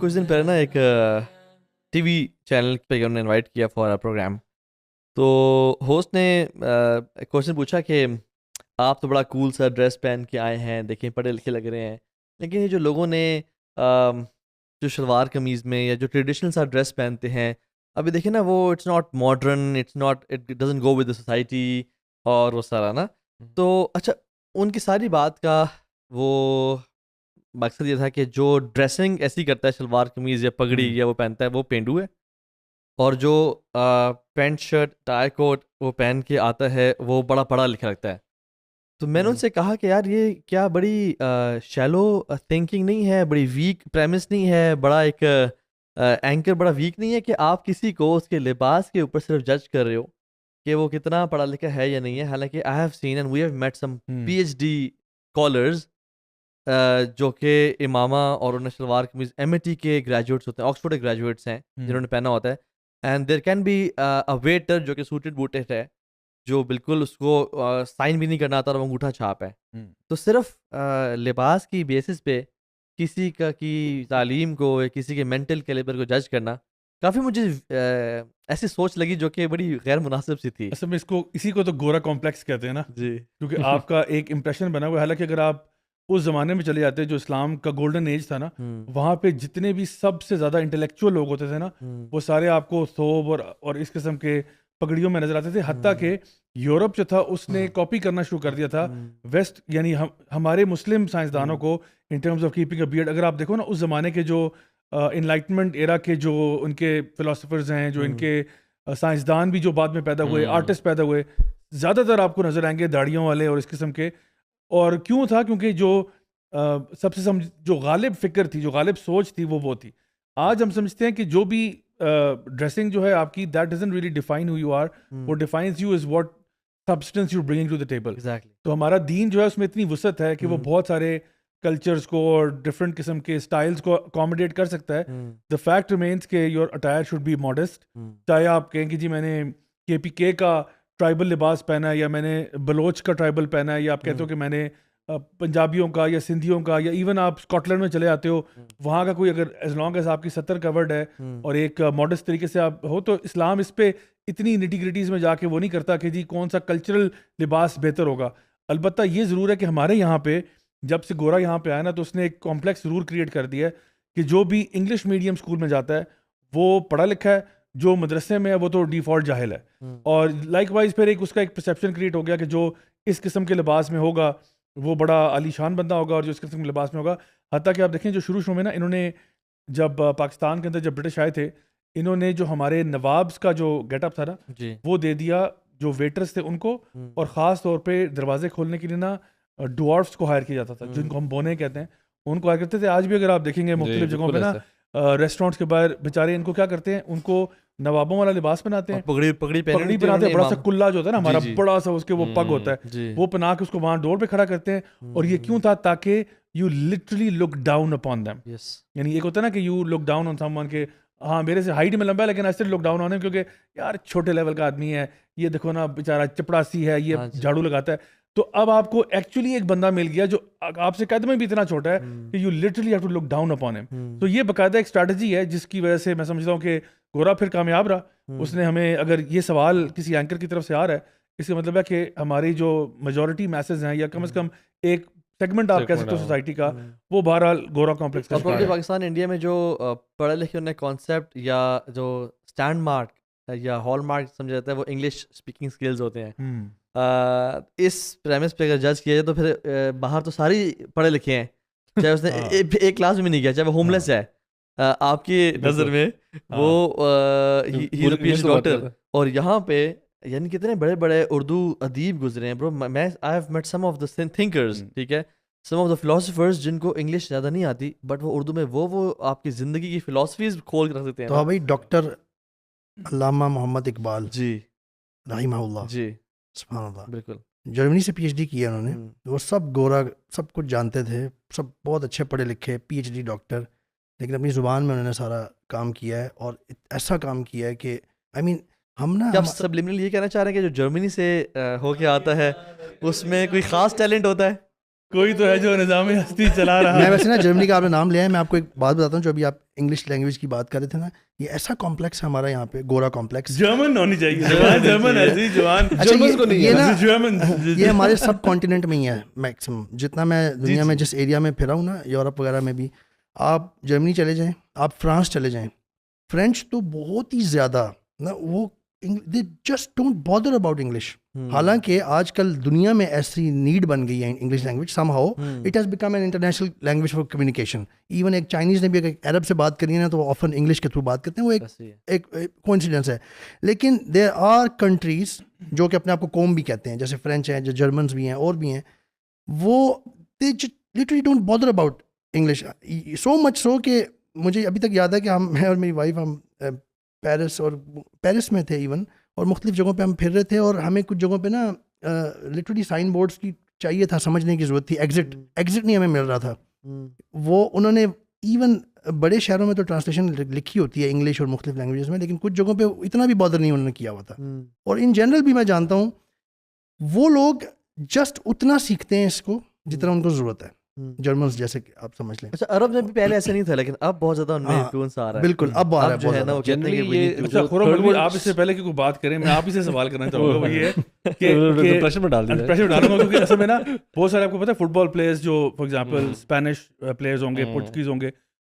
کچھ دن پہلے نا ایک ٹی وی چینل پہ انہوں نے انوائٹ کیا فار اے پروگرام. تو ہوسٹ نے کوشچن پوچھا کہ آپ تو بڑا کول سا ڈریس پہن کے آئے ہیں, دیکھیں پڑھے لکھے لگ رہے ہیں, لیکن یہ جو لوگوں نے جو شلوار قمیض میں یا جو ٹریڈیشنل سا ڈریس پہنتے ہیں, ابھی دیکھیں نا وہ it's not modern, it doesn't go with the society اور وہ سارا نا. تو اچھا ان کی ساری بات کا وہ مقصد یہ تھا کہ جو ڈریسنگ ایسی کرتا ہے شلوار قمیض یا پگڑی یا وہ پہنتا ہے وہ پینڈو ہے, اور جو پینٹ شرٹ ٹائی کوٹ وہ پہن کے آتا ہے وہ بڑا پڑھا لکھا لگتا ہے. تو میں نے ان سے کہا کہ یار یہ کیا بڑی شیلو تھنکنگ نہیں ہے, بڑی ویک پریمس نہیں ہے, بڑا ایک اینکر بڑا ویک نہیں ہے کہ آپ کسی کو اس کے لباس کے اوپر صرف جج کر رہے ہو کہ وہ کتنا پڑھا لکھا ہے یا نہیں ہے. حالانکہ I have seen and we have met some P H D scholars جو کہ امامہ اور انہیں shalwar kameez M A T کے گریجویٹس ہوتے ہیں, آکسفورڈ کے گریجویٹس ہیں جنہوں نے پہنا ہوتا ہے. And there can be a waiter جو کہ سوٹڈ بوٹڈ ہے, جو بالکل اس کو سائن بھی نہیں کرنا آتا اور وہ انگوٹھا چھاپ ہے. تو صرف لباس کی بیسس پہ کسی کا کی تعلیم کو یا کسی کے مینٹل کیلیبر کو جج کرنا کافی مجھے ایسی سوچ لگی جو کہ بڑی غیر مناسب سی تھی. اصل میں اسی کو تو گورا کمپلیکس کہتے ہیں نا جی, کیونکہ آپ کا ایک امپریشن بنا ہوا ہے. حالانکہ اگر آپ اس زمانے میں چلے جاتے جو اسلام کا گولڈن ایج تھا نا, وہاں پہ جتنے بھی سب سے زیادہ انٹلیکچوئل لوگ ہوتے تھے نا, وہ سارے آپ کو ثوب اور اس قسم کے پگڑیوں میں نظر آتے تھے. حتیٰ کہ یورپ جو تھا اس نے کاپی کرنا شروع کر دیا تھا ویسٹ, یعنی ہمارے مسلم سائنسدانوں کو in terms of keeping a beard. اگر آپ دیکھو نا اس زمانے کے جو انلائٹمنٹ ایرا کے جو ان کے فلاسفرز ہیں, جو ان کے سائنسدان بھی جو بعد میں پیدا ہوئے, آرٹسٹ پیدا ہوئے, زیادہ تر آپ کو نظر آئیں گے داڑھیوں والے اور اس قسم کے. اور کیوں تھا؟ کیونکہ جو سب سے جو غالب فکر تھی, جو غالب سوچ تھی, وہ تھی. آج ہم سمجھتے ہیں کہ جو بھی ڈریسنگ جو ہے آپ کی, that doesn't really define who you are, what defines you is what substance you're bringing to the table. تو ہمارا دین جو ہے اس میں اتنی وسعت ہے کہ وہ بہت سارے کلچرز کو اور ڈفرینٹ قسم کے اسٹائلس کو اکوموڈیٹ کر سکتا ہے. دا فیکٹ ریمینس کہ your attire should be modest. چاہے آپ کہیں کہ جی میں نے کے پی کے کا ٹرائبل لباس پہنا ہے, یا میں نے بلوچ کا ٹرائبل پہنا ہے, یا آپ کہتے ہو کہ میں نے پنجابیوں کا یا سندھیوں کا, یا ایون آپ اسکاٹ لینڈ میں چلے جاتے ہو وہاں کا کوئی, اگر ایز لانگ ایز آپ کی ستر کورڈ ہے اور ایک ماڈسٹ طریقے سے آپ ہو, تو اسلام اس پہ اتنی نیٹی-گریٹیز میں جا کے وہ نہیں کرتا کہ جی کون سا کلچرل لباس بہتر ہوگا. البتہ یہ ضرور ہے کہ ہمارے یہاں پہ جب سے گورا یہاں پہ آیا نا, تو اس نے ایک کمپلیکس ضرور کریٹ کر دیا ہے کہ جو بھی انگلش میڈیم اسکول میں جاتا ہے وہ پڑھا لکھا ہے, جو مدرسے میں ہے وہ تو ڈیفالٹ جاہل ہے. اور لائک وائز پھر اس کا ایک پرسیپشن کریٹ ہو گیا کہ جو اس قسم کے لباس میں ہوگا وہ بڑا عالی شان بندہ ہوگا, اور جو اس قسم کے لباس میں ہوگا. حتیٰ کہ آپ دیکھیں جو شروع میں نا انہوں نے جب پاکستان کے اندر جب برٹش آئے تھے, انہوں نے جو ہمارے نوابس کا جو گیٹ اپ تھا نا وہ دے دیا جو ویٹرز تھے ان کو, اور خاص طور پہ دروازے کھولنے کے لیے نا ڈوارفس کو ہائر کیا جاتا تھا, جن کو ہم بونے کہتے ہیں, ان کو ہائر کرتے تھے. آج بھی اگر آپ دیکھیں گے مختلف جگہوں پہ نا ریسٹورینٹس کے باہر بیچارے ان کو کیا کرتے ہیں, ان کو نوابوں والا لباس پہناتے ہیں, پگڑی بناتے ہیں, بڑا سا کلا جو ہوتا ہے نا ہمارا, بڑا سا اس کے وہ پگ ہوتا ہے, وہ پہنا کے اس کو وہاں ڈور پہ کھڑا کرتے ہیں. اور یہ کیوں تھا؟ تاکہ you literally look down upon them. یعنی ایک ہوتا ہے نا کہ you look down on someone, کہ ہاں میرے سے ہائٹ میں لمبا ہے لیکن ایسے لک ڈاؤن آن ہم, کیونکہ یار چھوٹے لیول کا آدمی ہے, یہ دیکھو نا بیچارہ چپڑاسی ہے, یہ جھاڑو لگاتا ہے. تو اب آپ کو ایکچولی ایک بندہ مل گیا جو آپ سے قد میں بھی اتنا چھوٹا ہے کہ you literally have to look down upon him. تو یہ باقاعدہ ایک اسٹریٹجی ہے جس کی وجہ سے میں سمجھتا ہوں کہ گورا پھر کامیاب رہا. اس نے ہمیں, اگر یہ سوال کسی اینکر کی طرف سے آ رہا ہے, اس کا مطلب ہے کہ ہماری جو میجورٹی میسز ہیں, یا کم از کم ایک سیگمنٹ آپ کہہ سکتے ہو سوسائٹی کا, وہ بہرحال گورا کمپلیکس کا شکار ہے. پاکستان انڈیا میں جو پڑھے لکھے انہیں کانسیپٹ یا جو اسٹینڈ مارک یا ہال مارک سمجھا جاتا ہے وہ انگلش اسپیکنگ اسکلز ہوتے ہیں. اس پریمس پہ اگر جج کیا جائے تو پھر باہر تو ساری پڑھے لکھے ہیں, چاہے اس نے ایک کلاس میں نہیں کیا, چاہے وہ ہوم لیس ہے آپ کی نظر میں, وہ ڈاکٹر. اور یہاں پہ یعنی کتنے بڑے بڑے اردو ادیب گزرے ہیں برو. میں I have met some of the thinkers, ٹھیک ہے, سم آف دا فلاسفرز جن کو انگلش زیادہ نہیں آتی, بٹ وہ اردو میں وہ آپ کی زندگی کی فلاسفیز کھول کے رکھ دیتے ہیں. تو بھائی ڈاکٹر علامہ محمد اقبال جی رحمہ اللہ, جی سبحان اللہ, بالکل جرمنی سے پی ایچ ڈی کیا انہوں نے. وہ سب گورا, سب کچھ جانتے تھے, سب بہت اچھے پڑھے لکھے, پی ایچ ڈی ڈاکٹر, لیکن اپنی زبان میں انہوں نے سارا کام کیا ہے, اور ایسا کام کیا ہے کہ آئی مین ہم نا آپ سبلیمنل یہ کہنا چاہ رہے ہیں کہ جو جرمنی سے ہو کے آتا ہے اس میں کوئی خاص ٹیلنٹ ہوتا ہے؟ کوئی تو ہے جو نظام ہستی چلا رہا میں ہے. ویسے نا جرمنی کا آپ نے نام لیا ہے, میں آپ کو ایک بات بتاتا ہوں. جو ابھی آپ انگلش لینگویج کی بات کر رہے تھے نا, یہ ایسا کمپلیکس ہے ہمارا یہاں پہ, گورا کمپلیکس. جرمن ہونی چاہیے, زبان جرمن ہے جی, جوان اچھا یہ نا جرمن یہ ہمارے سب کانٹیننٹ میں ہی ہے میکسیمم. جتنا میں دنیا میں جس ایریا میں پھرا ہوں نا, یورپ وغیرہ میں بھی, آپ جرمنی چلے جائیں, آپ فرانس چلے جائیں, فرینچ تو بہت ہی زیادہ نا, وہ they just don't bother about English. حالانکہ آج کل دنیا میں ایسی نیڈ بن گئی ہے English language, some how it has become an international language for communication. Even ایک چائنیز نے بھی اگر عرب سے بات کرنی ہے نا تو وہ آفن انگلش کے تھرو بات کرتے ہیں, وہ ایک کوئنسیڈنس ہے. لیکن دیر آر کنٹریز جو کہ اپنے آپ کو قوم بھی کہتے ہیں, جیسے فرینچ ہیں, جو جرمنس بھی ہیں اور بھی ہیں, وہ دے literally don't bother about English. So much so کہ مجھے ابھی تک یاد ہے کہ میں اور میری وائف ہم پیرس میں تھے ایون, اور مختلف جگہوں پہ ہم پھر رہے تھے, اور ہمیں کچھ جگہوں پہ نا لٹرلی سائن بورڈس کی چاہیے تھا, سمجھنے کی ضرورت تھی, ایگزٹ نہیں ہمیں مل رہا تھا. وہ انہوں نے ایون بڑے شہروں میں تو ٹرانسلیشن لکھی ہوتی ہے انگلش اور مختلف لینگویجز میں, لیکن کچھ جگہوں پہ اتنا بھی بادر نہیں انہوں نے کیا ہوا تھا. اور ان جنرل بھی میں جانتا ہوں وہ لوگ جسٹ اتنا سیکھتے ہیں اس کو جتنا ان کو ضرورت ہے, جرمنس جیسے کہ آپ سمجھ لیں. اچھا عرب میں بھی پہلے ایسا نہیں تھا, لیکن اب بہت زیادہ ان میں انفلوئنس آ رہا ہے. بالکل اب آ رہا ہے جو ہے نا, وہ کہتے ہیں کہ یہ اچھا خورم, آپ اس سے پہلے کہ کوئی بات کریں, میں آپ ہی سے سوال کرنا چاہوں گا, وہ یہ ہے کہ پریشر میں ڈال دیا, پریشر ڈالوں گا, کیونکہ اصل میں نا بہت سارے آپ کو پتہ ہے فٹ بال پلیئرز جو فار ایگزامپل اسپینش پلیئرز ہوں گے, پرتگیز ہوں گے,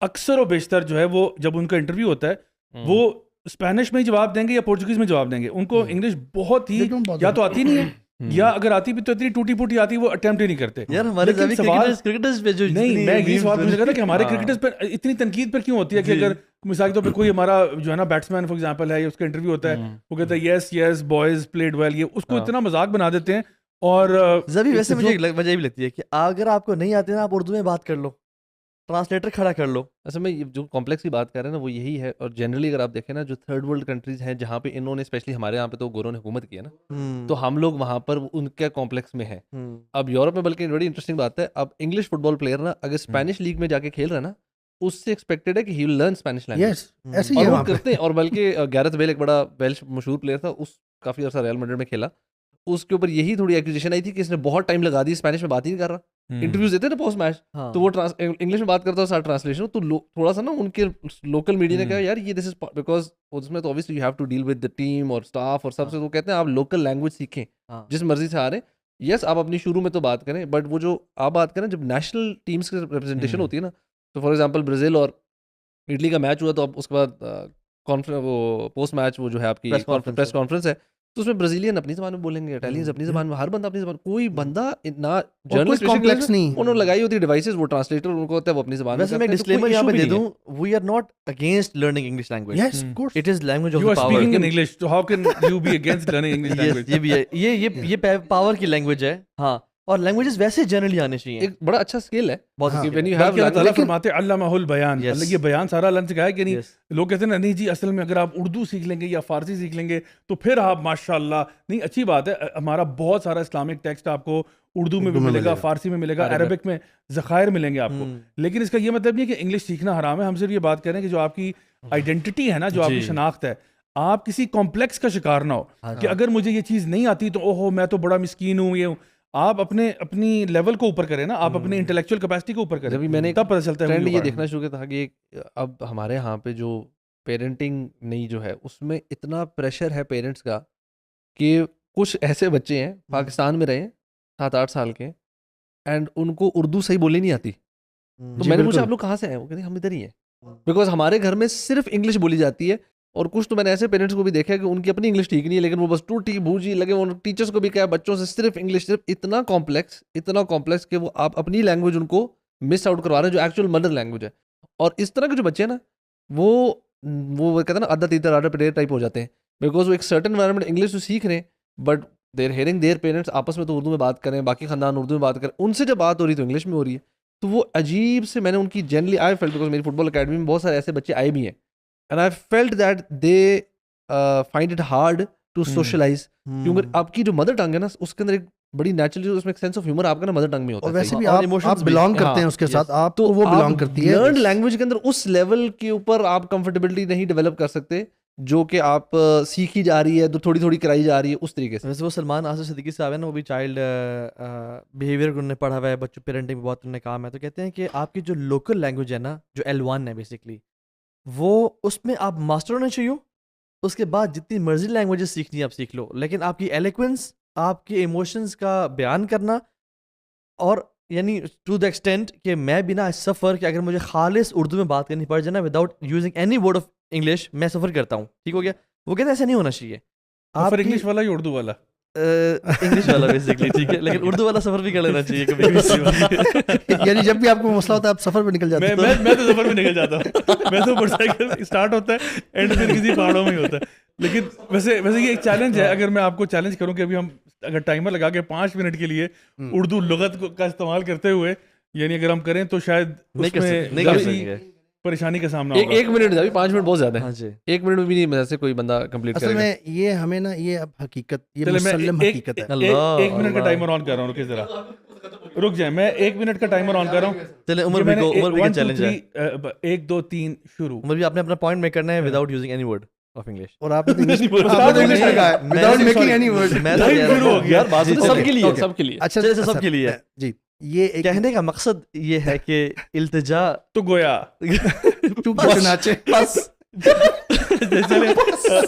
اکثر و بیشتر جو ہے وہ جب ان کا انٹرویو ہوتا ہے وہ اسپینش میں جواب دیں گے یا پورچوگیز میں جواب دیں گے. ان کو انگلش بہت ہی یا تو آتی نہیں ہے, یا اگر آتی بھی تو اتنی ٹوٹی پھوٹی آتی, وہ اٹیمپٹ ہی نہیں کرتے. یار ہمارے کرکٹرز پہ جو نہیں, میں یہ سوال پوچھ رہا تھا کہ ہمارے کرکٹرز پہ اتنی تنقید پر کیوں ہوتی ہے, کہ اگر مثال کے طور پہ کوئی ہمارا جو ہے نا بیٹسمین فار ایگزامپل ہے, اس کا انٹرویو ہوتا ہے, وہ کہتا ہے یس یس بوائز پلیڈ ویل, یہ اس کو اتنا مذاق بنا دیتے ہیں. اور ویسے مجھے وجہ یہ بھی لگتی ہے کہ اگر آپ کو نہیں آتے نا, آپ اردو میں بات کر لو, ٹرانسلیٹر کھڑا کر لو. اصل میں جو کمپلیکس کی بات کر رہے ہیں نا وہ یہی ہے. اور جنرلی اگر آپ دیکھیں نا, جو تھرڈ ورلڈ کنٹریز ہیں جہاں پہ انہوں نے اسپیشلی ہمارے یہاں پہ تو گوروں نے حکومت کی ہے نا, تو ہم لوگ وہاں پر ان کے کمپلیکس میں ہیں. اب یورپ میں بلکہ بڑی انٹرسٹنگ بات ہے, اب انگلش فٹ بال پلیئر نا اگر اسپینش لیگ میں جا کے کھیل رہا ہے نا, اس سے ایکسپیکٹڈ ہے کہ ہی ول لرن اسپینش لینگویج, اور وہ کرتے ہیں. اور بلکہ گیرتھ بیل ایک بڑا ویلش مشہور پلیئر تھا, اس کافی عرصہ ریال میڈرڈ میں کھیلا, اس کے اوپر یہی تھوڑی ایکوزیشن آئی تھی کہ اس نے بہت ٹائم لگا دی, اسپینش میں بات ہی نہیں کر رہا. انٹرویوز دیتے نا پوسٹ میچ, تو وہ انگلش میں بات کرتا ہے, سارا ٹرانسلیشن. تو تھوڑا سا نا ان کے لوکل میڈیا نے کہا یار یہ دس از بیکاز اس میں تو obviously you have to deal with the team اور اسٹاف اور سب سے, تو کہتے ہیں آپ لوکل لینگویج سیکھیں جس مرضی سے آ رہے ہیں. یس آپ اپنی شروع میں تو بات کریں, بٹ وہ جو آپ بات کریں جب نیشنل ٹیمس کی ریپرزنٹیشن ہوتی ہے نا, تو فار ایگزامپل برازیل اور اٹلی کا میچ ہوا, تو اب اس کے بعد وہ پوسٹ میچ وہ جو ہے آپ کی پریس کانفرنس ہے, تو اس میں برازیلین اپنی زبان میں بولیں گے, اٹالینز اپنی زبان میں, ہر بندہ اپنی زبان, کوئی بندہ نہ جرنلسٹ کمپلیکس نہیں, انہوں نے لگائی ہوتی ڈیوائسز, وہ ٹرانسلیٹر ان کو ہوتا ہے وہ اپنی زبان میں. ویسے میں ڈسکلیمر یہاں پہ دے دوں, we are not against learning English language. Yes of course it is language you of are power. speaking in English, so how can you be against learning English language? یہ بھی ہے, یہ پاور کی language ہے. ہاں, اور languages ویسے generally آنے چاہیے, ایک بڑا اچھا اسکل ہے بہت. بلکہ اللہ تعالیٰ فرماتے ہیں علمہ البیان, یہ بیان سارا اللہ نے سکھایا کہ نہیں. لوگ کہتے ہیں نا نہیں جی اصل میں اگر آپ اردو سیکھ لیں گے یا فارسی سیکھ لیں گے تو پھر آپ ماشاء اللہ, نہیں اچھی بات ہے, ہمارا بہت سارا اسلامک ٹیکسٹ آپ کو اردو میں بھی ملے گا, فارسی میں ملے گا, عربک میں ذخائر ملیں گے آپ کو. لیکن اس کا یہ مطلب نہیں کہ انگلش سیکھنا حرام ہے. ہم صرف یہ بات کر رہے ہیں کہ جو آپ کی آئیڈینٹی ہے نا, جو آپ کی شناخت ہے, آپ کسی کمپلیکس کا شکار نہ ہو کہ اگر مجھے یہ چیز نہیں آتی تو اوہو میں تو بڑا مسکین ہوں, یہ ہوں. آپ اپنی لیول کو اوپر کریں نا, آپ اپنی انٹلیکچوئل کیپیسٹی کو اوپر کریں. جبھی میں نے تب پتہ چلتا ہے ٹرینڈ یہ دیکھنا شروع کیا تھا کہ اب ہمارے یہاں پہ جو پیرنٹنگ نہیں جو ہے, اس میں اتنا پریشر ہے پیرنٹس کا کہ کچھ ایسے بچے ہیں پاکستان میں رہے 7-8 سال کے, اینڈ ان کو اردو صحیح بولنی نہیں آتی. تو میں نے پوچھا آپ لوگ کہاں سے ہیں, وہ کہتے ہیں ہم ادھر ہی ہیں, بیکاز ہمارے گھر میں صرف انگلش بولی جاتی ہے. اور کچھ تو میں نے ایسے پیرنٹس کو بھی دیکھا کہ ان کی اپنی انگلش ٹھیک نہیں ہے, لیکن وہ بس ٹوٹی بھوجی لگے. ان ٹیچرس کو بھی کہا بچوں سے صرف انگلش, صرف اتنا کمپلیکس کہ وہ آپ اپنی لینگویج ان کو مس آؤٹ کروا رہے ہیں جو ایکچوئل مدر لینگویج ہے. اور اس طرح کے جو بچے ہیں نا, وہ کہتے ہیں نا آدھا تیتر آدھا پٹیر ٹائپ ہو جاتے ہیں, بیکاز وہ ایک سرٹن انوائرمنٹ انگلش تو سیکھ رہے ہیں, but their hearing their parents آپس میں تو اردو میں بات کریں, باقی خاندان اردو میں بات کریں, ان سے جب بات ہو رہی تو انگلش میں ہو رہی ہے. تو وہ عجیب سے میں نے ان کی جنرلی آئی فیلٹ, بیکاز میری فٹ بال اکیڈمی میں بہت سارے ایسے بچے آئے بھی ہیں, and I felt that they find it hard to socialise, کیونکہ آپ کی جو مدر ٹنگ ہے نا اس کے اندر ایک بڑی نیچرلی اس میں ایک سینس آف ہیومر آپ کا نا مدر ٹنگ میں ہوتا ہے. اور ویسے بھی آپ بلانگ کرتے ہیں اس کے ساتھ, آپ تو وہ بلانگ کرتی ہے. لرنڈ لینگویج کے اندر اس لیول کے اوپر آپ کمفرٹیبلٹی نہیں ڈیولپ کر سکتے جو کہ آپ سیکھی جا رہی ہے تو تھوڑی تھوڑی کرائی جا رہی ہے اس طریقے سے. ویسے وہ سلمان آصف صدیقی صاحب ہیں نا, وہ بھی چائلڈ بیہیویئر انہوں نے پڑھا ہوا ہے, بچوں پیرنٹنگ بہت انہوں نے کام ہے, تو کہتے ہیں کہ آپ کی جو لوکل لینگویج ہے نا, جو L1 ہے بیسکلی, وہ اس میں آپ ماسٹر ہونا چاہیے. اس کے بعد جتنی مرضی لینگویجز سیکھنی ہے آپ سیکھ لو, لیکن آپ کی ایلیکوینس, آپ کے ایموشنز کا بیان کرنا, اور یعنی ٹو دا ایکسٹینٹ کہ میں بنا سفر کہ اگر مجھے خالص اردو میں بات کرنی پڑ جائے نا without using any word of English, میں سفر کرتا ہوں. ٹھیک ہو گیا. وہ کہتے ہیں ایسا نہیں ہونا چاہیے. آپ انگلش والا یا اردو والا؟ انگلش والا بیسکلی, ٹھیک ہے, لیکن اردو والا سفر بھی کر لینا چاہیے کبھی کبھی. یعنی جب بھی آپ کو مسئلہ ہوتا ہے آپ سفر پہ نکل جاتے ہیں. میں تو سفر پہ نکل جاتا ہوں. میں تو موٹر سائیکل اسٹارٹ ہوتا ہے اینڈ پھر کسی پہاڑوں میں ہی ہوتا ہے. لیکن ویسے یہ ایک چیلنج ہے. اگر میں آپ کو چیلنج کروں کہ ابھی ہم اگر ٹائمر لگا کے 5 منٹ کے لیے اردو لغت کا استعمال کرتے ہوئے یعنی اگر ہم کریں تو شاید نہیں کر سکیں. پریشانی کا سامنا ہوگا. 1 منٹ جب 5 منٹ بہت زیادہ ہے. ہاں جی, 1 منٹ میں بھی نہیں مجھے سے کوئی بندہ کمپلیٹ کرے اصل گا. میں یہ ہمیں نا یہ اب حقیقت, یہ مسلم حقیقت ہے. 1 منٹ کا ٹائمر آن کر رہا ہوں, رکے ذرا رک جائیں, میں 1 منٹ کا ٹائمر آن کر رہا ہوں. چلے عمر بھی کا چیلنج ہے. 1 2 3 شروع. عمر بھی آپ نے اپنا پوائنٹ میک کرنا ہے without using any word of English. اور آپ نے انگلش لگا ہے وداؤٹ میکنگ اینی ورڈ. میں تو شروع ہو گیا. یار بات سب کے لیے, سب کے لیے. اچھا سب کے لیے. جی, یہ کہنے کا مقصد یہ ہے کہ التجا تو گویا بس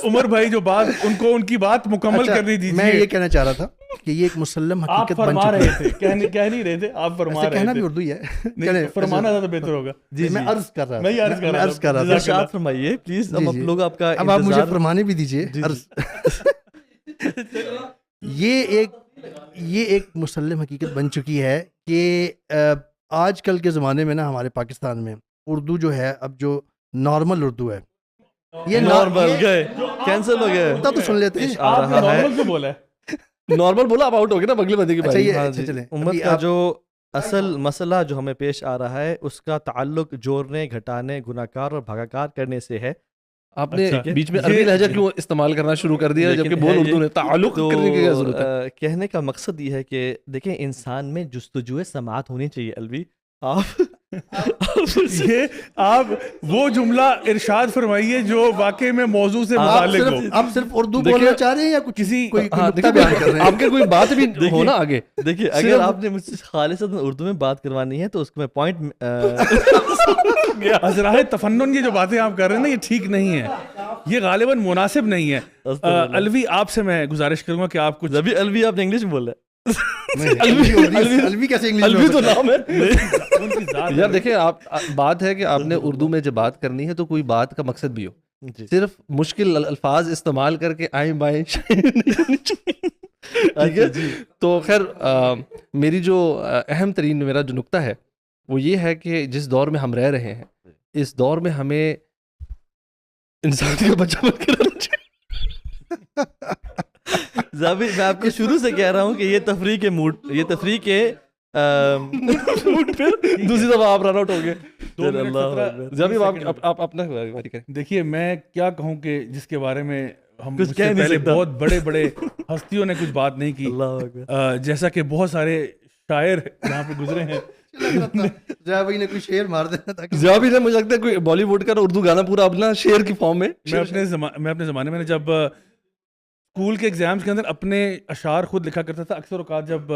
عمر بھائی جو بات ان کی بات مکمل کرنی دیجیے. میں یہ کہنا چاہ رہا تھا کہ یہ ایک مسلم آپ حقیقت بن فرما چکی رہے تھے, کہہ نہیں رہے تھے, آپ فرما رہے تھے. کہنا بھی اردو ہی ہے, فرمانا زیادہ بہتر ہوگا. جی میں عرض کر رہا میں عرض کر رہا تھا. ارشاد فرمائیے پلیز. اب آپ لوگ آپ کا اب آپ مجھے فرمانے بھی دیجیے. یہ ایک مسلم حقیقت بن چکی ہے کہ آج کل کے زمانے میں نا ہمارے پاکستان میں اردو جو ہے اب جو نارمل اردو ہے, یہ نارمل گئے کینسل ہو گئے. تو سن لیتے ہیں. آپ نے نارمل کیوں بولا ہے؟ نارمل بولا, آپ آؤٹ ہو گئے نا اگلے بندے کی باری. چلیں امت کا جو اصل مسئلہ جو ہمیں پیش آ رہا ہے اس کا تعلق جوڑنے, گھٹانے, گناہگار اور بھاگاکار کرنے سے ہے. آپ نے بیچ میں عربی لہجہ کیوں استعمال کرنا شروع کر دیا جبکہ بول اردو نے؟ تعلق کرنے کی کیا ضرورت ہے؟ کہنے کا مقصد یہ ہے کہ دیکھیں انسان میں جستجو سماعت ہونی چاہیے. الوی آپ وہ جملہ ارشاد فرمائیے جو واقعی میں موضوع سے متعلق ہو. آپ صرف اردو بولنا چاہ رہے ہیں یا کچھ کسی کوئی نقطہ بیان کر رہے ہیں؟ آپ کے کوئی بات بھی ہو نا آگے. دیکھیے اگر آپ نے مجھ سے خالصتاً اردو میں بات کروانی ہے تو اس کو میں پوائنٹ حضرائے تفنن, یہ جو باتیں آپ کر رہے ہیں نا یہ ٹھیک نہیں ہے, یہ غالباً مناسب نہیں ہے. الوی آپ سے میں گزارش کروں گا کہ آپ کچھ. ابھی الوی آپ نے انگلش میں بول رہے الوی کیسے الوی تو نام ہے یار. دیکھیں آپ, بات ہے کہ آپ نے اردو میں جب بات کرنی ہے تو کوئی بات کا مقصد بھی ہو. صرف مشکل الفاظ استعمال کر کے آئیں بائیں ٹھیک ہے. تو خیر میری جو اہم ترین میرا جو نقطہ ہے وہ یہ ہے کہ جس دور میں ہم رہ رہے ہیں اس دور میں ہمیں انسان کا بچہ بن کے رہنا چاہیے. زابی میں آپ کو شروع سے کہہ رہا ہوں کہ یہ تفریح کے موڈ, یہ تفریح کے موڈ پہ دوسری دفعہ آپ رن آؤٹ ہو گئے. زابی آپ اپنا باری کریں. دیکھیے میں کیا کہوں کہ جس کے بارے میں ہم پہلے بہت بڑے بڑے ہستیوں نے کچھ بات نہیں کی, جیسا کہ بہت سارے شاعر یہاں پہ گزرے ہیں. زیابی نے کوئی شعر مار دینا تھا. زیابی نے مجھے لگتا ہے کوئی بالی ووڈ کا اردو گانا پورا اپنا شعر کی فارم میں. میں اپنے زمانے میں جب اسکول کے ایگزامس کے اندر اپنے اشعار خود لکھا کرتا تھا. اکثر اوقات جب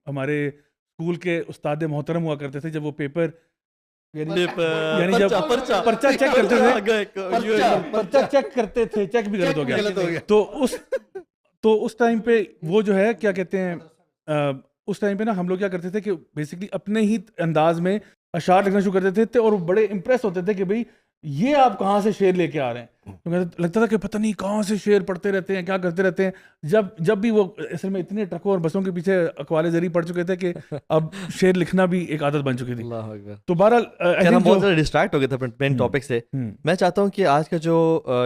ہمارے اسکول کے استاد محترم ہوا کرتے تھے جب وہ پیپر یعنی جب پرچہ چیک کرتے تھے, چیک کرتے تھے, چیک بھی غلط ہو گیا, تو اس ٹائم پہ وہ جو ہے کیا کہتے ہیں, اس ٹائم پہ نا ہم لوگ کیا کرتے تھے کہ بیسکلی اپنے ہی انداز میں اشعار لکھنا شروع کرتے تھے اور وہ بڑے امپریس ہوتے تھے کہ بھئی یہ آپ کہاں سے شعر لے کے آ رہے ہیں. لگتا تھا کہ پتہ نہیں کہاں سے شعر پڑھتے رہتے ہیں, کیا کرتے رہتے ہیں. جب بھی وہ اصل میں اتنے ٹرکوں اور بسوں کے پیچھے اقوال زری پڑ چکے تھے کہ اب شعر لکھنا بھی ایک عادت بن چکی تھی. تو بہرحال ہم بہت زیادہ ڈسٹریکٹ ہو گئے تھے مین ٹاپک سے. میں چاہتا ہوں کہ آج کا جو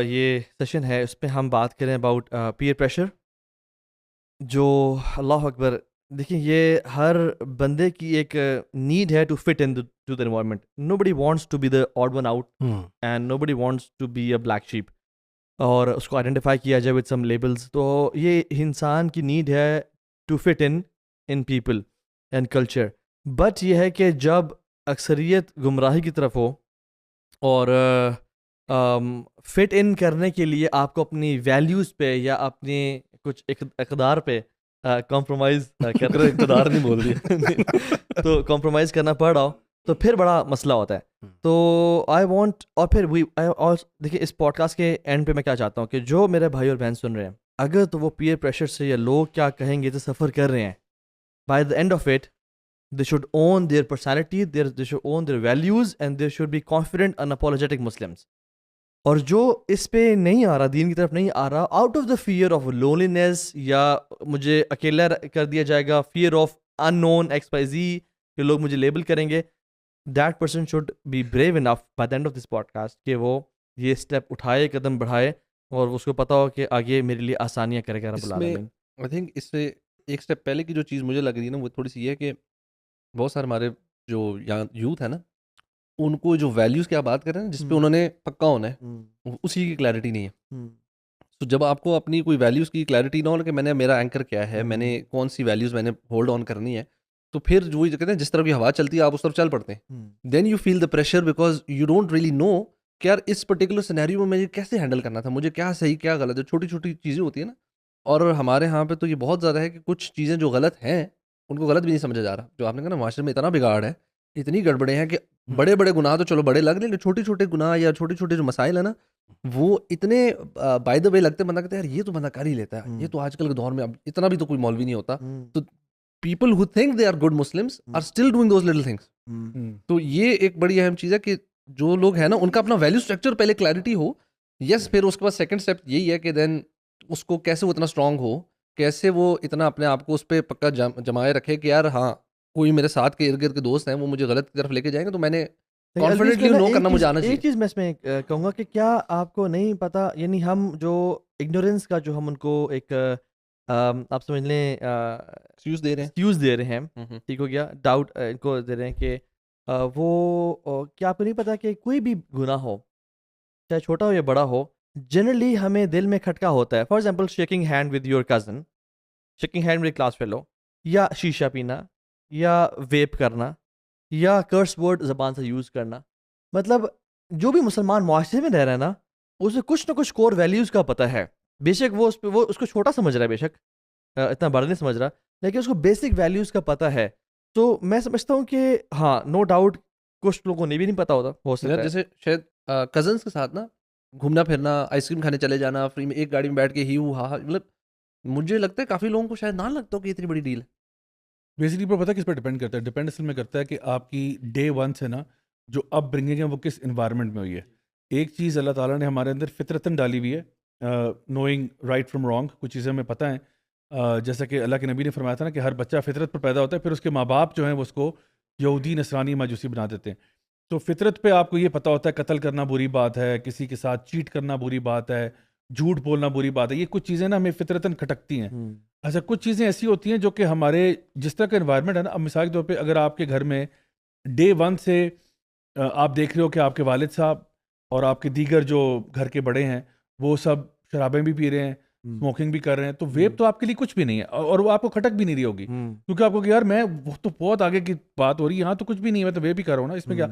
یہ سیشن ہے اس پہ ہم بات کریں اباؤٹ پیئر پریشر, جو اللہ اکبر دیکھیں یہ ہر بندے کی ایک نیڈ ہے to fit in to the environment. Nobody wants to be the odd one out and nobody wants to be a black sheep, اور اس کو آئیڈینٹیفائی کیا جائے وتھ سم لیبلس. تو یہ انسان کی نیڈ ہے to fit in people and culture. But یہ ہے کہ جب اکثریت گمراہی کی طرف ہو اور فٹ ان کرنے کے لیے آپ کو اپنی ویلیوز پہ یا اپنے کچھ اقدار پہ کمپرومائز اقتدار نہیں بول دیا تو کمپرومائز کرنا پڑ رہا ہو تو پھر بڑا مسئلہ ہوتا ہے. تو آئی وانٹ, اور پھر دیکھیے اس پوڈ کاسٹ کے اینڈ پہ میں کیا چاہتا ہوں کہ جو میرے بھائی اور بہن سن رہے ہیں, اگر تو وہ پیئر پریشر سے یا لوگ کیا کہیں گے تو سفر کر رہے ہیں, by the end of it they should own their personality, they should own their values and they should be confident unapologetic Muslims. اور جو اس پہ نہیں آ رہا, دین کی طرف نہیں آ رہا, out of the fear of loneliness یا مجھے اکیلا کر دیا جائے گا, fear of unknown XYZ کہ لوگ مجھے لیبل کریں گے, that person should be brave enough by the end of this podcast کہ وہ یہ اسٹیپ اٹھائے, قدم بڑھائے, اور اس کو پتا ہو کہ آگے میرے لیے آسانیاں کرے گا رب العالمین. آئی تھنک اس سے ایک اسٹیپ پہلے کی جو چیز مجھے لگ رہی ہے نا وہ تھوڑی سی یہ ہے کہ بہت سارے ہمارے جو یوتھ ہے نا, ان کو جو ویلیوز کی آپ بات کر رہے ہیں جس پہ انہوں نے پکا ہونا ہے, اسی کی کلیئرٹی نہیں ہے. تو جب آپ کو اپنی کوئی ویلیوز کی کلیئرٹی نہ ہو کہ میں نے میرا اینکر کیا ہے, میں نے کون سی ویلیوز میں نے ہولڈ آن کرنی ہے, تو پھر جو کہتے ہیں جس طرح کی ہوا چلتی ہے آپ اس طرف چل پڑتے ہیں. Then you feel the pressure because you don't really know کہ یار اس پرٹیکولر سینیریو میں مجھے کیسے ہینڈل کرنا تھا, مجھے کیا صحیح کیا غلط ہے. چھوٹی چھوٹی چیزیں ہوتی ہیں نا, اور ہمارے ہاں پہ تو یہ بہت زیادہ ہے کہ کچھ چیزیں جو غلط ہیں ان کو غلط بھی نہیں سمجھا جا رہا. جو آپ نے کہا نا معاشرے میں اتنا بگاڑ ہے, اتنی گڑبڑے ہیں کہ بڑے بڑے گناہ تو چلو بڑے لگ رہے ہیں, چھوٹے چھوٹے گناہ یا چھوٹے چھوٹے جو مسائل ہیں نا وہ اتنے بائی دا وے لگتے ہیں, بندہ کہتا ہے یار یہ تو بندہ کر ہی لیتا ہے, یہ تو آج کل کے دور میں اب اتنا بھی تو کوئی مولوی نہیں ہوتا. تو people who think they are good Muslims are still doing those little things. تو یہ ایک بڑی اہم چیز ہے کہ جو لوگ ہیں نا ان کا اپنا ویلیو اسٹرکچر پہلے کلیئرٹی ہو. یس, پھر اس کے بعد سیکنڈ اسٹیپ یہی ہے کہ دین اس کو کیسے وہ اتنا اسٹرانگ ہو, کیسے وہ اتنا اپنے آپ کو اس پہ پکا جمائے رکھے کہ یار ہاں کوئی میرے ساتھ کے ارد گرد کے دوست ہیں وہ مجھے غلط کی طرف لے کے جائیں گے تو میں نے کانفیڈنٹلی نو کرنا مجھے آنا چاہیے. ایک چیز میں اس میں کہوں گا کہ کیا آپ کو نہیں پتا, یعنی ہم جو اگنورینس کا جو ہم ان کو ایک آپ سمجھ لیں ایکسکیوز دے رہے ہیں, ٹھیک ہو گیا, ڈاؤٹ ان کو دے رہے ہیں کہ وہ کیا آپ کو نہیں پتا کہ کوئی بھی گناہ ہو چاہے چھوٹا ہو یا بڑا ہو, جنرلی ہمیں دل میں کھٹکا ہوتا ہے. For example shaking hand with your cousin, shaking hand with class fellow, یا شیشہ پینا, یا ویپ کرنا, یا کرس ورڈ زبان سے یوز کرنا. مطلب جو بھی مسلمان معاشرے میں رہ رہا ہے نا اسے کچھ نہ کچھ کور ویلیوز کا پتہ ہے. بے شک وہ اس کو چھوٹا سمجھ رہا ہے, بے شک اتنا بڑا نہیں سمجھ رہا, لیکن اس کو بیسک ویلیوز کا پتہ ہے. تو میں سمجھتا ہوں کہ ہاں نو ڈاؤٹ کچھ لوگوں نے بھی نہیں پتا ہوتا, ہو سکتا ہے جیسے شاید کزنس کے ساتھ نا گھومنا پھرنا, آئس کریم کھانے چلے جانا فری میں, ایک گاڑی میں بیٹھ کے ہی ہوا, مطلب مجھے لگتا ہے کافی لوگوں کو شاید نہ لگتا ہو کہ اتنی بڑی ڈیل ہے. بیسکلی پر پتہ کس پہ ڈپینڈ کرتا ہے, ڈپینڈ اصل میں کرتا ہے کہ آپ کی ڈے ون سے نا جو اپ برنگنگ ہے وہ کس انوائرمنٹ میں ہوئی ہے. ایک چیز اللہ تعالیٰ نے ہمارے اندر فطرتاً ڈالی ہوئی ہے, نوئنگ رائٹ فرام رانگ. کچھ چیزیں ہمیں پتہ ہیں, جیسا کہ اللہ کے نبی نے فرمایا تھا نا کہ ہر بچہ فطرت پر پیدا ہوتا ہے, پھر اس کے ماں باپ جو ہیں وہ اس کو یہودی نصرانی ماجوسی بنا دیتے ہیں. تو فطرت پہ آپ کو یہ پتہ ہوتا ہے قتل کرنا بری بات ہے, کسی کے ساتھ چیٹ کرنا بری بات ہے, جھوٹ بولنا بری بات ہے. یہ کچھ چیزیں نا ہمیں فطرتاً کھٹکتی ہیں. اچھا, کچھ چیزیں ایسی ہوتی ہیں جو کہ ہمارے جس طرح کا انوائرمنٹ ہے نا, اب مثال کے طور پہ اگر آپ کے گھر میں ڈے ون سے آپ دیکھ رہے ہو کہ آپ کے والد صاحب اور آپ کے دیگر جو گھر کے بڑے ہیں وہ سب شرابیں بھی پی رہے ہیں, اسموکنگ بھی کر رہے ہیں, تو ویپ تو آپ کے لیے کچھ بھی نہیں ہے, اور وہ آپ کو کھٹک بھی نہیں رہی ہوگی, کیونکہ آپ کو کہ یار میں وہ تو بہت آگے کی بات ہو رہی ہے, یہاں تو کچھ بھی نہیں ہے, میں تو ویپ بھی کر رہا ہوں نا, اس میں کیا.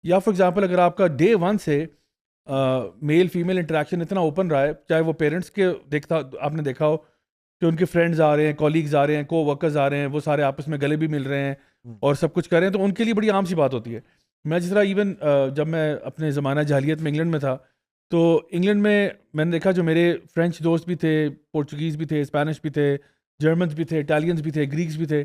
یا فار ایگزامپل اگر آپ کا ڈے ون سے میل فیمیل انٹریکشن اتنا اوپن رہا ہے, چاہے وہ پیرنٹس کے آپ نے دیکھا ہو کہ ان کے فرینڈز آ رہے ہیں, کولیگز آ رہے ہیں, کو ورکرز آ رہے ہیں, وہ سارے آپس میں گلے بھی مل رہے ہیں اور سب کچھ کر رہے ہیں, تو ان کے لیے بڑی عام سی بات ہوتی ہے. میں جس طرح ایون جب میں اپنے زمانہ جاہلیت میں انگلینڈ میں تھا, تو انگلینڈ میں نے دیکھا جو میرے فرینچ دوست بھی تھے, پورچوگیز بھی تھے, اسپینش بھی تھے, جرمنس بھی تھے, اٹالینس بھی تھے, گریکس بھی تھے.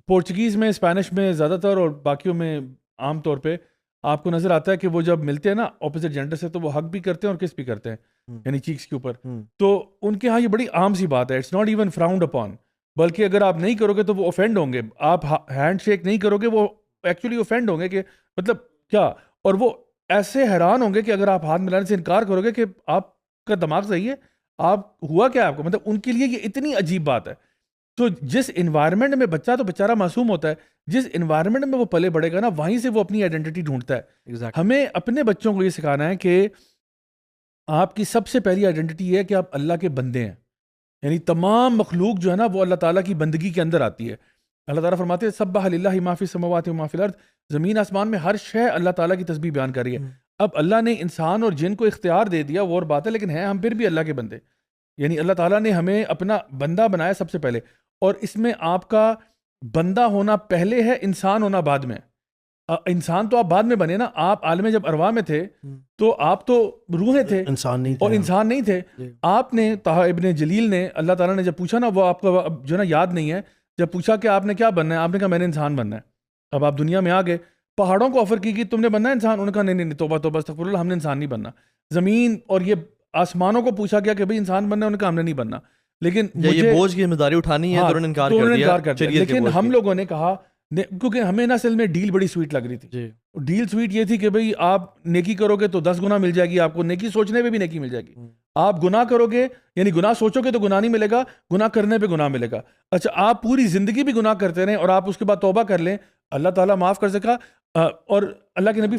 پورچوگیز میں, اسپینش میں زیادہ تر, اور باقیوں میں عام طور پہ آپ کو نظر آتا ہے کہ وہ جب ملتے ہیں نا اپوزٹ جینڈر سے تو وہ حق بھی کرتے ہیں اور کس بھی کرتے ہیں, یعنی چیکس کے اوپر. تو ان کے ہاں یہ بڑی عام سی بات ہے, اٹس ناٹ ایون فراؤنڈ اپون, بلکہ اگر آپ نہیں کرو گے تو وہ اوفینڈ ہوں گے. آپ ہینڈ شیک نہیں کرو گے وہ ایکچولی اوفینڈ ہوں گے کہ مطلب کیا, اور وہ ایسے حیران ہوں گے کہ اگر آپ ہاتھ ملانے سے انکار کرو گے کہ آپ کا دماغ صحیح ہے, آپ ہوا کیا آپ کو, مطلب ان کے لیے یہ اتنی عجیب بات ہے. تو جس انوائرمنٹ میں بچہ تو بیچارہ معصوم ہوتا ہے, جس انوائرمنٹ میں وہ پلے بڑھے گا نا وہیں سے وہ اپنی آئیڈینٹی ڈھونڈتا ہے. ہمیں اپنے بچوں کو یہ سکھانا ہے کہ آپ کی سب سے پہلی آئیڈینٹی یہ ہے کہ آپ اللہ کے بندے ہیں, یعنی تمام مخلوق جو ہے نا وہ اللہ تعالیٰ کی بندگی کے اندر آتی ہے. اللہ تعالیٰ فرماتے ہیں سبح للہ ما فی السماوات و ما فی الارض, زمین آسمان میں ہر شے اللہ تعالیٰ کی تسبیح بیان کر رہی ہے. اب اللہ نے انسان اور جن کو اختیار دے دیا وہ اور بات ہے، لیکن ہیں ہم پھر بھی اللہ کے بندے. یعنی اللہ تعالیٰ نے ہمیں اپنا بندہ بنایا سب سے پہلے، اور اس میں آپ کا بندہ ہونا پہلے ہے، انسان ہونا بعد میں. انسان تو آپ بعد میں بنے نا، آپ عالم جب ارواح میں تھے تو آپ تو روحیں تھے انسان نہیں اور تھے. انسان نہیں تھے. آپ نے طه ابن جلیل نے، اللہ تعالیٰ نے جب پوچھا نا، وہ آپ کو جو ہے نا یاد نہیں ہے، جب پوچھا کہ آپ نے کیا بننا ہے، آپ نے کہا میں نے انسان بننا ہے. اب آپ دنیا میں آ گئے، پہاڑوں کو آفر کی کہ تم نے بننا ہے انسان، انہوں نے کہا نہیں نہیں توبہ توبہ استغفر اللہ، ہم نے انسان نہیں بننا. زمین اور یہ آسمانوں کو پوچھا گیا کہ بھئی انسان بننا ہے، انہوں نے کہا ہم نے نہیں بننا. لیکن یہ بوجھ کی ذمہ داری اٹھانی ہے تو انہوں نے انکار کر دیا. لیکن ہم لوگوں نے کہا، کیونکہ ہمیں نا اصل میں ڈیل بڑی سویٹ لگ رہی تھی. جی ڈیل سویٹ یہ تھی کہ بھئی آپ نیکی کرو گے تو 10 گنا مل جائے گی آپ کو، نیکی سوچنے پہ بھی نیکی مل جائے گی. آپ گناہ کرو گے، یعنی گناہ سوچو گے تو گناہ نہیں ملے گا، گناہ کرنے پہ گناہ ملے گا. اچھا آپ پوری زندگی بھی گناہ کرتے رہیں اور آپ اس کے بعد توبہ کر لیں، اللہ تعالیٰ معاف کر سکا. اور اللہ کے نبی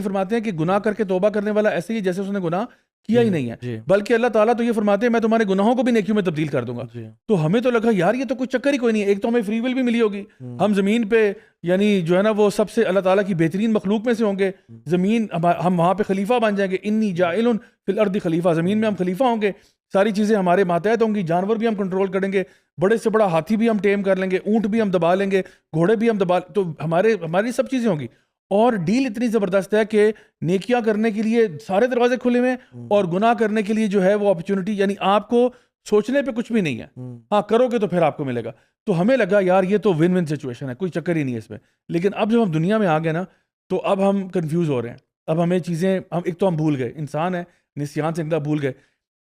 فرماتے ہیں کہ گناہ کر کے توبہ کرنے والا ایسے ہی جیسے اس نے گناہ کیا ہی نہیں ہے، بلکہ اللہ تعالیٰ تو یہ فرماتے ہیں میں تمہارے گناہوں کو بھی نیکیوں میں تبدیل کر دوں گا. تو ہمیں تو لگا یار یہ تو کوئی چکر ہی کوئی نہیں ہے. ایک تو ہمیں فری ول بھی ملی ہوگی، ہم زمین پہ یعنی جو ہے نا وہ سب سے اللہ تعالیٰ کی بہترین مخلوق میں سے ہوں گے. زمین ہم وہاں پہ خلیفہ بن جائیں گے، انی جاعل فی الارض خلیفہ، زمین میں ہم خلیفہ ہوں گے، ساری چیزیں ہمارے ماتحت ہوں گی، جانور بھی ہم کنٹرول کریں گے، بڑے سے بڑا ہاتھی بھی ہم ٹیم کر لیں گے، اونٹ بھی ہم دبا لیں گے، گھوڑے بھی ہم دبا، تو ہماری سب چیزیں ہوں گی. اور ڈیل اتنی زبردست ہے کہ نیکیاں کرنے کے لیے سارے دروازے کھلے ہوئے ہیں، اور گناہ کرنے کے لیے جو ہے وہ اپرچونٹی، یعنی آپ کو سوچنے پہ کچھ بھی نہیں ہے، ہاں کرو گے تو پھر آپ کو ملے گا. تو ہمیں لگا یار یہ تو ون ون سچویشن ہے، کوئی چکر ہی نہیں ہے اس میں. لیکن اب جب ہم دنیا میں آ گئے نا تو اب ہم کنفیوز ہو رہے ہیں. اب ہمیں چیزیں ایک تو ہم بھول گئے، انسان ہے نسیان سے بھول گئے.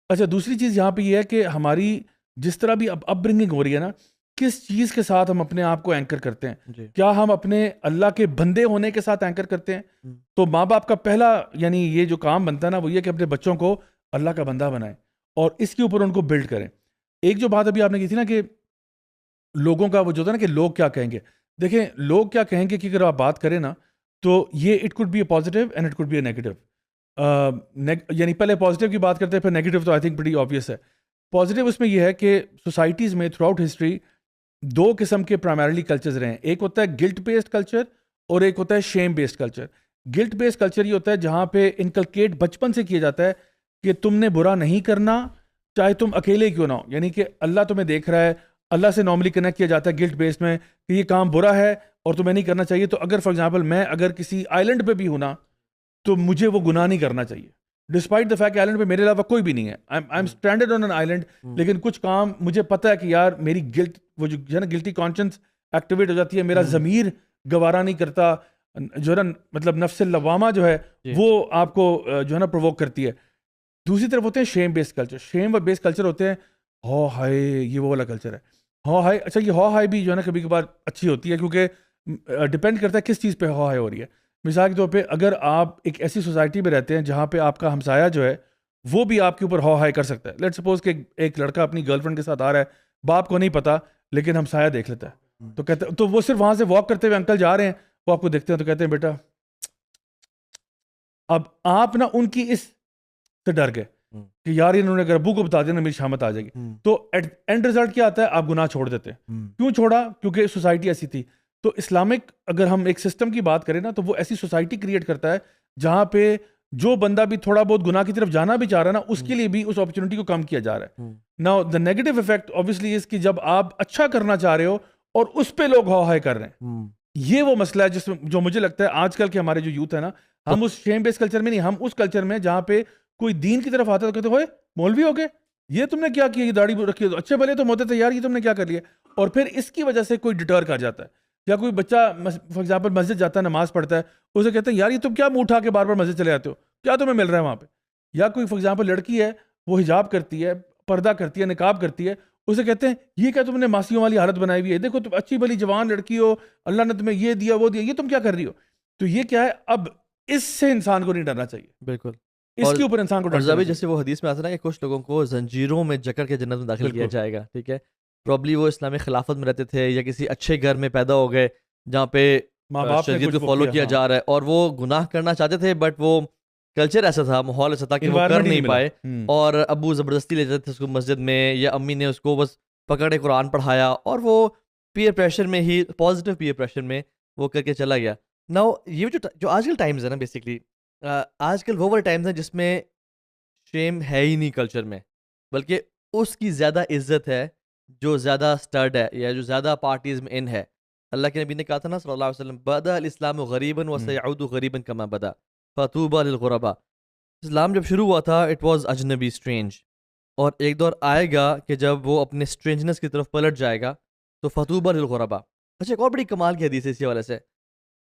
اچھا دوسری چیز یہاں پہ یہ ہے کہ ہماری جس طرح بھی اپ برنگنگ ہو رہی ہے نا، کس چیز کے ساتھ ہم اپنے آپ کو اینکر کرتے ہیں. کیا ہم اپنے اللہ کے بندے ہونے کے ساتھ اینکر کرتے ہیں؟ تو ماں باپ کا پہلا یعنی یہ جو کام بنتا ہے نا وہ یہ کہ اپنے بچوں کو اللہ کا بندہ بنائیں اور اس کے اوپر ان کو بلڈ کریں. ایک جو بات ابھی آپ نے کی تھی نا کہ لوگوں کا وہ جو ہوتا ہے نا کہ لوگ کیا کہیں گے، دیکھیں لوگ کیا کہیں گے کہ اگر آپ بات کریں نا تو یہ it could be a positive and it could be a negative. یعنی پہلے پازیٹیو کی بات کرتے ہیں پھر نیگیٹو، تو آئی تھنک بڑی آبویس ہے. پازیٹیو اس میں یہ ہے کہ سوسائٹیز میں تھرو آؤٹ ہسٹری 2 قسم کے پرائمریلی کلچرز رہے ہیں. ایک ہوتا ہے گلٹ بیسڈ کلچر اور ایک ہوتا ہے shame based culture. Guilt based culture یہ ہوتا ہے جہاں پہ انکلکیٹ بچپن سے کیا جاتا ہے کہ تم نے برا نہیں کرنا چاہے تم اکیلے کیوں نہ ہو، یعنی کہ اللہ تمہیں دیکھ رہا ہے. اللہ سے نارملی کنیکٹ کیا جاتا ہے گلٹ بیسڈ میں کہ یہ کام برا ہے اور تمہیں نہیں کرنا چاہیے. تو اگر فار ایگزامپل میں اگر کسی آئلینڈ پہ بھی ہوں نا تو مجھے وہ گناہ نہیں کرنا چاہیے، ڈسپائٹ دا فیکٹ کہ آئلینڈ پہ میرے علاوہ کوئی بھی نہیں ہے، I am stranded on an island. لیکن کچھ کام مجھے پتہ ہے کہ یار میری گلٹ، وہ جو ہے نا گلٹی کانشنس ایکٹیویٹ ہو جاتی ہے، میرا ضمیر گوارا نہیں کرتا، جو ہے نا مطلب نفس اللوامہ جو ہے وہ آپ کو جو ہے نا پرووک کرتی ہے. دوسری طرف ہوتے ہیں شیم بیسڈ کلچر. شیم بیسڈ کلچر ہوتے ہیں ہو ہائے، یہ وہ والا کلچر ہے ہو ہائے. اچھا یہ ہو ہائے بھی جو ہے نا کبھی کبھار اچھی ہوتی ہے کیونکہ ڈپینڈ کرتا ہے کس چیز پہ ہو ہائے ہو رہی ہے. مثال کے طور پہ اگر آپ ایک ایسی سوسائٹی میں رہتے ہیں جہاں پہ آپ کا ہمسایہ جو ہے وہ بھی آپ کے اوپر ہو ہائے کر سکتا ہے. لیٹ سپوز کہ ایک لڑکا اپنی گرل فرینڈ کے ساتھ آ رہا ہے، باپ کو نہیں پتا لیکن ہمسایہ دیکھ لیتا ہے، تو کہتے تو وہ صرف وہاں سے واک کرتے ہوئے انکل جا رہے ہیں، وہ آپ کو دیکھتے ہیں تو کہتے ہیں بیٹا. اب آپ نا ان کی اس سے ڈر گئے کہ یار انہوں نے اگر ابو کو بتا دیا نا میری شامت آ جائے گی. تو اینڈ رزلٹ کیا آتا ہے؟ آپ گناہ چھوڑ دیتے ہیں. کیوں چھوڑا؟ کیونکہ سوسائٹی ایسی تھی. تو اسلامک اگر ہم ایک سسٹم کی بات کریں نا تو وہ ایسی سوسائٹی کریٹ کرتا ہے جہاں پہ جو بندہ بھی تھوڑا بہت گناہ کی طرف جانا بھی چاہ رہا ہے نا اس کے لیے بھی اس اپرچونٹی کو کم کیا جا رہا ہے. Now the negative effect obviously is کہ جب آپ اچھا کرنا چاہ رہے ہو اور اس پہ لوگ ہو ہائے کر رہے ہیں، یہ وہ مسئلہ ہے جس میں جو مجھے لگتا ہے آج کل کے ہمارے جو یوتھ ہے نا، ہم اس شیم بیس کلچر میں نہیں، ہم اس کلچر میں جہاں پہ کوئی دین کی طرف آتا ہے تو کہتے ہوئے مولوی ہو گئے، یہ تم نے کیا کیا، یہ داڑھی رکھی ہے، اچھے بھلے تو ہوتے تھے یار، یہ تم نے کیا کر لیا. اور پھر اس کی وجہ سے کوئی ڈٹر کر جاتا ہے. یا کوئی بچہ فار ایگزامپل مسجد جاتا ہے، نماز پڑھتا ہے، اسے کہتے ہیں یار یہ تم کیا منہ اٹھا کے بار بار مسجد چلے جاتے ہو، کیا تمہیں مل رہا ہے وہاں پہ. یا کوئی فار ایگزامپل لڑکی ہے، وہ حجاب کرتی ہے، پردہ کرتی ہے، نقاب کرتی ہے، اسے کہتے ہیں یہ کیا تم نے ماسیوں والی حالت بنائی ہوئی ہے، دیکھو تم اچھی بھلی جوان لڑکی ہو، اللہ نے تمہیں یہ دیا وہ دیا، یہ تم کیا کر رہی ہو. تو یہ کیا ہے؟ اب اس سے انسان کو نہیں ڈرنا چاہیے، بالکل اس کے اوپر انسان کو ڈرنا چاہیے. جیسے وہ حدیث میں آتا ہے نا کہ کچھ لوگوں کو زنجیروں میں جکڑ کے جنت میں داخل کیا جائے گا. ٹھیک ہے، پرابلی وہ اسلامی خلافت میں رہتے تھے یا کسی اچھے گھر میں پیدا ہو گئے جہاں پہ ماں باپ شریعت کو فالو کیا جا رہا ہے، اور وہ گناہ کرنا چاہتے تھے بٹ وہ کلچر ایسا تھا، ماحول ایسا تھا کہ وہ کر نہیں پائے، اور ابو زبردستی لے جاتے تھے اس کو مسجد میں، یا امی نے اس کو بس پکڑے قرآن پڑھایا، اور وہ پیئر پریشر میں ہی، پازیٹیو پیئر پریشر میں وہ کر کے چلا گیا. ناؤ یہ جو آج کل ٹائمز ہے نا، بیسکلی آج کل وہ والے ٹائمز ہیں جس میں شیم ہے ہی نہیں کلچر میں، بلکہ اس کی زیادہ عزت ہے جو زیادہ اسٹرڈ ہے یا جو زیادہ پارٹیز میں ان ہے. اللہ کے نبی نے کہا تھا نا صلی اللہ علیہ وسلم، بدا الاسلام غریباً وسیعود غریباً کما بدا فطوبى للغرباء. اسلام جب شروع ہوا تھا اٹ واز اجنبی اسٹرینج، اور ایک دور آئے گا کہ جب وہ اپنے اسٹرینجنس کی طرف پلٹ جائے گا تو فطوبى للغرباء. اچھا، ایک اور بڑی کمال کی حدیث ہے اسی حوالے سے.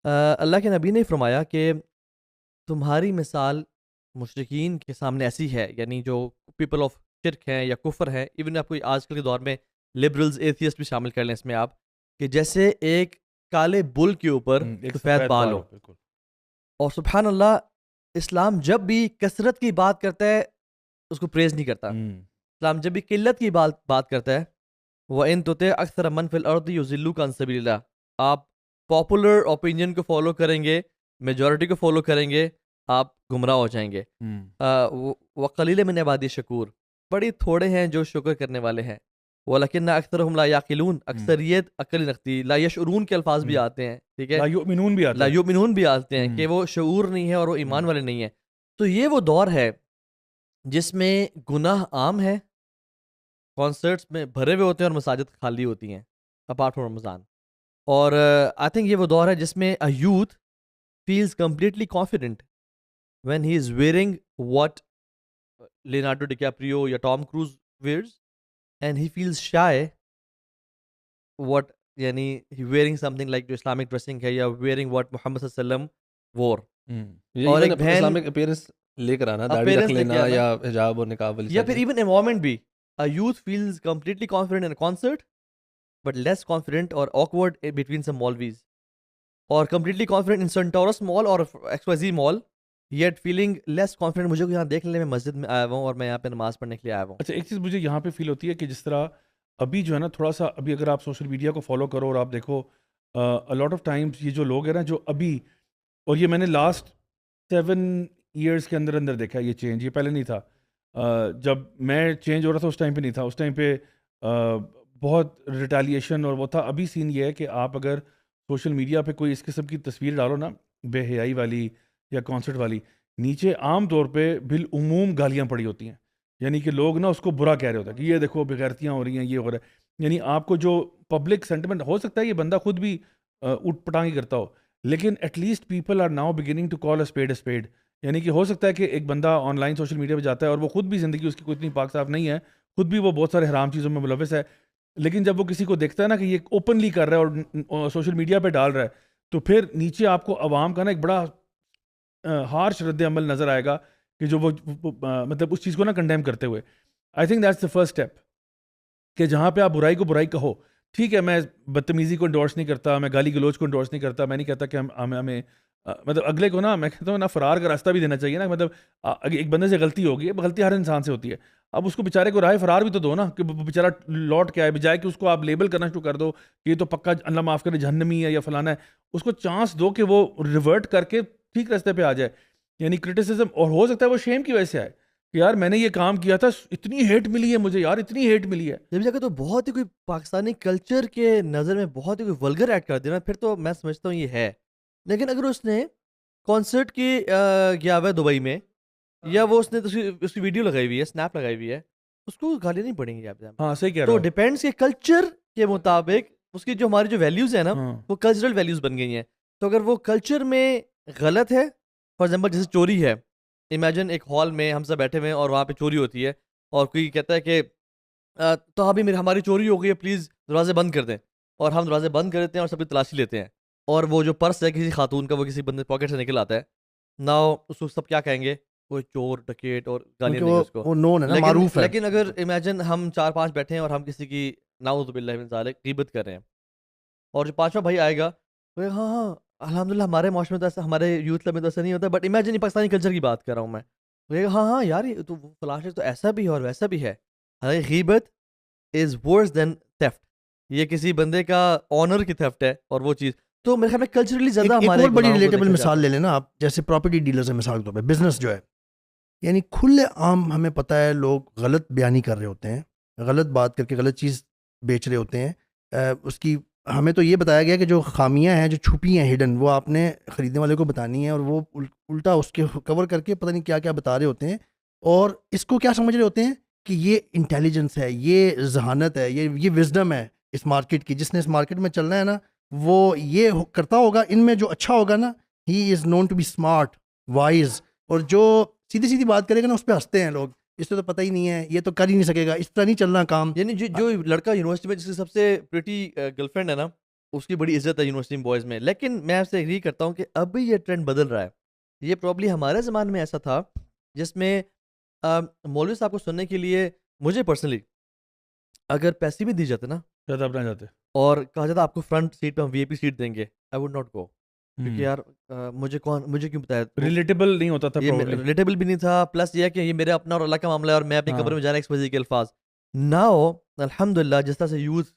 اللہ کے نبی نے فرمایا کہ تمہاری مثال مشرکین کے سامنے ایسی ہے، یعنی جو پیپل آف شرک ہیں یا کفر ہیں، ایون آپ کو آج کل کے دور میں لبرلز ایتھیسٹ بھی شامل کر لیں اس میں آپ، کہ جیسے ایک کالے بل کے اوپر سفید بال ہو. اور سبحان اللہ، اسلام جب بھی کثرت کی بات کرتا ہے اس کو پریز نہیں کرتا. اسلام جب بھی قلت کی بات کرتا ہے، وَإِن تُطِعْ أَكْثَرَ مَنْ فِي الْأَرْضِ يُضِلُّوكَ عَن سَبِيلِ اللَّهِ، آپ پاپولر اوپینین کو فالو کریں گے، میجورٹی کو فالو کریں گے، آپ گمراہ ہو جائیں گے. وَقَلِيلٌ مِنْ عِبَادِي الشَّكُورُ، بڑی تھوڑے ہیں جو شکر کرنے والے ہیں. وَلَكِنَّ أَكْثَرَهُمْ لَا يَعْقِلُونَ، اکثریت عقل نہیں رکھتی. لا یشعرون کے الفاظ بھی آتے ہیں، ٹھیک ہے، لا یؤمنون بھی آتا لا ہے. یؤمنون بھی آتے ہیں کہ وہ شعور نہیں ہے اور وہ ایمان والے نہیں ہیں. تو یہ وہ دور ہے جس میں گناہ عام ہے، کانسرٹس میں بھرے ہوئے ہوتے ہیں اور مساجد خالی ہوتی ہیں اپارٹ فرام رمضان. اور آئی تھنک یہ وہ دور ہے جس میں a youth feels completely confident when he is wearing what Leonardo DiCaprio یا Tom Cruise wears, and he feels shy what یعنی he wearing something like جو اسلامک ڈریسنگ ہے یا wearing what محمد صلی اللہ علیہ وسلم wore. اور ایک بہن اسلامک اپیئرنس لے کر آنا، داڑھی رکھ لینا یا حجاب اور نقاب والی یا پھر ایون environment بھی. A youth feels completely confident in a concert but less confident or awkward between some Maulvis, or completely confident in Centaurus Mall or XYZ Mall yet feeling less confident. مجھے یہاں دیکھ لیں میں مسجد میں آیا ہوں اور میں یہاں پہ نماز پڑھنے کے لیے آیا ہوں. اچھا، ایک چیز مجھے یہاں پہ فیل ہوتی ہے کہ جس طرح ابھی جو ہے نا تھوڑا سا ابھی اگر آپ سوشل میڈیا کو فالو کرو اور آپ دیکھو لاٹ آف ٹائمس یہ جو لوگ ہیں نا جو ابھی، اور یہ میں نے لاسٹ 7 ایئرس کے اندر اندر دیکھا یہ چینج، یہ پہلے نہیں تھا. جب میں چینج ہو رہا تھا اس ٹائم پہ نہیں تھا، اس ٹائم پہ بہت ریٹیلیشن اور وہ تھا. ابھی سین یہ ہے کہ آپ اگر سوشل میڈیا پہ کوئی اس قسم کی تصویر ڈالو نا، بے حیائی والی یا کانسرٹ والی، نیچے عام طور پہ بالعموم گالیاں پڑی ہوتی ہیں. یعنی کہ لوگ نا اس کو برا کہہ رہے ہوتے ہیں کہ یہ دیکھو بغیرتیاں ہو رہی ہیں، یہ ہو رہا ہے. یعنی آپ کو جو پبلک سینٹیمنٹ، ہو سکتا ہے یہ بندہ خود بھی اٹھ پٹانگی کرتا ہو، لیکن at least people are now beginning to call a spade. یعنی کہ ہو سکتا ہے کہ ایک بندہ آن لائن سوشل میڈیا پہ جاتا ہے اور وہ خود بھی زندگی اس کی کوئی اتنی پاک صاف نہیں ہے، خود بھی وہ بہت سارے حرام چیزوں میں ملوث ہے، لیکن جب وہ کسی کو دیکھتا ہے نا کہ یہ اوپنلی کر رہا ہے اور سوشل میڈیا پہ ڈال رہا ہے، تو پھر نیچے آپ کو عوام کا نا ایک بڑا ہارش رد عمل نظر آئے گا کہ جو وہ مطلب اس چیز کو نا کنڈیم کرتے ہوئے. I think that's the first step کہ جہاں پہ آپ برائی کو برائی کہو. ٹھیک ہے، میں بدتمیزی کو انڈورس نہیں کرتا، میں گالی گلوچ کو انڈورس نہیں کرتا، میں نہیں کہتا کہ ہمیں مطلب اگلے کو نا، میں کہتا ہوں نا فرار کا راستہ بھی دینا چاہیے نا. مطلب ایک بندے سے غلطی ہوگی، غلطی ہر انسان سے ہوتی ہے، اب اس کو بیچارے کو راہ فرار بھی تو دو نا، کہ بیچارہ لوٹ کے آئے، بجائے کہ اس کو آپ لیبل کرنا شروع کر دو کہ یہ تو پکا اللہ معاف کرے جہنمی ہے یا فلانا ہے. اس کو چانس دو کہ وہ ریورٹ کر کے ٹھیک راستے پہ آ جائے. یعنی کرٹیسزم، اور ہو سکتا ہے وہ شیم کی وجہ سے آئے کہ یار میں نے یہ کام کیا تھا، اتنی ہیٹ ملی ہے مجھے، یار اتنی ہیٹ ملی ہے. جب جا کے تو بہت ہی کوئی پاکستانی کلچر کے نظر میں بہت ہی کوئی ولگر ایڈ کر دینا، پھر تو میں سمجھتا ہوں یہ ہے. لیکن اگر اس نے کانسرٹ کی گیا ہوا ہے دبئی میں، یا وہ اس نے اس کی ویڈیو لگائی ہوئی ہے، اسنیپ لگائی ہوئی ہے، اس کو گالی نہیں پڑیں گی آپ. ہاں صحیح کہہ رہا تو ہوں. ڈیپینڈس کہ کلچر کے مطابق اس کی جو ہماری جو ویلیوز ہیں نا وہ کلچرل ویلیوز بن گئی ہیں. تو اگر وہ کلچر میں غلط ہے، فار ایگزامپل جیسے چوری ہے، امیجن ایک ہال میں ہم سب بیٹھے ہوئے ہیں اور وہاں پہ چوری ہوتی ہے اور کوئی کہتا ہے کہ تو ابھی ہماری چوری ہو گئی ہے، پلیز دروازے بند کر دیں، اور ہم دروازے بند کر دیتے ہیں اور سب کی تلاشی لیتے ہیں، اور وہ جو پرس ہے کسی خاتون کا وہ کسی بندے پاکٹ سے نکل آتا ہے. ناؤ اس کو سب کیا کہیں گے؟ کوئی چور ڈکیٹ اور گالیاں دیں گے اس کو. وہ نون ہے نا، معروف ہے. لیکن اگر امیجن ہم 4-5 بیٹھے ہیں اور ہم کسی کی نعوذ باللہ من ذالک غیبت کر رہے ہیں، اور جو 5واں بھائی آئے گا وہ ہاں ہاں الحمدللہ ہمارے معاشرے میں تو ایسا، ہمارے یوتھ کلب میں تو ایسا نہیں ہوتا، بٹ امیجن یہ پاکستانی کلچر کی بات کر رہا ہوں میں، ہاں ہاں یار یہ تو فلاں تو ایسا بھی ہے اور ویسا بھی ہے. حالانکہ غیبت از ورس دین تھیفٹ، یہ کسی بندے کا آنر کی تھیفٹ ہے، اور وہ چیز تو میرے خیال میں کلچرلی زیادہ ہمارے ایک اور بڑی ریلیٹیبل مثال لے لینا آپ، جیسے پراپرٹی ڈیلرز ہیں مثال کے طور پہ، بزنس جو ہے، یعنی کھلے عام ہمیں پتہ ہے لوگ غلط بیانی کر رہے ہوتے ہیں، غلط بات کر کے غلط چیز بیچ رہے ہوتے ہیں. اس کی ہمیں تو یہ بتایا گیا کہ جو خامیاں ہیں جو چھپی ہیں ہڈن وہ آپ نے خریدنے والے کو بتانی ہے, اور وہ الٹا اس کے کور کر کے پتہ نہیں کیا کیا بتا رہے ہوتے ہیں, اور اس کو کیا سمجھ رہے ہوتے ہیں کہ یہ انٹیلیجنس ہے, یہ ذہانت ہے, یہ وزڈم ہے اس مارکیٹ کی. جس نے اس مارکیٹ میں چلنا ہے نا وہ یہ کرتا ہوگا, ان میں جو اچھا ہوگا نا he is known to be smart wise, اور جو سیدھی سیدھی بات کرے گا نا اس پہ ہنستے ہیں لوگ, اس سے تو پتہ ہی نہیں ہے, یہ تو کر ہی نہیں سکے گا, اس طرح نہیں چلنا کام. یعنی جو لڑکا یونیورسٹی میں جس کی سب سے پریٹی گرل فرینڈ ہے نا, اس کی بڑی عزت ہے یونیورسٹی بوائز میں. لیکن میں آپ سے ایگری کرتا ہوں کہ اب بھی یہ ٹرینڈ بدل رہا ہے. یہ پرابلی ہمارے زمانے میں ایسا تھا جس میں مولوی صاحب کو سننے کے لیے مجھے پرسنلی اگر پیسے بھی دی جاتے نا زیادہ اپنا جاتے اور کہا جاتا آپ کو فرنٹ سیٹ پہ ہم وی آئی پی سیٹ دیں گے, آئی ووڈ ناٹ گو, کیونکہ یار مجھے کیوں بتایا, ریلیٹیبل نہیں ہوتا تھا, ریلیٹیبل بھی نہیں تھا, پلس یہ کہ یہ میرے اپنا اور اللہ کا معاملہ ہے اور میں اپنی قبر میں جانا ایکسپوزی کے الفاظ. ناؤ الحمدللہ جس طرح سے یوتھ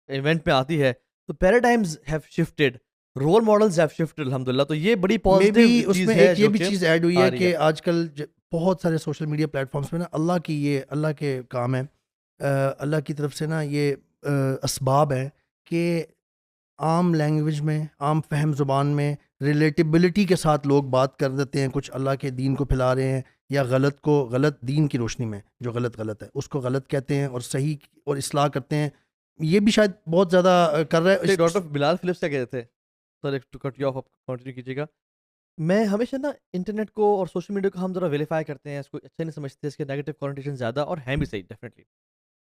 ایونٹ پہ آتی ہے تو paradigms have shifted, role models have shifted الحمدللہ. تو یہ بڑی پازیٹیو اس چیز میں ہے. ایک یہ بھی چیز ایڈ ہوئی ہے کہ آج کل بہت سارے سوشل میڈیا پلیٹ فارمس میں نا اللہ کے کام ہے, اللہ کی طرف سے نا یہ اسباب ہے کہ عام لینگویج میں, عام فہم زبان میں ریلیٹیبلٹی کے ساتھ لوگ بات کر دیتے ہیں, کچھ اللہ کے دین کو پھیلا رہے ہیں, یا غلط کو غلط دین کی روشنی میں جو غلط ہے اس کو غلط کہتے ہیں اور صحیح اور اصلاح کرتے ہیں. یہ بھی شاید بہت زیادہ کر رہا ہے. ڈاکٹر بلال فلپس کیا کہتے تھے, سر ایک to cut you off, continue کیجیے گا. میں ہمیشہ نا انٹرنیٹ کو اور سوشل میڈیا کو ہم ذرا ویریفائی کرتے ہیں, اس کو اچھا نہیں سمجھتے, اس کے نیگیٹو کانوٹیشن زیادہ اور ہیں بھی صحیح ڈیفینیٹلی.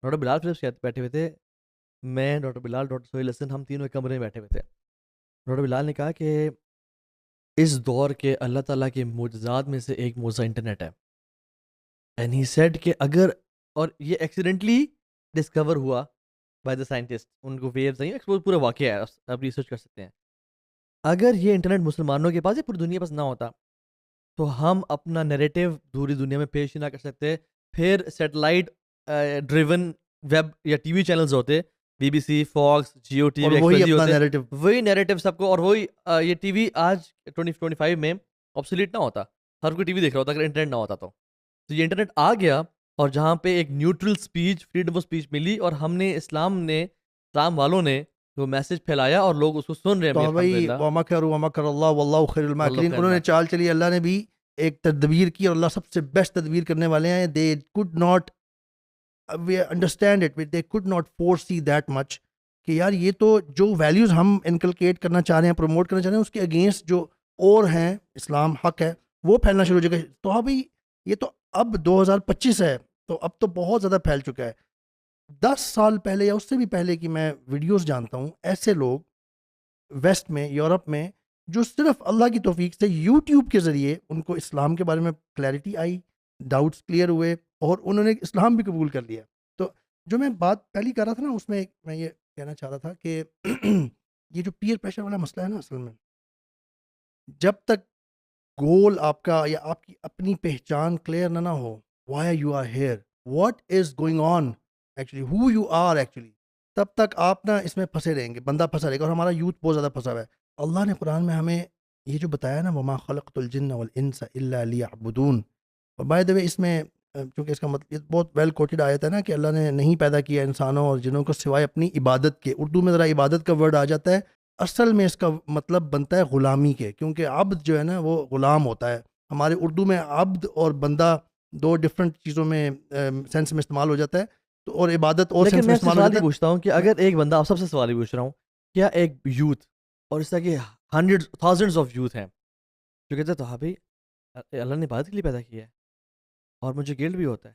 ڈاکٹر بلال فلپس بیٹھے ہوئے تھے, میں ڈاکٹر بلال, ڈاکٹر سہیل حسن, ہم تینوں ایک کمرے میں بیٹھے ہوئے تھے. ڈاکٹر بلال نے کہا کہ اس دور کے اللہ تعالیٰ کے معجزات میں سے ایک معجزہ انٹرنیٹ ہے. اینڈ ہی سیڈ کہ اگر, اور یہ ایکسیڈنٹلی ڈسکور ہوا بائی دا سائنٹسٹ, ان کو ویوز نہیں ایکسپوز, پورا واقعہ ہے, آپ ریسرچ کر سکتے ہیں. اگر یہ انٹرنیٹ مسلمانوں کے پاس یا پوری دنیا پاس نہ ہوتا تو ہم اپنا نیریٹو پوری دنیا میں پیش ہی نہ کر سکتے. پھر سیٹلائٹ ڈریون ویب یا ٹی وی چینلز ہوتے, B B C, Fox, Geo T V, وہی نیریٹو سب کو, اور وہی یہ ٹی وی آج 2025 میں آبسولیٹ نہ ہوتا, ہر کوئی ٹی وی دیکھ رہا ہوتا اگر انٹرنیٹ نہ ہوتا تو. یہ انٹرنیٹ آ گیا اور جہاں پہ ایک neutral speech, freedom of speech ملی, اور ہم نے اسلام والوں نے وہ میسج پھیلایا اور لوگ اس کو سن رہے ہیں. انہوں نے چال چلی, اللہ نے بھی ایک تدبیر کی, اور اللہ سب سے بیسٹ تدبیر کرنے والے ہیں. they could not understand it, they could not foresee that much کہ یار یہ تو جو ویلیوز ہم انکلکیٹ کرنا چاہ رہے ہیں, پروموٹ کرنا چاہ رہے ہیں, اس کے اگینسٹ جو اور ہیں اسلام حق ہے وہ پھیلنا شروع ہو جائے گا. تو ہاں بھائی یہ تو اب 2025 ہے, تو اب تو بہت زیادہ پھیل چکا ہے. 10 سال پہلے یا اس سے بھی پہلے کی میں ویڈیوز جانتا ہوں, ایسے لوگ ویسٹ میں, یورپ میں, جو صرف اللہ کی توفیق سے یوٹیوب کے ذریعے ان کو اسلام کے بارے میں کلیئرٹی آئی, ڈاؤٹس کلیئر ہوئے, اور انہوں نے اسلام بھی قبول کر لیا. تو جو میں بات پہلی کر رہا تھا نا, اس میں میں یہ کہنا چاہ رہا تھا کہ یہ جو پیئر پریشر والا مسئلہ ہے نا, اصل میں جب تک گول آپ کا یا آپ کی اپنی پہچان کلیئر نہ ہو, why you are here, what is going on actually, who you are actually, تب تک آپ نا اس میں پھنسے رہیں گے, بندہ پھنسا رہے گا. اور ہمارا یوتھ بہت زیادہ پھنسا ہوا ہے. اللہ نے قرآن میں ہمیں یہ جو بتایا نا, وما خلقت الجن والانس الا لیعبدون, اور بائی دا وے اس میں چونکہ اس کا مطلب یہ بہت ویل کوٹڈ آیت ہے نا کہ اللہ نے نہیں پیدا کیا انسانوں اور جنوں کو سوائے اپنی عبادت کے. اردو میں ذرا عبادت کا ورڈ آ جاتا ہے, اصل میں اس کا مطلب بنتا ہے غلامی کے, کیونکہ عبد جو ہے نا وہ غلام ہوتا ہے. ہمارے اردو میں عبد اور بندہ دو ڈفرینٹ چیزوں میں سینس میں استعمال ہو جاتا ہے, تو اور عبادت اور سینس میں استعمال ہو جاتا ہے. پوچھتا ہوں کہ اگر ایک بندہ, آپ سب سے سوال ہی پوچھ رہا ہوں, کیا ایک یوتھ اور اس طرح کے ہنڈریڈ تھاؤزنڈز آف یوتھ ہیں جو کہتے ہیں تو ہاں بھائی اللہ نے عبادت کے لیے پیدا کیا ہے اور مجھے گلٹ بھی ہوتا ہے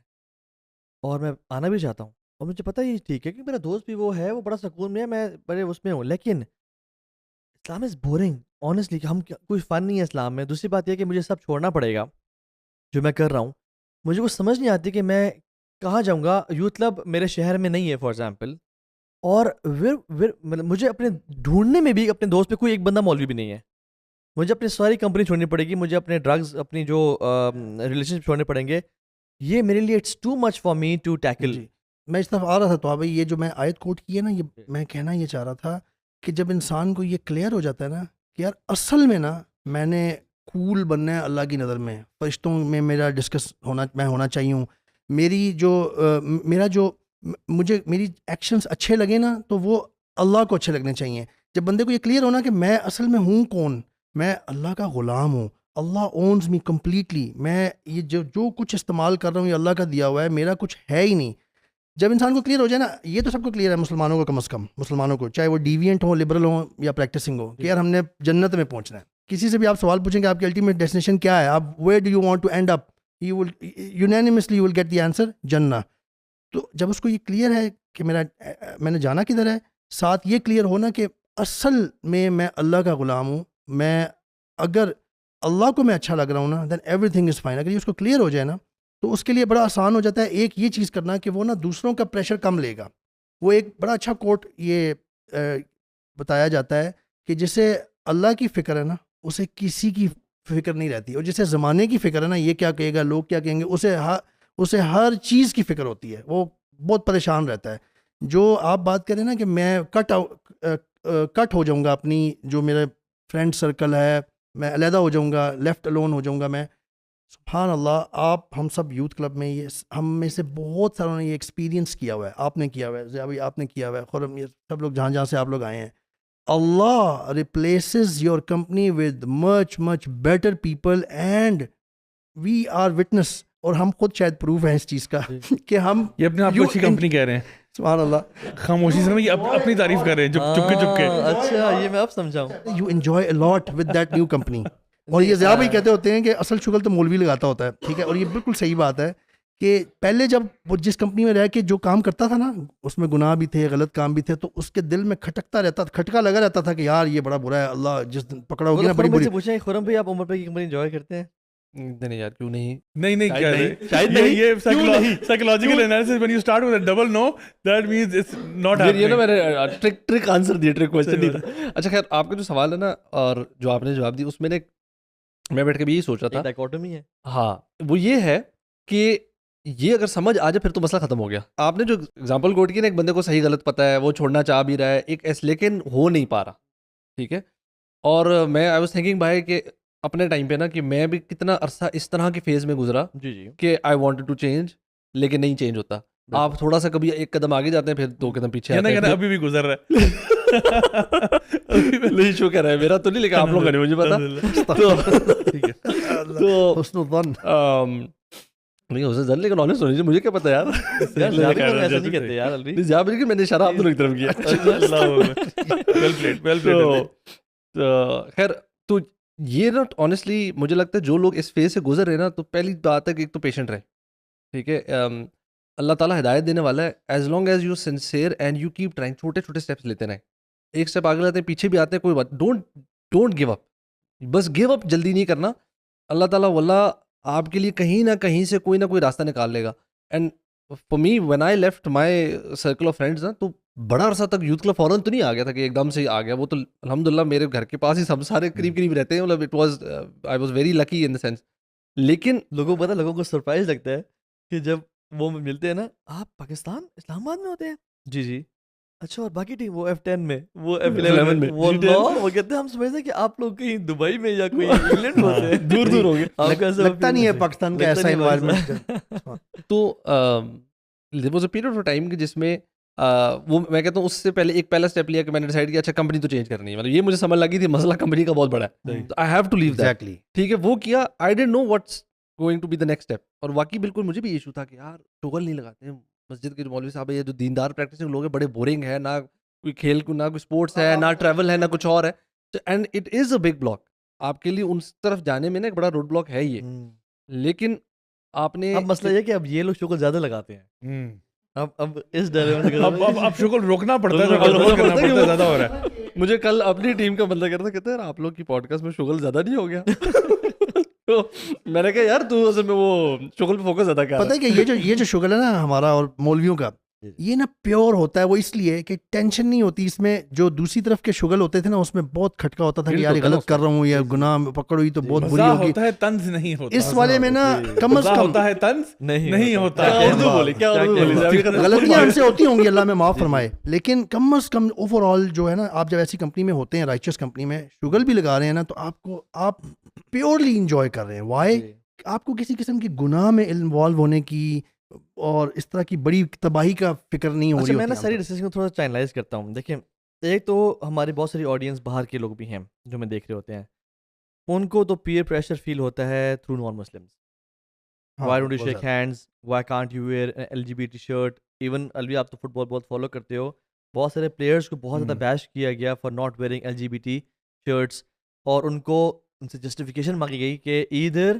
اور میں آنا بھی چاہتا ہوں اور مجھے پتہ ہی ٹھیک ہے کہ میرا دوست بھی وہ ہے, وہ بڑا سکون میں ہے, میں بڑے اس میں ہوں, لیکن اسلام از بورنگ آنیسٹلی, کہ ہم کوئی فن نہیں ہے اسلام میں. دوسری بات یہ کہ مجھے سب چھوڑنا پڑے گا جو میں کر رہا ہوں. مجھے وہ سمجھ نہیں آتی کہ میں کہاں جاؤں گا. یوتھ کلب میرے شہر میں نہیں ہے فار ایگزامپل, اور مجھے اپنے ڈھونڈنے میں بھی اپنے دوست پہ کوئی ایک بندہ مولوی بھی نہیں ہے. مجھے اپنی ساری کمپنی چھوڑنی پڑے گی, مجھے اپنے ڈرگز, اپنی جو ریلیشن شپ چھوڑنے پڑیں گے. یہ میرے لیے it's too much for me to tackle. میں اس طرف آ رہا تھا تو بھائی یہ جو میں آیت کوٹ کی ہے نا, یہ میں کہنا یہ چاہ رہا تھا کہ جب انسان کو یہ کلیئر ہو جاتا ہے نا کہ یار اصل میں نا میں نے کول بننا ہے اللہ کی نظر میں, فرشتوں میں میرا ڈسکس ہونا, میں ہونا چاہیے ہوں, میری جو میرا جو مجھے میری ایکشنز اچھے لگے نا تو وہ اللہ کو اچھے لگنے چاہیے. جب بندے کو یہ کلیئر ہونا کہ میں اصل میں ہوں کون, میں اللہ کا غلام ہوں, اللہ اونز می کمپلیٹلی, میں یہ جو کچھ استعمال کر رہا ہوں یہ اللہ کا دیا ہوا ہے, میرا کچھ ہے ہی نہیں. جب انسان کو کلیئر ہو جائے نا, یہ تو سب کو کلیئر ہے, مسلمانوں کو کم از کم, مسلمانوں کو چاہے وہ ڈیوینٹ ہوں, لبرل ہوں یا پریکٹسنگ ہو, کہ یار ہم نے جنت میں پہنچنا ہے. کسی سے بھی آپ سوال پوچھیں کہ آپ کی الٹیمیٹ ڈیسٹینیشن کیا ہے, آپ where do you want to end up, you will unanimously you will get the answer جنہ. تو جب اس کو یہ کلیئر ہے کہ میں نے جانا کدھر ہے, ساتھ یہ کلیئر ہونا کہ اصل میں اللہ کا غلام ہوں, میں اگر اللہ کو میں اچھا لگ رہا ہوں نا, then everything is fine. اگر یہ اس کو کلیئر ہو جائے نا تو اس کے لیے بڑا آسان ہو جاتا ہے ایک یہ چیز کرنا کہ وہ نا دوسروں کا پریشر کم لے گا. وہ ایک بڑا اچھا کوٹ یہ بتایا جاتا ہے کہ جسے اللہ کی فکر ہے نا اسے کسی کی فکر نہیں رہتی, اور جسے زمانے کی فکر ہے نا, یہ کیا کہے گا, لوگ کیا کہیں گے, اسے ہر چیز کی فکر ہوتی ہے, وہ بہت پریشان رہتا ہے. جو آپ بات کریں نا کہ میں کٹ ہو جاؤں گا اپنی جو میرے فرینڈ سرکل ہے, میں علیحدہ ہو جاؤں گا, لیفٹ الون ہو جاؤں گا میں, سبحان اللہ. ہم سب یوتھ کلب میں یہ ہم میں سے بہت ساروں نے یہ ایکسپیرینس کیا ہوا ہے, آپ نے کیا ہوا ہے, ضیاء بھائی آپ نے کیا ہوا ہے, خرم, یہ سب لوگ جہاں سے آپ لوگ آئے ہیں. Allah replaces your company with much better people and we are witness, اور ہم خود شاید پروف ہیں اس چیز کا کہ ہم یہ اپنے آپ کو اچھی کمپنی کہہ رہے ہیں. سبحان اللہ, خاموشی سے یہ اپنی تعریف کر رہے ہیں چپ کے. اچھا, یہ میں اب سمجھا ہوں. You enjoy a lot with that new company. اور یہ ضیاء بھائی کہتے ہوتے ہیں کہ اصل شغل تو مولوی لگاتا ہوتا ہے, ٹھیک ہے, اور یہ بالکل صحیح بات ہے کہ پہلے جب وہ جس کمپنی میں رہ کے جو کام کرتا تھا نا, اس میں گناہ بھی تھے, غلط کام بھی تھے, تو اس کے دل میں کھٹکتا رہتا, کھٹکا لگا رہتا تھا کہ یار یہ بڑا برا ہے, اللہ جس دن پکڑا ہوگی نا بڑی بری. پوچھیں خرم بھائی, آپ عمر بھائی کی کمپنی انجوائے کرتے ہیں؟ نہیں یار, کیوں نہیں, نہیں کیا ہے شاید نہیں, یہ psychological analysis when you start with a double no that means it's not happening. یہ نا میں نے ٹرک آنسر دیا, ٹرک کوسچن نہیں تھا. اچھا خیر, آپ کا جو سوال ہے نا اور جو آپ نے جواب دی, اس میں نے بیٹھ کے بھی یہی سوچ رہا تھا, ڈائکوٹمی ہے. ہاں, وہ یہ ہے کہ یہ اگر سمجھ آ جائے پھر تو مسئلہ ختم ہو گیا. آپ نے جو اگزامپل کوٹ کی نا, ایک بندے کو صحیح غلط پتہ ہے, وہ چھوڑنا چاہ بھی رہا ہے ایک لیکن ہو نہیں پا رہا, ٹھیک ہے. اور میں آئی واز تھنکنگ بھائی کہ اپنے ٹائم پہ نا کہ میں بھی کتنا عرصہ اس طرح کے فیز میں گزرا جی کہ آئی وانٹڈ ٹو چینج لیکن نہیں چینج ہوتا. آپ تھوڑا سا کبھی ایک قدم آگے جاتے ہیں پھر دو قدم پیچھے آتے ہیں. ابھی بھی گزر رہا ہے نہیں شو کہہ رہا ہے, میرا تو نہیں, لیکن آپ لوگ کا نہیں مجھے پتا. تو حسن الظن نہیں ہو سکتا, لیکن آنیسٹ ہونے سے مجھے کیا پتا یار, ایسا نہیں کہتے یار. بلکہ میں نے اشارہ آپ دونوں کی طرف کیا. خیر, تو یہ نا آنیسٹلی مجھے لگتا ہے جو لوگ اس فیز سے گزر رہے ہیں نا, تو پہلی بات ہے کہ ایک تو پیشنٹ رہے, ٹھیک ہے. اللہ تعالیٰ ہدایت دینے والا ہے, as long as you sincere and you keep trying, چھوٹے چھوٹے اسٹیپس لیتے رہیں, ایک اسٹیپ آگے لاتے ہیں, پیچھے بھی آتے ہیں, کوئی بات, ڈونٹ گیو اپ, بس گیو اپ جلدی نہیں کرنا. اللہ تعالیٰ واللہ آپ کے لیے کہیں نہ کہیں سے کوئی نہ کوئی راستہ نکال لے گا. And for me when I left my circle of friends نا, تو بڑا عرصہ تک یوتھ کلب فوراً تو نہیں آ گیا تھا کہ ایک دم سے آ گیا, وہ تو الحمد للہ میرے گھر کے پاس ہی سب سارے قریب رہتے ہیں, مطلب I was very lucky in the sense. لیکن لوگوں کو پتا, لوگوں کو سرپرائز لگتا ہے کہ جب وہ ملتے ہیں نا, آپ پاکستان اسلام آباد میں ہوتے ہیں, جی اچھا, اور باقی ٹیم وہ F10 میں, وہ F11 میں, وہ کہتے ہیں ہم سمجھتے ہیں کہ آپ لوگ کہیں دبئی میں یا کوئی انگلینڈ میں ہوتے ہیں, دور ہو گئے, لگتا نہیں ہے پاکستان کا ایسا انوائرمنٹ. تو دیر was a period of time جس میں وہ میں کہتا ہوں اس سے پہلے ایک پہلا اسٹیپ لیا کہ میں نے ڈیسائڈ کیا اچھا کمپنی تو چینج کرنی ہے, مطلب یہ مجھے سمجھ لگی تھی مسئلہ کمپنی کا بہت بڑا ہے, I have to leave that, ٹھیک ہے. وہ کیا, I don't know what's going to be the next step. اور واقعی بالکل مجھے بھی ایشو تھا کہ یار شغل نہیں لگاتے ہیں, مسجد کے جو مولوی صاحب ہے, یہ جو دیندار پریکٹسنگ لوگ ہیں بڑے بورنگ ہے, نہ کوئی کھیل کو, نہ کوئی اسپورٹس ہے, نہ ٹریول ہے, نہ کچھ اور ہے. And it is a big block آپ کے لیے, ان طرف جانے میں نا ایک بڑا روڈ بلاک ہے یہ. لیکن آپ نے, اب مسئلہ یہ کہ اب یہ لوگ شغل زیادہ لگاتے ہیں, اب اس اب شغل روکنا پڑتا ہے, زیادہ ہو رہا ہے. مجھے کل اپنی ٹیم کا بندہ کہتا کہتا ہے آپ لوگ کی پوڈ کاسٹ میں شغل زیادہ نہیں ہو گیا. تو میں نے کہا یار تو اصل میں وہ شغل پہ فوکس زیادہ کر, پتہ ہے کہ یہ جو شغل ہے نا ہمارا اور مولویوں کا, یہ نا پیور ہوتا ہے. وہ اس لیے کہ ٹینشن نہیں ہوتی اس میں. جو دوسری طرف کے شغل ہوتے تھے نا اس میں بہت کھٹکا ہوتا تھا کہ یار غلط کر رہا ہوں یا گناہ پکڑ ہوئی تو بہت بری ہوگی. ہوتا ہے طنز نہیں ہوتا اس والے میں نا کم از کم ہوتا ہے طنز نہیں ہوتا. غلطیاں ہم سے ہوتی ہوں گی, اللہ میں معاف فرمائے, لیکن کم از کم اوور آل جو ہے نا, آپ جب ایسی کمپنی میں ہوتے ہیں, رائچس کمپنی میں شغل بھی لگا رہے ہیں نا, تو آپ پیورلی انجوائے کر رہے ہیں. وائی, آپ کو کسی قسم کی گناہ میں انوالو ہونے کی اور اس طرح کی بڑی تباہی کا فکر نہیں ہو رہی. میں نا ساری ڈسکشن کو تھوڑا چینلائز کرتا ہوں. دیکھیں ایک تو ہماری بہت ساری آڈینس باہر کے لوگ بھی ہیں جو میں دیکھ رہے ہوتے ہیں, ان کو تو پیئر پریشر فیل ہوتا ہے through non Muslims. Why don't you shake hands, why can't you wear L G B T shirt. Even الوی آپ تو فٹ بال بہت فالو کرتے ہو, بہت سارے پلیئرس کو بہت زیادہ بیش کیا گیا for not wearing L G B T shirts, اور ان سے جسٹیفیکیشن مانگی گئی کہ either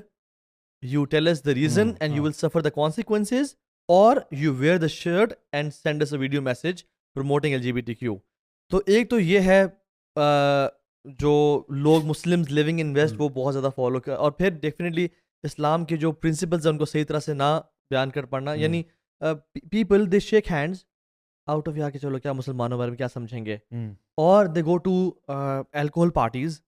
you tell us the reason and you will suffer the consequences, اور you wear the shirt and send us a video message promoting L G B T Q. تو ایک تو یہ ہے جو لوگ مسلمز لیونگ ان ویسٹ وہ بہت زیادہ فالو کر, اور پھر ڈیفینیٹلی اسلام کے جو پرنسپلز ہیں ان کو صحیح طرح سے نہ بیان کر پڑنا. یعنی people they shake hands out of یہاں کہ چلو کیا مسلمانوں بارے میں کیا سمجھیں گے, اور دے گو ٹو الکوہل پارٹیز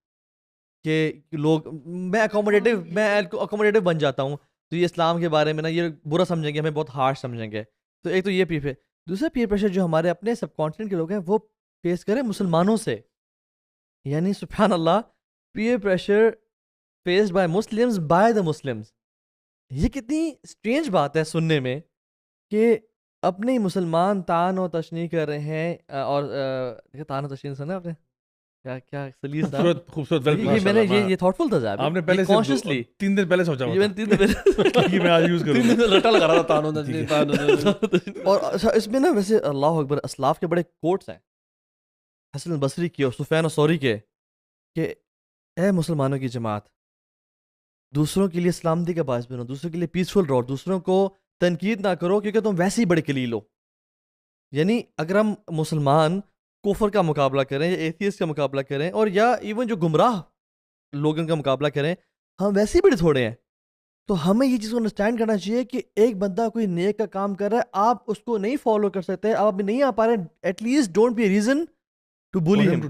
کہ لوگ میں اکوموڈیٹیو بن جاتا ہوں, تو یہ اسلام کے بارے میں نا یہ برا سمجھیں گے, ہمیں بہت ہارش سمجھیں گے. تو ایک تو یہ پیپ ہے. دوسرا پیئر پریشر جو ہمارے اپنے سب کانٹیننٹ کے لوگ ہیں وہ فیس کریں مسلمانوں سے. یعنی سبحان اللہ, peer pressure faced by Muslims by the Muslims. یہ کتنی اسٹرینج بات ہے سننے میں کہ اپنے ہی مسلمان تان و تشنیع کر رہے ہیں, اور تان و تشنیع سنا آپ نے کیا سلیس تھا, خوبصورت. میں نے یہ تھاٹفل تھا صاحب, آپ نے پہلے کانشیسلی 3 دن پہلے سوچا یہ 3 دن کہ میں آج یوز کروں, رٹا لگا رہا تھا تانو. اور اس میں نا ویسے اللہ اکبر اسلاف کے بڑے کوٹس ہیں حسن البصری کی اور سفیان الثوری کے, کہ اے مسلمانوں کی جماعت, دوسروں کے لیے سلامتی کا باعث بنو, دوسروں کے لیے پیسفل رہو, دوسروں کو تنقید نہ کرو کیونکہ تم ویسے ہی بڑے کلیل ہو. یعنی اگر ہم مسلمان کفر کا مقابلہ کریں یا ایتھیسٹ کا مقابلہ کریں, اور یا ایون جو گمراہ لوگوں کا مقابلہ کریں, ہم ویسے ہی بڑے تھوڑے ہیں. تو ہمیں یہ چیز کو انڈرسٹینڈ کرنا چاہیے کہ ایک بندہ کوئی نیک کا کام کر رہا ہے, آپ اس کو نہیں فالو کر سکتے, آپ نہیں آ پا رہے, at least don't be a reason to bully him.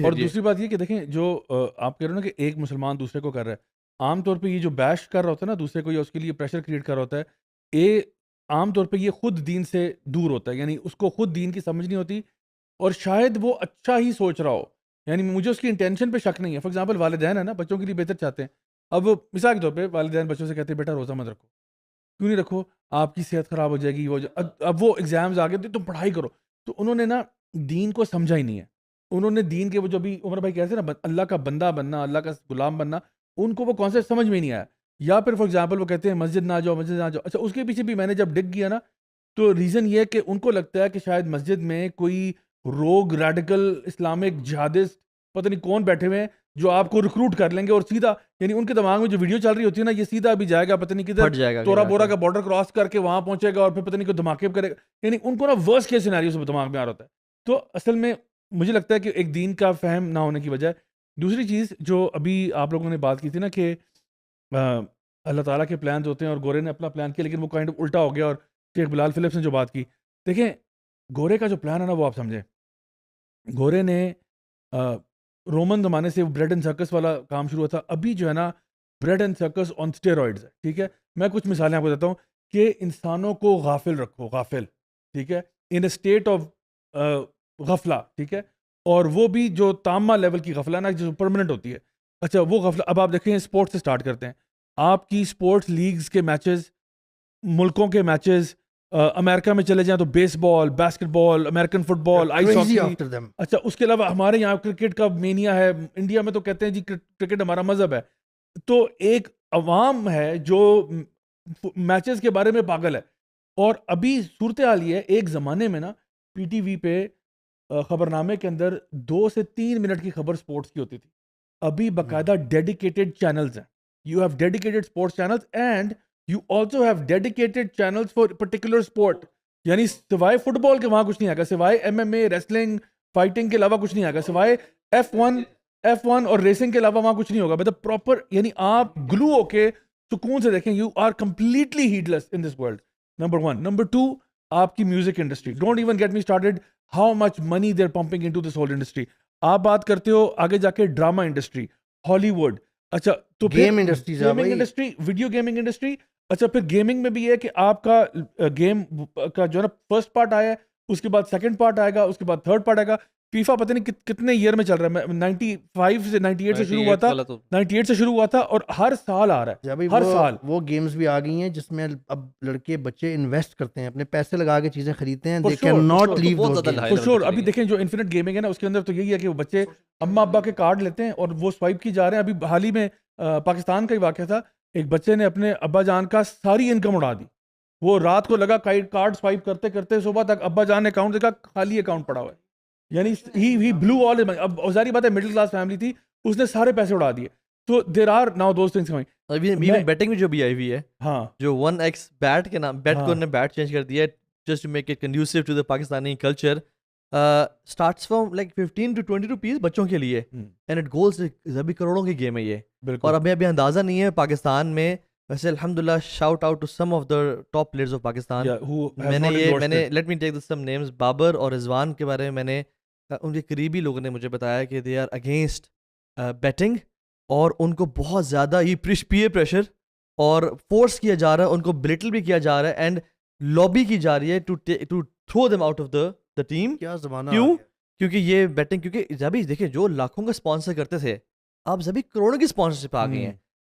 اور دوسری بات یہ کہ دیکھیں جو آپ کہہ رہے ہو نا کہ ایک مسلمان دوسرے کو کر رہا ہے, عام طور پہ یہ جو بیش کر رہا ہوتا ہے نا دوسرے کو, یا اس کے لیے پریشر کریٹ کر رہا ہوتا ہے, یہ عام طور پہ یہ خود دین سے دور ہوتا ہے. یعنی اس کو خود دین کی سمجھ نہیں ہوتی, اور شاید وہ اچھا ہی سوچ رہا ہو. یعنی مجھے اس کی انٹینشن پہ شک نہیں ہے. فار ایگزامپل والدین ہے نا, بچوں کے لیے بہتر چاہتے ہیں. اب مثال کے طور پہ والدین بچوں سے کہتے ہیں بیٹا روزہ مت رکھو. کیوں نہیں رکھو؟ آپ کی صحت خراب ہو جائے گی. اب وہ ایگزامز آ گئے تم پڑھائی کرو. تو انہوں نے نا دین کو سمجھا ہی نہیں ہے. انہوں نے دین کے وہ جو بھی عمر بھائی کہتے ہیں نا اللہ کا بندہ بننا, اللہ کا غلام بننا, ان کو وہ کانسیپٹ سمجھ میں نہیں آیا. یا پھر فار ایگزامپل وہ کہتے ہیں مسجد نہ جاؤ, مسجد نہ جاؤ. اچھا اس کے پیچھے بھی میں نے جب ڈگ گیا نا, تو ریزن یہ ہے کہ ان کو لگتا ہے کہ شاید مسجد میں کوئی روگ ریڈیکل اسلامک جہادسٹ پتہ نہیں کون بیٹھے ہوئے ہیں جو آپ کو ریکروٹ کر لیں گے, اور سیدھا یعنی ان کے دماغ میں جو ویڈیو چل رہی ہوتی ہے نا, یہ سیدھا ابھی جائے گا پتہ نہیں کدھر تورا بورا کا بارڈر کراس کر کے وہاں پہنچے گا, اور پھر پتہ نہیں کوئی دھماکے کرے گا. یعنی ان کو نا ورسٹ کیس سینیریو سے دماغ میں آ رہا ہوتا ہے. تو اصل میں مجھے لگتا ہے کہ ایک دین کا فہم نہ ہونے کی وجہ. دوسری چیز جو ابھی آپ لوگوں نے بات کی تھی نا کہ اللہ تعالیٰ کے پلانز ہوتے ہیں اور گورے نے اپنا پلان کیا, لیکن وہ کائنڈ آف الٹا ہو گیا. اور شیخ بلال فلپس نے جو بات کی, دیکھیں گورے کا جو پلان ہے نا وہ آپ سمجھیں, گورے نے رومن زمانے سے بریڈ اینڈ سرکس والا کام شروع ہوا تھا. ابھی جو ہے نا bread and circus on steroids ہے. ٹھیک ہے, میں کچھ مثالیں آپ کو دیتا ہوں کہ انسانوں کو غافل رکھو, غافل, ٹھیک ہے, ان اے اسٹیٹ آف غفلہ, ٹھیک ہے, اور وہ بھی جو تامہ لیول کی غفلہ نا جو پرماننٹ ہوتی ہے. اچھا وہ غفلہ, اب آپ دیکھیں اسپورٹس سے اسٹارٹ کرتے ہیں. آپ کی اسپورٹس لیگز کے میچز, ملکوں کے میچز, امریکہ میں چلے جائیں تو بیس بال, باسکٹ بال, امریکن فٹ بال, آئس ہاکی. اچھا اس کے علاوہ ہمارے یہاں کرکٹ کا مینیا ہے. انڈیا میں تو کہتے ہیں جی کرکٹ ہمارا مذہب ہے. تو ایک عوام ہے جو میچز کے بارے میں پاگل ہے. اور ابھی صورتحال یہ ہے, ایک زمانے میں نا پی ٹی وی پہ خبرنامے کے اندر 2 سے 3 منٹ کی خبر سپورٹس کی ہوتی تھی. ابھی باقاعدہ ڈیڈیکیٹڈ چینلز ہیں. You have dedicated sports channels and you also have dedicated channels for particular sport. یعنی سوائے فٹ بال کے وہاں کچھ نہیں آئے گا, سوائے MMA, ریسلنگ, فائٹنگ کے علاوہ کچھ نہیں آئے گا, سوائے F1 اور ریسنگ کے علاوہ وہاں کچھ نہیں ہوگا. مطلب پراپر, یعنی آپ گلو ہو کے سکون سے دیکھیں. You are completely headless in this world. Number 1. Number 2, آپ کی music industry. Don't even get me started how much money they are pumping into this whole industry. آپ بات کرتے ہو آگے جا کے ڈراما انڈسٹری, ہالی ووڈ, اچھا تو game industry, video gaming industry. اچھا پھر گیمنگ میں بھی یہ کہ آپ کا گیم کا جو ہے نا فرسٹ پارٹ آیا ہے, اس کے بعد سیکنڈ پارٹ آئے گا, اس کے بعد تھرڈ پارٹ آئے گا. فیفا پتہ نہیں کتنے ایئر میں چل رہا ہے, 95 سے 98 سے شروع ہوا تھا, 98 سے شروع ہوا تھا اور ہر سال آ رہا ہے, ہر سال وہ گیمز بھی آ گئی ہیں جس میں اب لڑکے بچے انویسٹ کرتے ہیں, اپنے پیسے لگا کے چیزیں خریدتے ہیں. they cannot leave those games. For sure. ابھی دیکھیں جو انفینٹ گیمنگ ہے نا, اس کے اندر تو یہی ہے کہ وہ بچے اما ابا کے کارڈ لیتے ہیں اور وہ سوائپ کی جا رہے ہیں. ابھی حال ہی میں پاکستان کا ہی واقعہ تھا, ایک بچے نے اپنے ابا جان کا ساری انکم اڑا دی. وہ رات کو لگا کارڈ سوائپ کرتے کرتے صبح تک ابا جان نے اکاؤنٹ دیکھا خالی اکاؤنٹ پڑا ہوا ہے. یعنی ہی بلو آل. اب ظاہری بات ہے مڈل کلاس فیملی تھی, اس نے سارے پیسے اڑا دیے. So there are now those things coming. Even betting میں جو بھی آئی ہوئی ہے, ہاں جو 1x بیٹ کے نام, بیٹ کو انہوں نے بیٹ چینج کر دیا ہے just to make it conducive to the Pakistani culture. Starts from like 15 to 20 rupees بچوں کے لیے, and it goes ابھی کروڑوں کی گیم ہے یہ. اور ابھی اندازہ نہیں ہے پاکستان میں. ویسے الحمدللہ shout out to some of the top players of Pakistan. میں نے let me take some names. Babar اور رضوان کے بارے میں میں نے ان کے قریبی لوگوں نے مجھے بتایا کہ they are against betting, اور ان کو بہت زیادہ یہ پیئر پریشر اور فورس کیا جا رہا ہے, ان کو بلٹل بھی کیا جا رہا ہے, اینڈ لابی کی جا رہی ہے to throw them out of the team. کیا زمانہ کیوں؟ کیونکہ یہ بیٹنگ, کیونکہ جبھی دیکھیں جو لاکھوں کا اسپانسر کرتے تھے اب سبھی کروڑوں کی اسپانسرشپ آ گئی ہیں.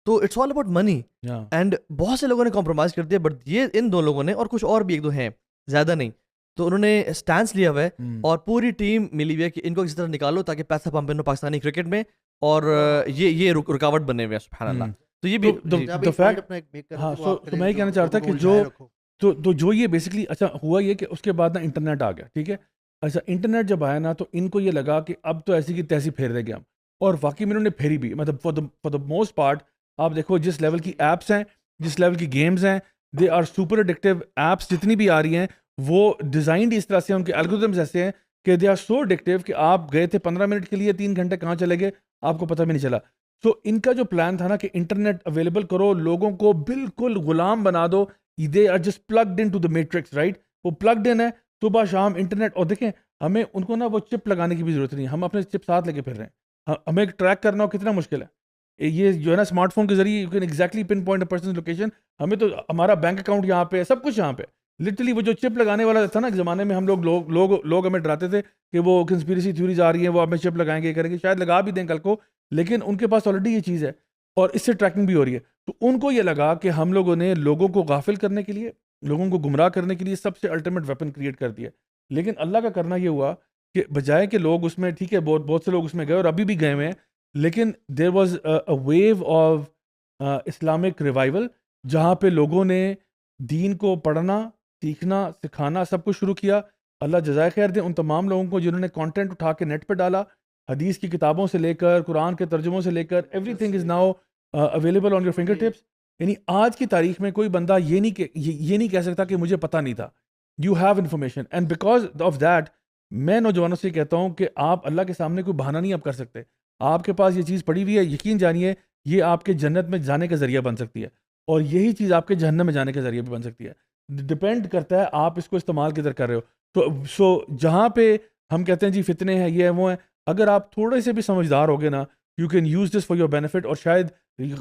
تو it's all about money, and بہت سے لوگوں نے کمپرومائز کر دیا, بٹ یہ ان دو لوگوں نے اور کچھ اور بھی ایک دو ہیں, زیادہ نہیں, تو انہوں نے اسٹینس لیا ہوا ہے اور پوری ٹیم ملی ہوئی ہے کہ ان کو کسی طرح نکالو تاکہ پیسہ پمپ انو پاکستانی کرکٹ میں, اور یہ رکاوٹ بنے ہوئے ہیں. سبحان اللہ. تو یہ بھی ہاں. تو میں یہ کہنا چاہتا کہ جو یہ بیسکلی اچھا ہوا یہ کہ اس کے بعد نا انٹرنیٹ آ گیا, ٹھیک ہے. اچھا انٹرنیٹ جب آیا نا تو ان کو یہ لگا کہ اب تو ایسی کی تیسی پھیر دے گے ہم, اور واقعی میں انہوں نے پھیری بھی. مطلب فار دا موسٹ پارٹ آپ دیکھو جس لیول کی ایپس ہیں, جس لیول کی گیمز ہیں, they are super addictive. Apps جتنی بھی آ رہی ہیں وہ ڈیزائنڈ اس طرح سے, ان کے الگورتھمز ایسے ہیں کہ دے آر سو ایڈکٹیو کہ آپ گئے تھے 15 منٹ کے لیے, 3 گھنٹے کہاں چلے گئے آپ کو پتہ بھی نہیں چلا. سو ان کا جو پلان تھا نا کہ انٹرنیٹ اویلیبل کرو, لوگوں کو بالکل غلام بنا دو, they are just plugged in to the matrix, right. وہ پلگڈ ان ہے صبح شام انٹرنیٹ. اور دیکھیں ہمیں ان کو نا وہ چپ لگانے کی بھی ضرورت نہیں, ہم اپنے چپ ساتھ لے کے پھر رہے ہیں. ہمیں ٹریک کرنا ہو کتنا مشکل ہے. یہ جو ہے نا اسمارٹ فون کے ذریعے you can exactly pin point a person's location. ہمیں تو ہمارا بینک اکاؤنٹ یہاں پہ ہے, سب کچھ یہاں پہ. لٹرلی وہ جو چپ لگانے والا تھا نا ایک زمانے میں, ہم لوگ ہمیں ڈراتے تھے کہ وہ کنسپیریسی تھیوریز آ رہی ہیں, وہ ہمیں چپ لگائیں گے کریں گے, شاید لگا بھی دیں کل کو, لیکن ان کے پاس آلریڈی یہ چیز ہے اور اس سے ٹریکنگ بھی ہو رہی ہے. تو ان کو یہ لگا کہ ہم لوگوں نے لوگوں کو غافل کرنے کے لیے, لوگوں کو گمراہ کرنے کے لیے سب سے الٹیمیٹ ویپن کریٹ کر دیا. لیکن اللہ کا کرنا یہ ہوا کہ بجائے کہ لوگ اس میں, ٹھیک ہے بہت سے لوگ اس میں گئے اور ابھی بھی گئے ہوئے ہیں, لیکن there was a wave of Islamic revival جہاں پہ لوگوں نے دین کو پڑھنا, سیکھنا, سکھانا سب کچھ شروع کیا. اللہ جزائے خیر دے ان تمام لوگوں کو جنہوں نے کانٹینٹ اٹھا کے نیٹ پہ ڈالا, حدیث کی کتابوں سے لے کر قرآن کے ترجموں سے لے کر, every thing is now available on your finger tips. یعنی آج کی تاریخ میں کوئی بندہ یہ نہیں کہہ سکتا کہ مجھے پتہ نہیں تھا. You have information, and because of that میں نوجوانوں سے کہتا ہوں کہ آپ اللہ کے سامنے کوئی بہانہ نہیں آپ کر سکتے. آپ کے پاس یہ چیز پڑی ہوئی ہے, یقین جانیے یہ آپ کے جنت میں جانے کا ذریعہ بن سکتی ہے, اور یہی چیز آپ کے جہنم میں جانے کا ذریعہ بھی بن سکتی ہے. ڈپینڈ کرتا ہے آپ اس کو استعمال کدھر کر رہے ہو. تو سو جہاں پہ ہم کہتے ہیں جی فتنے ہیں, یہ ہیں وہ ہیں, اگر آپ تھوڑے سے بھی سمجھدار ہوگے نا, you can use this for your benefit. اور شاید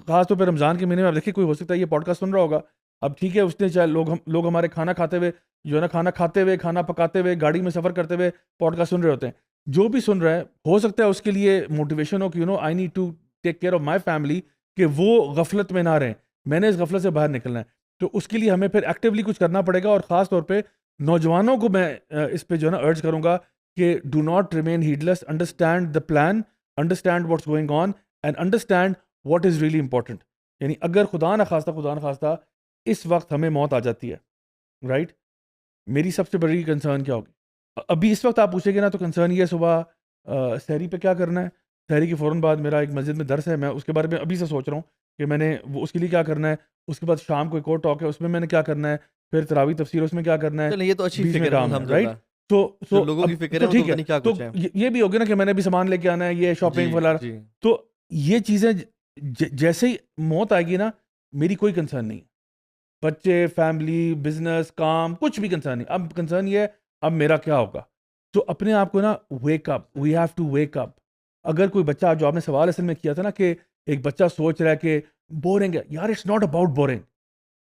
خاص طور پہ رمضان کے مہینے میں آپ دیکھیں کوئی ہو سکتا ہے یہ پوڈ کاسٹ سن رہا ہوگا, اب ٹھیک ہے اس نے چاہے لوگ ہمارے کھانا کھاتے ہوئے جو ہے نا, کھانا کھاتے ہوئے, کھانا پکاتے ہوئے, گاڑی میں سفر کرتے ہوئے پوڈ کاسٹ سن رہے ہوتے ہیں. جو بھی سن رہا ہے ہو سکتا ہے اس کے لیے موٹیویشن ہو کہ I need to take care of my family, کہ وہ غفلت میں نہ رہیں, میں نے اس غفلت سے باہر نکلنا ہے. تو اس کے لیے ہمیں پھر ایکٹیولی کچھ کرنا پڑے گا. اور خاص طور پہ نوجوانوں کو میں اس پہ جو ہے نا ارج کروں گا کہ do not remain headless, understand the plan, understand what's going on, and understand what is really important. یعنی اگر خدا نخواستہ اس وقت ہمیں موت آ جاتی ہے, رائٹ, میری سب سے بڑی کنسرن کیا ہوگی؟ ابھی اس وقت آپ پوچھیں گے نا تو کنسرن یہ ہے صبح سحری پہ کیا کرنا ہے, سحری کے فوراً بعد میرا ایک مسجد میں درس ہے, میں اس کے بارے میں ابھی سے سوچ رہا ہوں کہ میں نے وہ اس کے لیے کیا کرنا ہے. اس کے بعد شام کو ایک اور ٹاک ہے, اس میں میں نے کیا کرنا ہے, پھر تراویح تفسیر اس میں کیا کرنا ہے. یہ تو اچھی فکر ہے, رائٹ. تو لوگوں کی فکر ہے, ٹھیک ہے, تو یہ بھی ہوگی نا کہ میں نے بھی سامان لے کے آنا ہے, یہ شاپنگ والا. تو یہ چیزیں جیسے ہی موت آئے گی نا, میری کوئی کنسرن نہیں ہے, بچے, فیملی, بزنس, کام, کچھ بھی کنسرن نہیں. اب کنسرن یہ ہے اب میرا کیا ہوگا. تو اپنے آپ کو نا wake up, we have to wake up. اگر کوئی بچہ, جو آپ نے سوال اصل میں کیا تھا نا کہ ایک بچہ سوچ رہا ہے کہ بورنگ ہے, یار اٹس ناٹ اباؤٹ بورنگ.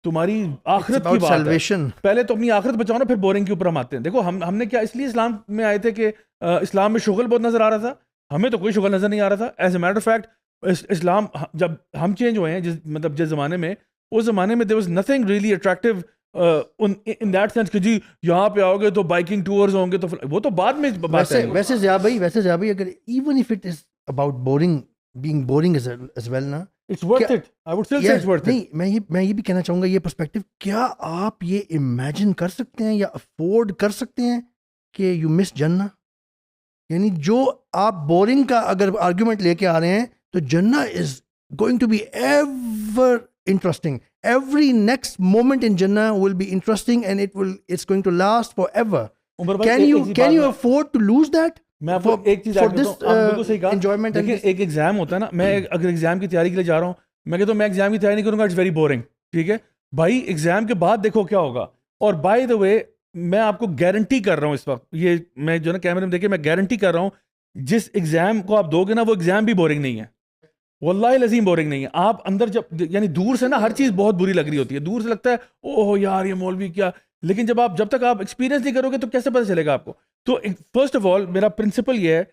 تمہاری It's آخرت کی about بات ہے. salvation. پہلے تو اپنی آخرت بچاؤ نا, پھر بورنگ کے اوپر ہم آتے ہیں. دیکھو ہم نے کیا اس لیے اسلام میں آئے تھے کہ اسلام میں شغل بہت نظر آ رہا تھا, ہمیں تو کوئی شغل نظر نہیں آ رہا تھا. As a matter of fact Islam جب ہم چینج ہوئے ہیں جس زمانے میں, اس زمانے میں there was nothing really attractive in that sense کہ جی یہاں پہ آؤ گے تو بائکنگ ٹورز ہوں گے, تو وہ تو بعد میں بات ہے. ویسے ضیاء بھائی اگر even if it is about being boring as well نا, It's worth it. I would still say it's worth it. نہیں میں یہ بھی کہنا چاہوں گا, یہ پرسپیکٹو, کیا آپ یہ امیجن کر سکتے ہیں یا افورڈ کر سکتے ہیں کہ یو مس جنہ؟ یعنی جو آپ بورنگ کا اگر آرگیومنٹ لے کے آ رہے ہیں تو جنہ is going to be ever interesting. Every next moment in Jannah will be interesting and it's going to last forever. Can you afford to lose that? میں آپ کو ایک چیز بالکل صحیح کہا, enjoyment. دیکھیں ایک ایگزام ہوتا ہے نا, میں اگر ایگزام کی تیاری کے لیے جا رہا ہوں, میں کہتا ہوں میں ایگزام کی تیاری نہیں کروں گا, اٹس ویری بورنگ. ٹھیک ہے بھائی, ایگزام کے بعد دیکھو کیا ہوگا. اور بائی دا وے میں آپ کو گارنٹی کر رہا ہوں اس وقت, یہ میں جو نا کیمرے میں دیکھے, میں گارنٹی کر رہا ہوں جس ایگزام کو آپ دو گے نا وہ ایگزام بھی بورنگ نہیں ہے, واللہ العظیم بورنگ نہیں ہے. آپ اندر جب یعنی دور سے نا ہر چیز بہت بری لگ رہی ہوتی ہے, دور سے لگتا ہے اوہ یار یہ مولوی کیا, لیکن جب تک آپ ایکسپیرینس نہیں کرو گے تو کیسے پتہ چلے گا آپ کو. تو فرسٹ آف آل میرا پرنسپل یہ ہے,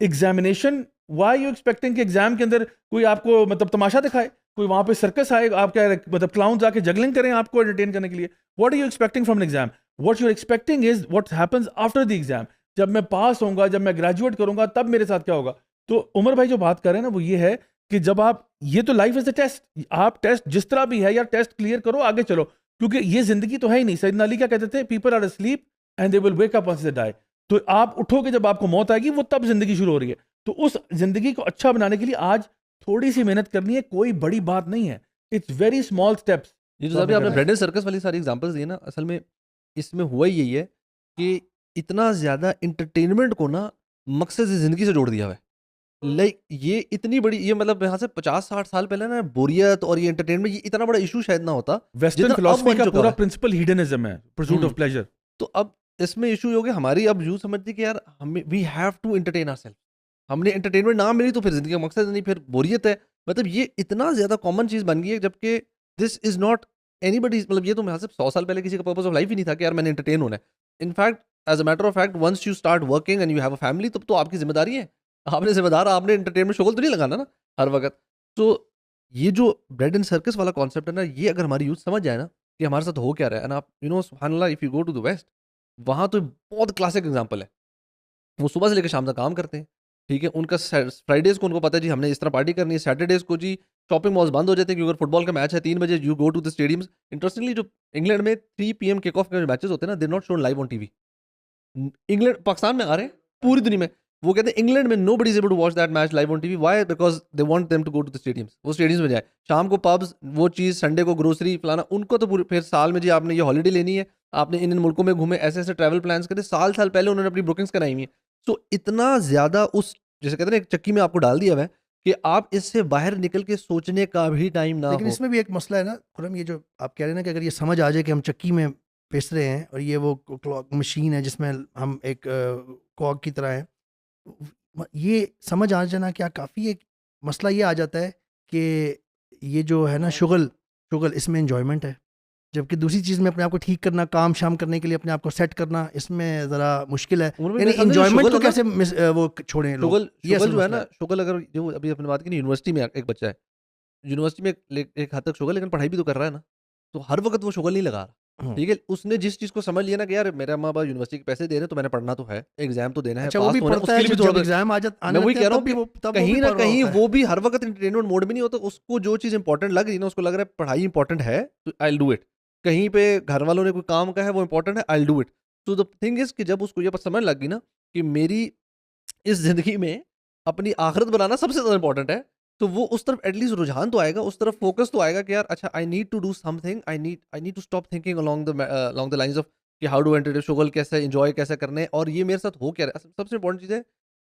ایگزامینیشن وائی یو ایکسپیکٹنگ کہ ایگزام کے اندر کوئی آپ کو مطلب تماشا دکھائے, کوئی وہاں پہ سرکس آئے, آپ کیا مطلب کلاؤنز آ کے جگلنگ کریں آپ کو انٹرٹین کرنے کے لیے. What are you expecting from an exam? What you are expecting is what happens after the exam. جب میں پاس ہوں گا, جب میں گریجویٹ کروں گا, تب میرے ساتھ کیا ہوگا. تو عمر بھائی جو بات کر رہے ہیں نا وہ یہ ہے کہ جب آپ, یہ تو لائف از اے ٹیسٹ, آپ ٹیسٹ جس طرح بھی ہے یا ٹیسٹ کلیئر کرو, آگے چلو, کیونکہ یہ زندگی تو ہے ہی نہیں. سیدنا علی کیا کہتے تھے, people are asleep and they will wake up once they die. تو آپ اٹھو گے جب آپ کو موت آئے گی, وہ تب زندگی شروع ہو رہی ہے. تو اس زندگی کو اچھا بنانے کے لیے آج تھوڑی سی محنت کرنی ہے, کوئی بڑی بات نہیں ہے, اٹس ویری اسمال اسٹیپس. یہ جو آپ نے بریڈ اینڈ سرکس والی ساری ایگزامپلس دی نا, اصل میں اس میں ہوا یہی ہے کہ اتنا زیادہ انٹرٹینمنٹ کو نا مقصد زندگی سے جوڑ دیا ہوا ہے. لائک یہ اتنی بڑی, یہ مطلب یہاں سے 50-60 سال پہلے نا بوریت اور یہ انٹرٹینمنٹ یہ اتنا بڑا ایشو شاید نہ ہوتا. ویسٹرن فلسفی کا پورا پرنسپل ہیڈنزم ہے, پرسوٹ آف پلیزر. تو اب اس میں ایشو ہو گیا ہماری, اب یوں سمجھتے کہ یار ہمیں we have to entertain ourself. ہم نے انٹرٹینمنٹ نہ ملی تو پھر زندگی کا مقصد نہیں, پھر بوریت ہے. مطلب یہ اتنا زیادہ کامن چیز بن گئی ہے, جبکہ دس از ناٹ اینی بڈی, مطلب یہ تو یہاں سے 100 سال پہلے کسی کا پرپز آف لائف ہی نہیں تھا کہ یار میں نے انٹرٹین ہونا ہے. In fact as a matter of fact once you start working and you have a family, تب تو آپ کی ذمہ داری ہے, آپ نے ذمہ دار, آپ نے انٹرٹینمنٹ شغل تو نہیں لگانا نا ہر وقت. تو یہ جو بریڈ اینڈ سرکس والا کانسیپٹ ہے نا, یہ اگر ہماری یوتھ سمجھ جائے نا کہ ہمارے ساتھ ہو کیا رہا ہے, اینڈ آپ یو نو سبحان اللہ if you go to the west, وہاں تو بہت کلاسک ایگزامپل ہے. وہ صبح سے لے کے شام تک کام کرتے ہیں, ٹھیک ہے, ان کا فرائیڈیز کو ان کو پتہ ہے جی ہم نے اس طرح پارٹی کرنی ہے, سیٹرڈیز کو جی شاپنگ مالز بند ہو جاتے ہیں, کیونکہ اگر فٹ بال کا میچ ہے 3 بجے you go to the stadiums. Interestingly جو انگلینڈ میں 3 PM کک آف کے میچز ہوتے ہیں نا, they not shown live on T V. England Pakistan میں آ رہے ہیں پوری دنیا میں, وہ کہتے ہیں انگلینڈ میں nobody is able to watch that match live on T V. Why? Because they want them to go to the stadiums, وہ اسٹیڈیمز میں جائیں, شام کو پبز, وہ چیز, سنڈے کو گروسری فلانا, ان کو تو پورے پھر سال میں جی آپ نے یہ ہالیڈے لینی ہے, آپ نے ان ملکوں میں گھومے, ایسے ایسے ٹریول پلانس کرتے, سال پہلے انہوں نے اپنی بکنگس کرائی ہوئی ہیں. سو اتنا زیادہ اس جیسے کہتے ہیں ایک چکی میں آپ کو ڈال دیا ہوا ہے کہ آپ اس سے باہر نکل کے سوچنے کا بھی ٹائم نہ ہو. لیکن اس میں بھی ایک مسئلہ ہے نا خرم, یہ جو آپ کہہ رہے ہیں نا کہ اگر یہ سمجھ آ جائے کہ ہم چکی میں پیس رہے ہیں اور یہ وہ کلاک مشین ہے جس میں ہم ایک کاک کی طرح ہیں, یہ سمجھ آ جانا کیا کافی. ایک مسئلہ یہ آ جاتا ہے کہ یہ جو ہے نا شغل اس میں انجوائمنٹ ہے, جبکہ دوسری چیز میں اپنے آپ کو ٹھیک کرنا, کام شام کرنے کے لیے اپنے آپ کو سیٹ کرنا, اس میں ذرا مشکل ہے. یعنی انجوائمنٹ کو کیسے وہ چھوڑیں لوگ. شغل جو ہے نا, شغل اگر جو ابھی اپنے بات کی یونیورسٹی میں ایک بچہ ہے, یونیورسٹی میں ایک حد تک شغل, لیکن پڑھائی بھی تو کر رہا ہے نا, تو ہر وقت وہ شغل نہیں لگا رہا. ٹھیک ہے, اس نے جس چیز کو سمجھ لیا نا کہ یار میرا ماں باپ یونیورسٹی کے پیسے دے رہے ہیں تو میں نے پڑھنا تو ہے, ایگزام تو دینا ہے, اچھا وہ بھی پڑھتا ہے جب ایگزام آ جاتا ہے, میں وہی کہہ رہا ہوں کہ کہیں نہ کہیں وہ بھی ہر وقت انٹرٹینمنٹ موڈ میں نہیں ہوتا. اس کو جو چیز امپورٹنٹ لگ رہی ہے نا, اس کو لگ رہا ہے پڑھائی امپورٹنٹ ہے تو آئی ول ڈو اٹ. کہیں پہ گھر والوں نے کوئی کام کہا ہے وہ امپورٹنٹ ہے, آئی ول ڈو اٹ. تو دا تھنگ از کہ جب اس کو یہ سمجھ لگ گئی نا کہ میری اس زندگی میں اپنی آخرت بنانا سب سے زیادہ امپورٹنٹ ہے, تو وہ اس طرف ایٹ لیسٹ رجحان تو آئے گا, اس طرف فوکس تو آئے گا کہ یار اچھا I need to do something, I need to stop thinking along the lines of کہ ہاؤ ڈو انٹرٹین, شغل کیسے انجوائے کیسے کرنے, اور یہ میرے ساتھ ہو کیا رہا ہے. سب سے امپورٹنٹ چیز ہے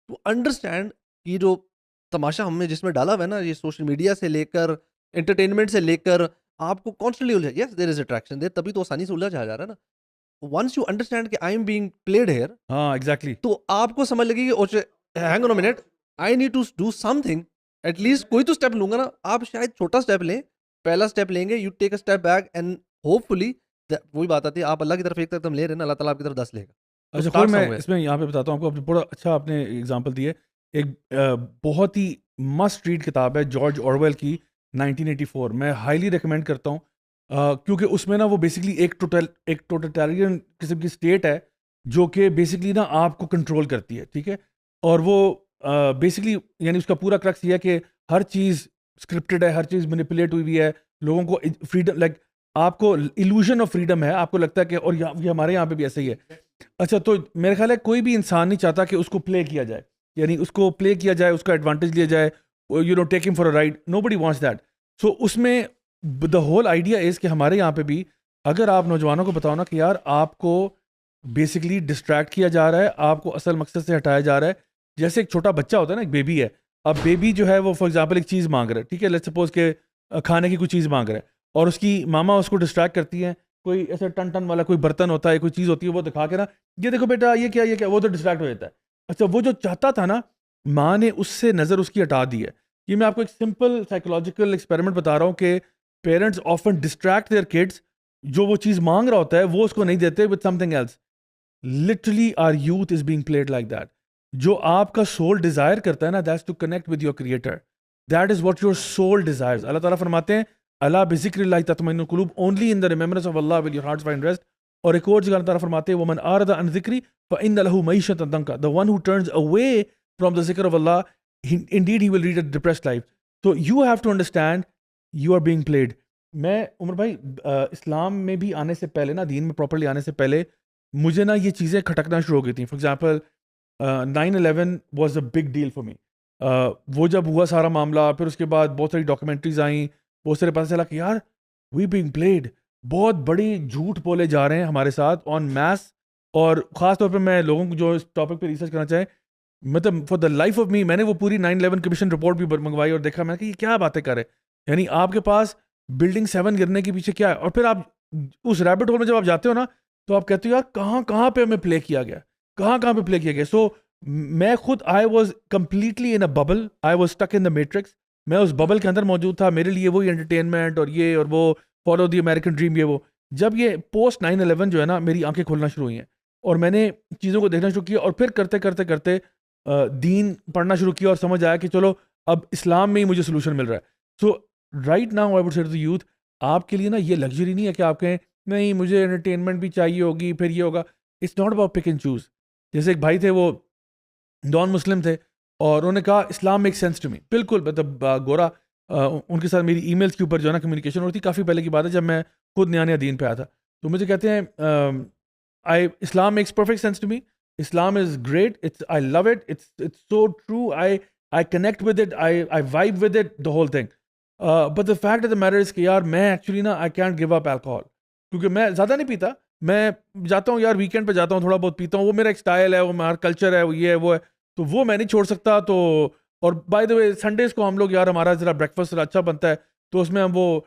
ٹو انڈرسٹینڈ کہ جو تماشا ہم نے جس میں ڈالا ہوا ہے نا, یہ سوشل میڈیا سے لے کر انٹرٹینمنٹ سے لے کر آپ کو constantly الجھا, yes there is attraction دیر, تبھی تو آسانی سے الجھا جا رہا ہے نا. ونس یو انڈرسٹینڈ کہ I am being played here, ہاں ایگزیکٹلی, تو آپ کو سمجھ لگے کہ hang on a minute, I need to do something, at least کوئی تو اسٹیپ لوں گا نا. آپ شاید چھوٹا اسٹیپ لیں, پہلا اسٹیپ لیں گے, you take a step back and hopefully وہی بات آتی ہے, آپ اللہ کی طرف ایک قدم لے رہے ہیں نا, اللہ تعالیٰ آپ کی طرف 10 لے گا. اچھا کوئی میں اس میں یہاں پہ بتاتا ہوں آپ کو, بڑا اچھا آپ نے اگزامپل دی ہے. ایک بہت ہی مسٹ ریڈ کتاب ہے جارج اورویل کی 1984, میں ہائیلی ریکمینڈ کرتا ہوں کیونکہ اس میں نا وہ بیسکلی ایک ٹوٹلیٹیرین قسم کی اسٹیٹ ہے جو کہ بیسکلی نا آپ کو کنٹرول کرتی ہے, ٹھیک ہے, اور وہ بیسکلی یعنی اس کا پورا کرکس یہ ہے کہ ہر چیز اسکرپٹڈ ہے, ہر چیز مینیپولیٹ ہوئی ہے, لوگوں کو فریڈم لائک آپ کو ایلوژن آف فریڈم ہے, آپ کو لگتا ہے کہ اور یہ ہمارے یہاں پہ بھی ایسا ہی ہے. اچھا تو میرے خیال ہے کوئی بھی انسان نہیں چاہتا کہ اس کو پلے کیا جائے, یعنی اس کو پلے کیا جائے, اس کا ایڈوانٹیج لیا جائے, you know take them for a ride, nobody wants that. So اس میں دا ہول آئیڈیا از کہ ہمارے یہاں پہ بھی اگر آپ نوجوانوں کو بتاؤ نا کہ یار آپ کو بیسکلی ڈسٹریکٹ کیا جا رہا ہے, آپ کو اصل مقصد سے ہٹایا جا رہا ہے. جیسے ایک چھوٹا بچہ ہوتا ہے نا, ایک بیبی ہے, اب بیبی جو ہے وہ فار ایگزامپل ایک چیز مانگ رہا ہے, ٹھیک ہے, لیٹس سپوز کہ کھانے کی کوئی چیز مانگ رہا ہے, اور اس کی ماما اس کو ڈسٹریکٹ کرتی ہیں, کوئی ایسے ٹن والا کوئی برتن ہوتا ہے, کوئی چیز ہوتی ہے, وہ دکھا کے نا یہ دیکھو بیٹا یہ کیا, وہ تو ڈسٹریکٹ ہو جاتا ہے. اچھا وہ جو چاہتا تھا نا, ماں نے اس سے نظر اس کی ہٹا دی ہے. یہ میں آپ کو ایک سمپل سائیکولوجیکل ایکسپیریمنٹ بتا رہا ہوں کہ parents often distract their kids, جو وہ چیز مانگ رہا ہوتا ہے وہ اس کو نہیں دیتے with something else. Literally our youth is being played like that. جو آپ کا سول ڈیزائر کرتا ہے نا, that's to connect with your creator, that is what your soul desires. اللہ تعالیٰ فرماتے ہیں اللہ بذکر اللہ تطمئن القلوب, only in the remembrance of Allah will your hearts find rest. اور ایک اور جگہ اللہ تعالیٰ فرماتے ہیں ومن اعرض عن ذکری فإن له معیشۃ ضنکا, the one who turns away from the zikr of Allah indeed he will lead a depressed life. So you have to understand you are being played. میں عمر بھائی اسلام میں بھی آنے سے پہلے نا, دین میں پراپرلی آنے سے پہلے مجھے نا یہ چیزیں کھٹکنا شروع ہو گئی تھیں. For example 9/11 was a big deal for me. وہ جب ہوا سارا معاملہ, پھر اس کے بعد بہت ساری ڈاکومنٹریز آئیں, بہت سارے پتہ چلا کہ یار وی بینگ پلیڈ, بہت بڑی جھوٹ بولے جا رہے ہیں ہمارے ساتھ آن میس. اور خاص طور پہ میں لوگوں کو جو اس ٹاپک پہ ریسرچ کرنا چاہیں, مطلب for the life of me, میں نے وہ پوری 9/11 کمیشن رپورٹ بھی منگوائی اور دیکھا, میں نے کہ یہ کیا باتیں کر رہے ہیں. یعنی آپ کے پاس بلڈنگ 7 گرنے کے پیچھے کیا ہے, اور پھر آپ اس ریبٹ ہول میں جب آپ جاتے ہو نا تو آپ کہتے ہو یار کہاں پہ ہمیں پلے کیا گیا, کہاں پہ پلے کیا گیا. سو میں خود I was completely in a bubble, I was stuck in the matrix. میں اس ببل کے اندر موجود تھا, میرے لیے وہی انٹرٹینمنٹ اور یہ اور وہ, فالو دی امریکن ڈریم, یہ وہ. جب یہ پوسٹ 9/11 جو ہے نا, میری آنکھیں کھولنا شروع ہوئی ہیں اور میں نے چیزوں کو دیکھنا شروع کیا, اور پھر کرتے دین پڑھنا شروع کیا اور سمجھ آیا کہ چلو اب اسلام میں ہی مجھے سولوشن مل رہا ہے. So right now I would say to the youth, آپ کے لیے نا یہ لگژری نہیں ہے کہ آپ کہیں نہیں مجھے انٹرٹینمنٹ بھی چاہیے ہوگی, پھر یہ ہوگا. It's not about pick and choose. جیسے ایک بھائی تھے, وہ نان مسلم تھے, اور انہوں نے کہا اسلام میک سینس ٹو می. بالکل, مطلب گورا, ان کے ساتھ میری ای میلس کے اوپر جو ہے نا کمیونیکیشن ہوتی, کافی پہلے کی بات ہے جب میں خود نیا دین پہ آیا تھا. تو مجھے کہتے ہیں Islam makes perfect sense to me, Islam is great, I love it, it's so true, I connect with it, I vibe with it, the whole thing. But the fact of the matter is کہ یار میں actually نا I can't give up alcohol, کیونکہ میں زیادہ نہیں پیتا. میں جاتا ہوں یار ویکینڈ پہ جاتا ہوں, تھوڑا بہت پیتا ہوں, وہ میرا ایک اسٹائل ہے, وہ ہمارا کلچر ہے, وہ یہ ہے وہ ہے, تو وہ میں نہیں چھوڑ سکتا. تو اور بائی دا وے سنڈیز کو ہم لوگ یار ہمارا ذرا بریک فاسٹ اچھا بنتا ہے, تو اس میں ہم وہ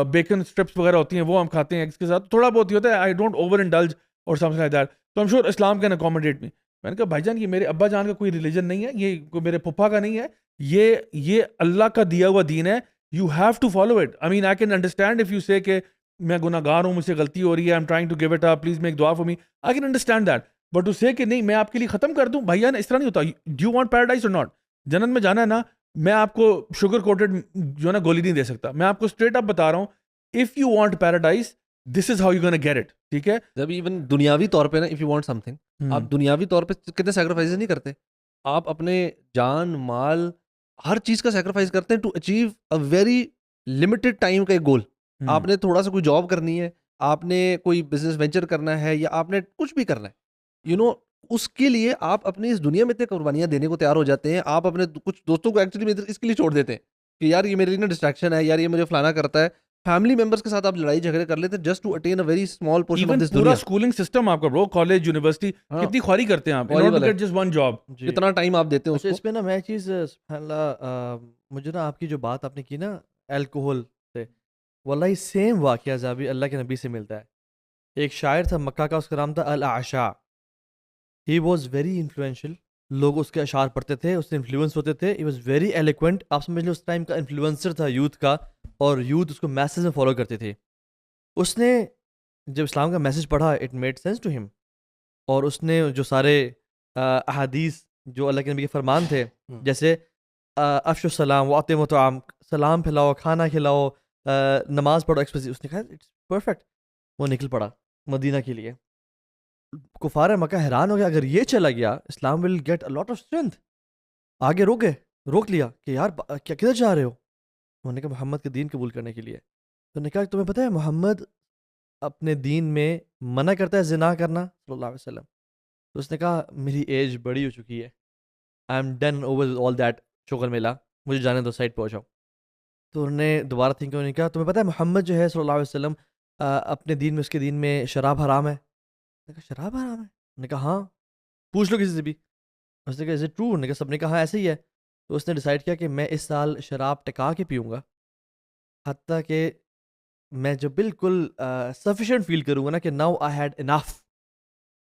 بیکن اسٹرپس وغیرہ ہوتی ہیں وہ ہم کھاتے ہیں ایگس کے ساتھ, تھوڑا بہت ہی ہوتا ہے. آئی ڈونٹ اوور انڈلج اور سمتھنگ لائک دیٹ. تو I'm sure Islam can accommodate me. میں نے کہا بھائی جان یہ میرے ابا جان کا کوئی ریلیجن نہیں ہے, یہ کوئی میرے پھپھا کا نہیں ہے, یہ اللہ کا دیا ہوا دین ہے. You have to follow it. I mean, I can understand if you say کہ میں گناہ گار ہوں, مجھ سے غلطی ہو رہی ہے, I'm trying to give it up, please make dua for me. I can understand that. But to say کہ نہیں میں آپ کے لیے ختم کر دوں, بھائی اس طرح نہیں ہوتا. Do you want paradise or not? جنت میں جانا ہے نا, میں آپ کو شوگر کوٹڈ جو ہے نا گولی نہیں دے سکتا. میں آپ کو اسٹریٹ اپ بتا رہا ہوں, if you want paradise, this is how you're gonna get it. ٹھیک ہے, جب ایون دنیاوی طور پہ نا, if you want something, آپ دنیاوی طور پہ کتنے سیکریفائز نہیں کرتے. آپ اپنے جان مال ہر چیز کا سیکریفائز کرتے ہیں to achieve a very limited time کا ایک گول. آپ نے تھوڑا سا کوئی جاب کرنی ہے, آپ نے کوئی بزنس وینچر کرنا ہے, یا آپ نے کچھ بھی کرنا ہے, اس کے لیے آپ اپنی اس دنیا میں اتنے قربانیاں دینے کو تیار ہو جاتے ہیں. آپ اپنے کچھ دوستوں کو ایکچولی اس کے لیے چھوڑ دیتے ہیں کہ یار یہ میرے لیے نا ڈسٹریکشن ہے, یار یہ مجھے فلانا کرتا ہے. فیملی ممبرس کے ساتھ آپ لڑائی جھگڑے کر لیتے ہیں just to attain a very small portion of this دنیا. پورا اسکولنگ سسٹم آپ کا برو, کالج یونیورسٹی کتنی خواری کرتے ہیں آپ in order to get just one job. کتنا ٹائم آپ دیتے ہیں اس کو. اس میں نا میں چیز سبحان اللہ, مجھے نا آپ کی جو بات آپ نے کی نا الکوہول سے, واللہ سیم واقعہ ابھی اللہ کے نبی سے ملتا ہے. ایک شاعر تھا مکہ کا, اس کا نام تھا الاعشا. ہی واز ویری انفلوئنشیل, لوگ اس کے اشعار پڑھتے تھے, اس سے انفلوئنس ہوتے تھے. ہی واز ویری ایلیکوینٹ, آپ سمجھ لیں اس ٹائم کا انفلوئنسر تھا یوتھ کا, اور یوتھ اس کو میسز میں فالو کرتے تھے. اس نے جب اسلام کا میسج پڑھا اٹ میڈ سینس ٹو ہم, اور اس نے جو سارے احادیث جو اللہ کے نبی کے فرمان تھے, جیسے افشوا السلام واطعموا الطعام, سلام پھیلاؤ, کھانا کھلاؤ, نماز پڑھو, اس نے کہا اٹس پرفیکٹ. وہ نکل پڑا مدینہ کے لیے. کفار مکہ حیران ہو گیا, اگر یہ چلا گیا Islam will get a lot of strength. آگے روک لیا کہ یار کیا کدھر جا رہے ہو؟ انہوں نے کہا محمد کے دین قبول کرنے کے لیے. تو نے کہا تمہیں پتہ ہے محمد اپنے دین میں منع کرتا ہے زنا کرنا صلی اللہ علیہ وسلم. تو اس نے کہا میری ایج بڑی ہو چکی ہے, I am done over all that شغل میلہ, مجھے جانے دو, سائڈ پہ ہو جاؤ. تو انہوں نے دوبارہ تھنک انہوں نے کہا تمہیں پتہ ہے محمد جو ہے صلی اللہ علیہ وسلم اپنے دین میں, اس کے دین میں شراب حرام ہے. نے کہا شراب حرام ہے؟ انہوں نے کہا ہاں, پوچھ لو کسی سے بھی. اس نے کہا از اٹ ٹرو؟ انہوں نے کہا سب نے کہا ہاں ایسے ہی ہے. تو اس نے ڈیسائیڈ کیا کہ میں اس سال شراب ٹکا کے پیوں گا, حتیٰ کہ میں جو بالکل سفیشینٹ فیل کروں گا نا کہ ناؤ آئی ہیڈ انف,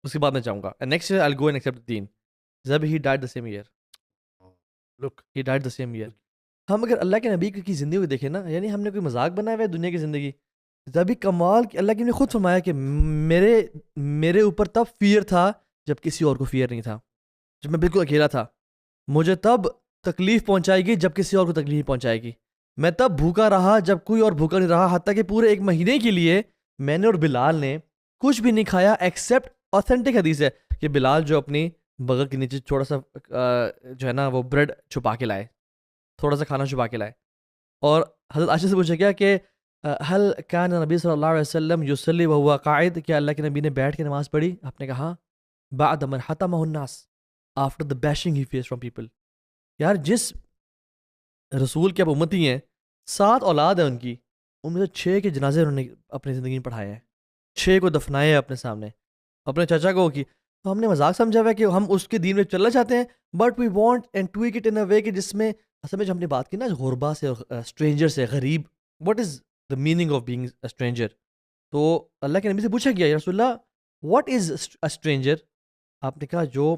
اس کے بعد میں چاہوں گا next year I go and accept دین. جب he died the same year, look he died the same year. ہم اگر اللہ کے نبی کی زندگی کو دیکھیں نا, یعنی ہم نے کوئی مذاق بنایا ہوا ہے دنیا کی زندگی. جب بھی کمال کہ اللہ کے نے خود فرمایا کہ میرے اوپر تب فیئر تھا جب کسی اور کو فیئر نہیں تھا, جب میں بالکل اکیلا تھا. مجھے تب تکلیف پہنچائے گی جب کسی اور کو تکلیف پہنچائے گی. میں تب بھوکا رہا جب کوئی اور بھوکا نہیں رہا, حتیٰ کہ پورے 1 مہینے کے لیے میں نے اور بلال نے کچھ بھی نہیں کھایا ایکسیپٹ آتھینٹک حدیث ہے کہ بلال جو اپنی بغل کے نیچے تھوڑا سا جو ہے نا وہ بریڈ چھپا کے لائے, تھوڑا سا کھانا چھپا کے لائے. اور حضرت عائشہ سے پوچھا گیا کہ حل کان نبی صلی اللہ علیہ وسلم یصلی وہو قاعد, کیا اللہ کے نبی نے بیٹھ کے نماز پڑھی؟ آپ نے کہا بعد من حطمہ الناس, after the bashing he face from people. یار جس رسول کے اب امتی ہیں, 7 اولاد ہیں ان کی, ان میں سے 6 کے جنازے انہوں نے اپنی زندگی میں پڑھائے ہیں, 6 کو دفنائے ہیں اپنے سامنے, اپنے چچا کو کی. تو ہم نے مذاق سمجھا ہوا ہے کہ ہم اس کے دین میں چلنا چاہتے ہیں, but we want and tweak it in a way کہ جس میں اصل میں جو ہم نے بات کی نا غربا سے, اسٹرینجر سے, غریب, what is the meaning of being a stranger. تو اللہ کے نبی سے پوچھا گیا یا رسول اللہ واٹ از اے اسٹرینجر؟ آپ نے کہا جو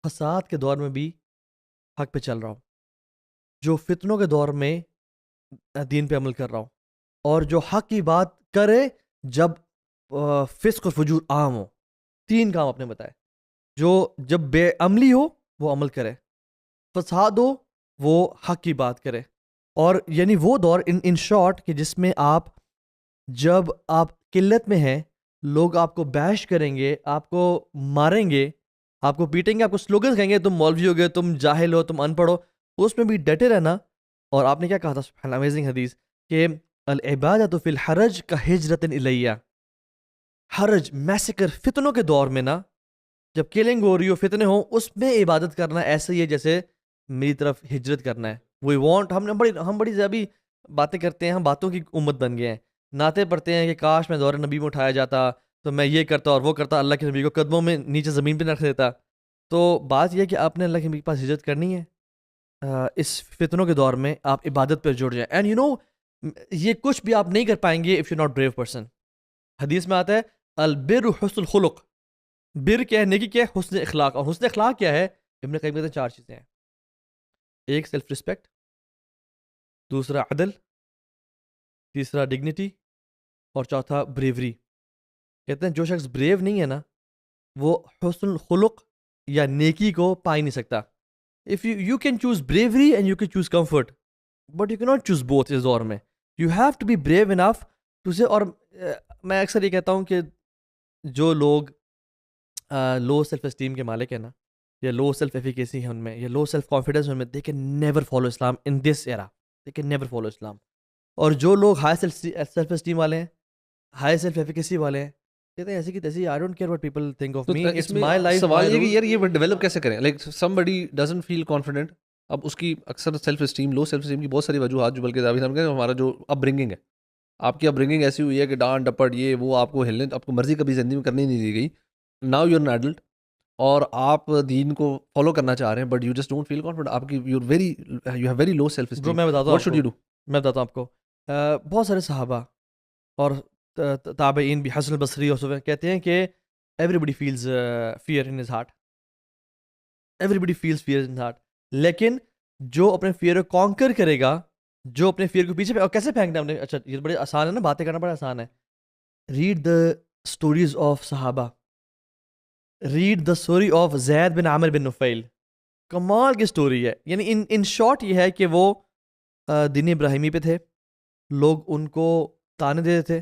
فساد کے دور میں بھی حق پہ چل رہا ہو, جو فتنوں کے دور میں دین پہ عمل کر رہا ہو, اور جو حق کی بات کرے جب فسق اور فجور عام ہو. 3 کام آپ نے بتائے. جو جب بے عملی ہو وہ عمل کرے, فساد ہو وہ حق کی بات کرے, اور یعنی وہ دور ان شارٹ کہ جس میں آپ جب آپ قلت میں ہیں, لوگ آپ کو بیش کریں گے, آپ کو ماریں گے, آپ کو پیٹیں گے, آپ کو سلوگن کہیں گے تم مولوی ہو گئے, تم جاہل ہو, تم ان پڑھ ہو, اس میں بھی ڈٹے رہنا. اور آپ نے کیا کہا تھا سبحان اللہ, امیزنگ حدیث کہ العبادۃ فی الحرج کا ہجرۃ الیہ. حرج, میسیکر, فتنوں کے دور میں نا, جب کلنگ ہو رہی ہو, فتنے ہوں, اس میں عبادت کرنا ایسا ہی ہے جیسے میری طرف ہجرت کرنا ہے. وی وانٹ, ہم بڑی زیادہ باتیں کرتے ہیں, ہم باتوں کی امت بن گئے ہیں. نعتیں پڑھتے ہیں کہ کاش میں دور نبی میں اٹھایا جاتا تو میں یہ کرتا اور وہ کرتا, اللہ کے نبی کو قدموں میں نیچے زمین پہ رکھ دیتا. تو بات یہ ہے کہ آپ نے اللہ کے نبی کے پاس ہجرت کرنی ہے. اس فتنوں کے دور میں آپ عبادت پر جڑ جائیں. اینڈ یو نو یہ کچھ بھی آپ نہیں کر پائیں گے if you not brave person. حدیث میں آتا ہے البر حسن الخلق. بر کیا ہے, نیکی کیا ہے, حسن اخلاق. اور حسن اخلاق کیا ہے؟ ابن قیم کہتے ہیں 4 چیزیں ہیں. ایک سیلف رسپیکٹ, دوسرا عدل, تیسرا ڈگنیٹی, اور چوتھا بریوری. کہتے ہیں جو شخص بریو نہیں ہے نا وہ حسن الخلق یا نیکی کو پا ہی نہیں سکتا. If you can choose bravery and you can choose comfort, but you can not choose both. اس دور میں you have to be brave enough to say. اور میں اکثر یہ کہتا ہوں کہ جو لوگ لو سیلف اسٹیم کے مالک ہیں نا, یا لو سیلف ایفیکیسی ہے ان میں, یا لو سیلف کانفیڈنس ہے ان میں, they can never follow Islam in this era. They can never follow Islam. اور جو لوگ ہائی سیلف اسٹیم والے ہیں, ہائی سیلف ایفیکیسی والے ہیں, کہتے ہیں ایسی کی تیسی, I don't care what people think of me, it's my life. سوال یہ کہ یار یہ ڈیولپ کیسے کریں؟ Like somebody doesn't feel confident. اب اس کی اکثر self esteem, low self esteem کی بہت ساری وجوہات, جو بلکہ جاوید صاحب کہتے ہیں ہمارا جو اپ برنگنگ ہے, آپ کی اپ برنگنگ ایسی ہوئی ہے کہ ڈانٹ ڈپٹ یہ وہ آپ کو ہلنے, آپ کو مرضی کبھی زندگی میں کرنی نہیں دی گئی. Now you are an adult اور آپ دین کو فالو کرنا چاہ رہے ہیں, but you just don't feel confident. آپ کی you have very low self esteem. میں بتاتا واٹ شوڈ یو ڈو؟ میں بتاتا ہوں آپ کو. بہت سارے صحابہ اور تابعین بھی, حسن البصری اور سب کہتے ہیں کہ everybody feels fear in his heart, everybody feels fear in heart. لیکن جو اپنے فیئر کو کانکر کرے گا جو اپنے فیئر کو پیچھے اور کیسے پھینکنا ہم نے. اچھا یہ بڑے آسان ہے نا, باتیں کرنا بڑا آسان ہے. ریڈ دا اسٹوریز آف صحابہ, ریڈ دا اسٹوری آف زید بن عامر بن نفیل. کمال کی اسٹوری ہے. یعنی ان شارٹ یہ ہے کہ وہ دین ابراہیمی پہ تھے, لوگ ان کو تانے دیتے تھے,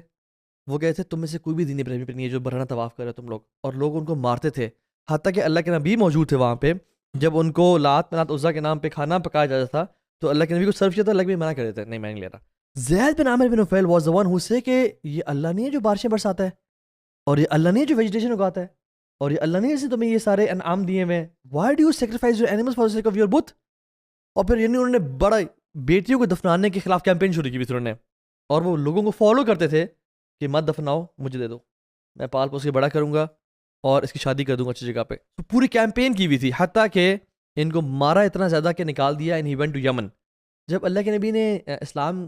وہ کہتے تھے تم میں سے کوئی بھی دین ابراہیمی پہ نہیں ہے جو برہنہ طواف کر رہے تم لوگ, اور لوگ ان کو مارتے تھے. حتیٰ کہ اللہ کے نبی موجود تھے وہاں پہ, جب ان کو لات منات عزا کے نام پہ کھانا پکایا جاتا تھا تو اللہ کے نبی کو سرو کیا تھا, اللہ کے نبی منع کر دیتے نہیں میں نہیں لے رہا. زید بن عامر بن نفیل was the one who say کہ یہ اللہ نہیں ہے جو بارشیں برساتا ہے, اور یہ اللہ نہیں ہے جو ویجیٹیشن اگاتا ہے, اور یہ اللہ نہیں ہے جسے تمہیں یہ سارے انعام دیے ہوئے ہیں. Why do you sacrifice your animals for the sake of your بت. اور پھر یعنی انہوں نے بڑا بیٹیوں کو دفنانے کے خلاف کیمپین شروع کی تھی انہوں نے, اور وہ لوگوں کو فالو کرتے تھے کہ مت دفناؤ, مجھے دے دو, میں پال پوس کے بڑا کروں گا اور اس کی شادی کر دوں گا اچھی جگہ پہ. تو پوری کیمپین کی ہوئی تھی, حتیٰ کہ ان کو مارا اتنا زیادہ کہ نکال دیا. اینڈ ہی وینٹ ٹو یمن. جب اللہ کے نبی نے اسلام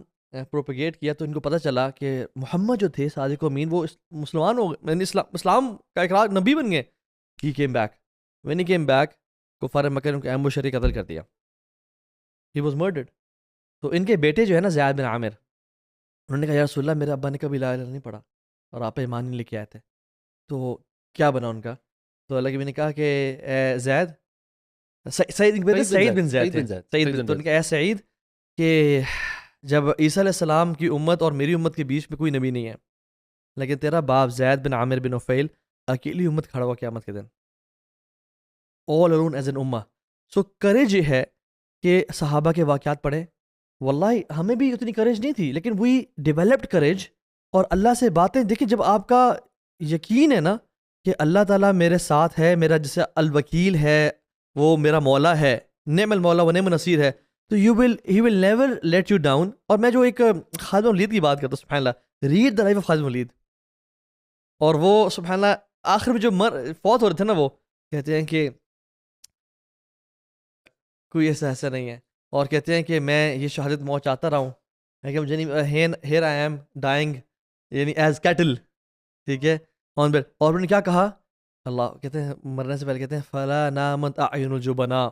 پروپیگیٹ کیا تو ان کو پتہ چلا کہ محمد جو تھے صادق و امین وہ مسلمان ہو گئے, اسلام کا اقرار نبی بن گئے. He came back. When he came back کفار مکہ نے ان کو ایمبوش کر کے قتل کر دیا. He was murdered. تو ان کے بیٹے جو ہے نا زید بن عامر, انہوں نے کہا یا رسول اللہ میرے ابا نے کبھی لا الہ نہیں پڑھا اور آپ ایمان نہیں لے کے آئے تھے, تو کیا بنا ان کا؟ تو اللہ کے نبی نے کہا کہ اے زید, سعید بن زید تو ان کا اے سعید کہ جب عیسیٰ علیہ السلام کی امت اور میری امت کے بیچ میں کوئی نبی نہیں ہے, لیکن تیرا باپ زید بن عامر بن نفیل اکیلی امت کھڑا ہوا قیامت کے دن, all alone as an ummah. So courage یہ ہے کہ صحابہ کے واقعات پڑھیں. واللہ ہمیں بھی اتنی کریج نہیں تھی, لیکن وی ڈیولپڈ کریج. اور اللہ سے باتیں دیکھیں, جب آپ کا یقین ہے نا کہ اللہ تعالیٰ میرے ساتھ ہے, میرا جیسے الوکیل ہے, وہ میرا مولا ہے, نعم المولا و نعم النصیر ہے, تو he will never let you down. اور میں جو ایک خادم ولید کی بات کرتا ہوں, سبحان اللہ, ریڈ دا لائف آف خادم ولید. اور وہ سبحان اللہ آخر میں جو فوت ہو رہے تھے نا, وہ کہتے ہیں کہ کوئی ایسا نہیں ہے, اور کہتے ہیں کہ میں یہ شہادت موت چاہتا رہا ہوں, کہ مجھے نہیں, ہیئر آئی ایم ڈائنگ یعنی ایز کیٹل, ٹھیک ہے, آن بیڈ. اور انہوں نے کیا کہا, اللہ کہتے ہیں مرنے سے پہلے کہتے ہیں فلا نامت اعین الجبنا,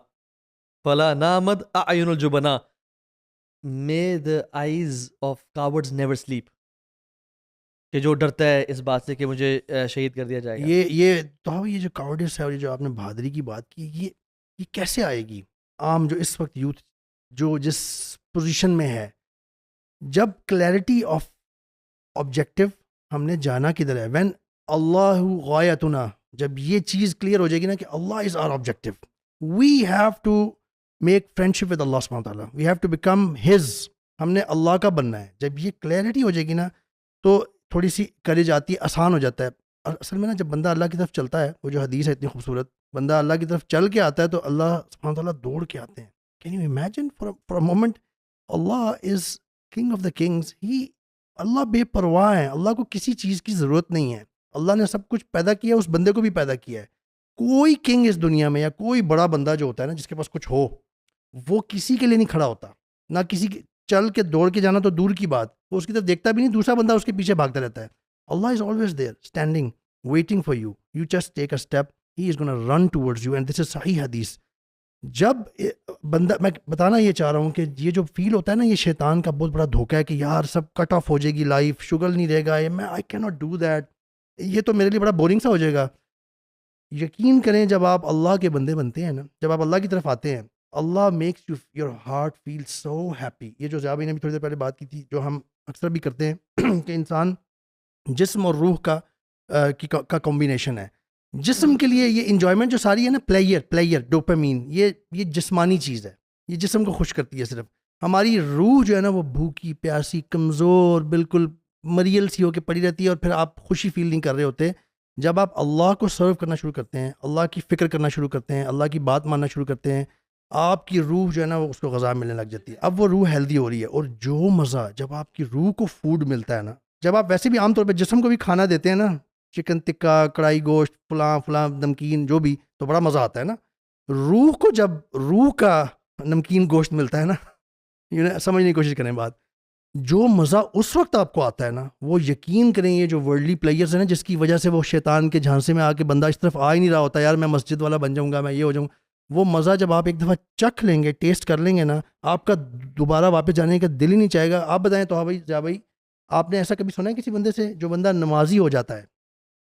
فلا نامت اعین الجبنا, may the eyes of cowards never sleep. کہ جو ڈرتا ہے اس بات سے کہ مجھے شہید کر دیا جائے گا. یہ جو کاورڈنس ہے اور یہ جو آپ نے بہادری کی بات کی, یہ کیسے آئے گی؟ عام جو اس وقت یوتھ جو جس پوزیشن میں ہے, جب کلیئرٹی آف آبجیکٹو ہم نے جانا کدھر ہے, وین اللہ غایتنا, جب یہ چیز کلیئر ہو جائے گی نا کہ Allah is our objective, we have to make friendship with Allah سبحانہ تعالیٰ, we have to become his, ہم نے اللہ کا بننا ہے. جب یہ کلیئرٹی ہو جائے گی نا تو تھوڑی سی کریج آتی ہے, آسان ہو جاتا ہے. اصل میں نا جب بندہ اللہ کی طرف چلتا ہے, وہ جو حدیث ہے اتنی خوبصورت, بندہ اللہ کی طرف چل کے آتا ہے تو اللہ سبحانہ تعالیٰ دوڑ کے آتے ہیں. Can you imagine for a moment, Allah is king of the kings, اللہ بے پرواہ ہے, اللہ کو کسی چیز کی ضرورت نہیں ہے. اللہ نے سب کچھ پیدا کیا, اس بندے کو بھی پیدا کیا ہے. کوئی کنگ اس دنیا میں یا کوئی بڑا بندہ جو ہوتا ہے نا جس کے پاس کچھ ہو, وہ کسی کے لیے نہیں کھڑا ہوتا, نہ کسی کے چل کے دوڑ کے جانا تو دور کی بات, وہ اس کی طرف دیکھتا بھی نہیں, دوسرا بندہ اس کے پیچھے بھاگتا رہتا ہے. Allah is always there standing waiting for you. You just take a step, he is going to run towards you, and this is صحیح حدیث. جب بندہ, میں بتانا یہ چاہ رہا ہوں کہ یہ جو فیل ہوتا ہے نا, یہ شیطان کا بہت بڑا دھوکہ ہے کہ یار سب کٹ آف ہو جائے گی لائف, شگل نہیں رہے گا, میں I cannot do that, یہ تو میرے لیے بڑا بورنگ سا ہو جائے گا. یقین کریں جب آپ اللہ کے بندے بنتے ہیں نا, جب آپ اللہ کی طرف آتے ہیں, Allah makes your heart feel so happy. یہ جو زیادہ نے بھی تھوڑی دیر پہلے بات کی تھی, جو ہم اکثر بھی کرتے ہیں کہ انسان جسم اور روح کا کمبینیشن ہے. جسم کے لیے یہ انجوائمنٹ جو ساری ہے نا, پلیئر ڈوپامین, یہ جسمانی چیز ہے, یہ جسم کو خوش کرتی ہے صرف. ہماری روح جو ہے نا وہ بھوکی پیاسی کمزور بالکل مریل سی ہو کے پڑی رہتی ہے, اور پھر آپ خوشی فیل نہیں کر رہے ہوتے. جب آپ اللہ کو سرو کرنا شروع کرتے ہیں, اللہ کی فکر کرنا شروع کرتے ہیں, اللہ کی بات ماننا شروع کرتے ہیں, آپ کی روح جو ہے نا وہ اس کو غذا ملنے لگ جاتی ہے. اب وہ روح ہیلدی ہو رہی ہے, اور جو مزہ جب آپ کی روح کو فوڈ ملتا ہے نا, جب آپ ویسے بھی عام طور پہ جسم کو بھی کھانا دیتے ہیں نا, چکن ٹکا, کڑھائی گوشت, فلاں نمکین جو بھی, تو بڑا مزہ آتا ہے نا. روح کو جب روح کا نمکین گوشت ملتا ہے نا, سمجھنے کی کوشش کریں بات, جو مزہ اس وقت آپ کو آتا ہے نا, وہ یقین کریں یہ جو ورلڈلی پلیئرز ہیں نا, جس کی وجہ سے وہ شیطان کے جھانسے میں آ کے بندہ اس طرف آ ہی نہیں رہا ہوتا, یار میں مسجد والا بن جاؤں گا, میں یہ ہو جاؤں, وہ مزہ جب آپ ایک دفعہ چکھ لیں گے, ٹیسٹ کر لیں گے نا, آپ کا دوبارہ واپس جانے کا دل ہی نہیں چاہے گا. آپ بتائیں تو بھائی ضیاء بھائی, آپ نے ایسا کبھی سنا ہے کسی بندے سے جو بندہ نمازی ہو جاتا ہے,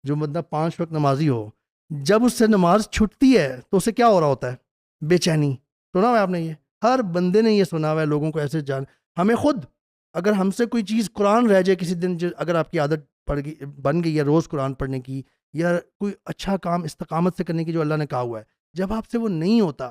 جو بندہ 5 وقت نمازی ہو, جب اس سے نماز چھٹتی ہے تو اسے کیا ہو رہا ہوتا ہے؟ بے چینی. سنا ہوا ہے آپ نے یہ؟ ہر بندے نے یہ سنا ہوا ہے, لوگوں کو ایسے جان. ہمیں خود اگر ہم سے کوئی چیز قرآن رہ جائے کسی دن, اگر آپ کی عادت پڑ گئی, بن گئی ہے روز قرآن پڑھنے کی, یا کوئی اچھا کام استقامت سے کرنے کی جو اللہ نے کہا ہوا ہے, جب آپ سے وہ نہیں ہوتا,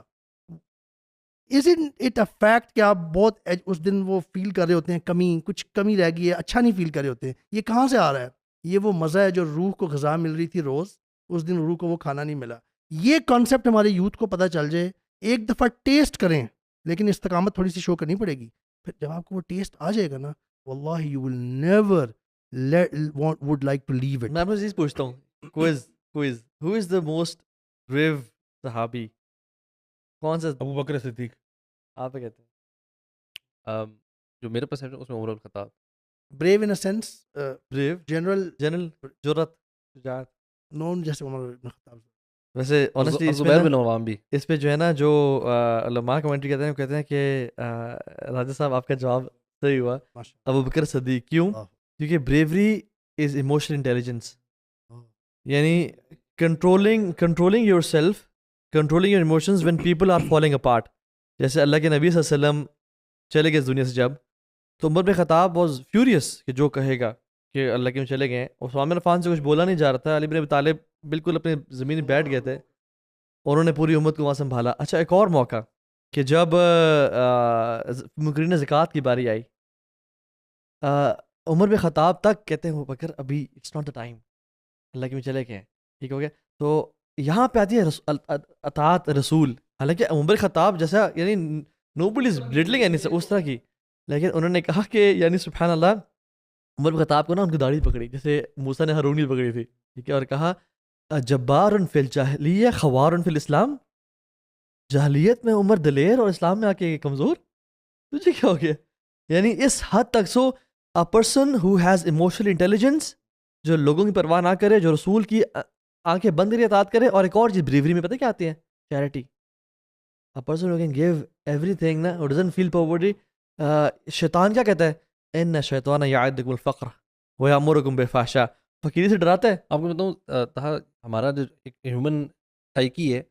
از اٹ اے فیکٹ کہ آپ بہت اس دن وہ فیل کر رہے ہوتے ہیں کمی, کچھ کمی رہ گئی ہے, اچھا نہیں فیل کر رہے ہوتے ہیں. یہ کہاں سے آ رہا ہے؟ یہ وہ مزہ ہے جو روح کو غذا مل رہی تھی روز, اس دن روح کو وہ کھانا نہیں ملا. یہ کانسیپٹ ہمارے یوتھ کو پتہ چل جائے, ایک دفعہ ٹیسٹ کریں, لیکن استقامت تھوڑی سی شو کرنی پڑے گی. پھر جب آپ کو وہ ٹیسٹ آ جائے گا نا, واللہ you will never would like to leave it. میں آپ سے چیز پوچھتا ہوں, quiz who is the most brave صحابی؟ کون سا؟ ابو بکر صدیق. آپ کیا کہتے ہیں؟ جو میرے پرسپشن اس میں عمر الخطاب. Brave in a sense, brave general general جرات شجاعت known جیسے عمر بن خطاب. ویسے honestly اس زبیر پہ بن عوام بھی. اس پہ جو ہے نا, جو علماء کمنٹری کہتے ہیں, وہ کہتے ہیں کہ راجہ صاحب آپ کا جواب صحیح ہوا, ابو بکر صدیق. کیوں؟ کیونکہ بریوری از ایموشنل انٹیلیجنس, یعنی controlling yourself, controlling your emotions when people are falling apart. جیسے اللہ کے نبی صلی اللہ علیہ وسلم چلے گئے اس دنیا سے جب, تو عمر بن خطاب واز فیوریس کہ جو کہے گا کہ اللہ کے چلے گئے. عثمان بن عفان سے کچھ بولا نہیں جا رہا تھا, علی بن ابی طالب بالکل اپنے زمین میں بیٹھ گئے تھے, اور انہوں نے پوری امت کو وہاں سنبھالا. اچھا, ایک اور موقع کہ جب مقررین زکوٰۃ کی باری آئی, عمر بن خطاب تک کہتے ہیں بکر ابھی اٹس ناٹ دا ٹائم, اللہ کے چلے گئے. ٹھیک ہو گیا. تو یہاں پہ آتی ہے اطاعت رسول. حالانکہ عمر بن خطاب جیسا, یعنی نوبڈی از بلٹلنگ یعنی اس طرح کی, لیکن انہوں نے کہا کہ یعنی سبحان اللہ, عمر بن خطاب کو نا ان کی داڑھی پکڑی جیسے موسیٰ نے ہارون کی پکڑی تھی. ٹھیک ہے, اور کہا جبار فی الجاہلیہ خوار فی الاسلام. جاہلیت میں عمر دلیر اور اسلام میں آ کے کمزور, تجھے کیا ہو گیا؟ یعنی اس حد تک. سو a person who has emotional intelligence, جو لوگوں کی پرواہ نہ کرے, جو رسول کی آنکھیں بند کر اطاعت کرے. اور ایک اور چیز بریوری میں پتہ کیا آتی ہے؟ Charity. a person who can give everything نا, who doesn't feel poverty. شیطان کیا کہتا ہے؟ ان شیطان یعدکم الفقر ویامرکم بالفحشاء. فقیری سے ڈراتا ہے. آپ کو بتاؤں, ہمارا جو ایک ہیومن سائیکی ہے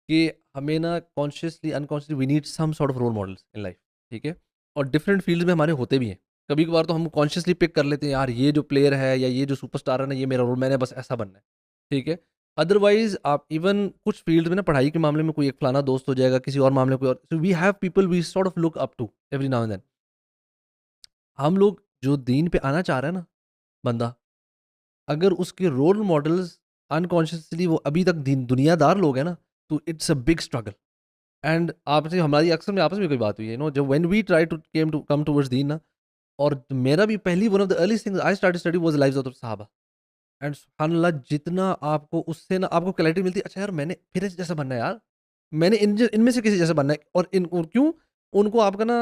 کہ ہمیں نا consciously unconsciously we need some sort of role models in life. ٹھیک ہے, اور ڈفرینٹ فیلڈ میں ہمارے ہوتے بھی ہیں. کبھی کبھار تو ہم کانشیسلی پک کر لیتے ہیں, یار یہ جو پلیئر ہے یا یہ جو سپر اسٹار ہے نا, یہ میرا رول, میں نے بس ایسا بننا ہے. ٹھیک ہے. ادروائز آپ ایون کچھ فیلڈ میں نا, پڑھائی کے معاملے میں کوئی ایک فلانا دوست ہو جائے گا, کسی اور معاملے میں کوئی اور. So we have people we sort of look up to every now and then. ہم لوگ جو دین پہ آنا چاہ رہے ہیں نا بندہ, اگر اس کے رول ماڈلز انکانشیسلی وہ ابھی تک دنیا دار لوگ ہیں نا, تو it's a big struggle. And آپ سے ہماری اکثر میں آپس میں کوئی بات ہوئی ہے جب when we try to come towards them نا, اور میرا بھی پہلی one of the early things I start study was lives of صحابہ. اینڈ سبحان اللہ, جتنا آپ کو اس سے نا آپ کو کلیئرٹی ملتی ہے, اچھا یار میں نے پھر جیسا بننا ہے, یار میں نے ان میں سے کسی جیسا بننا ہے. اور کیوں ان کو آپ کا نا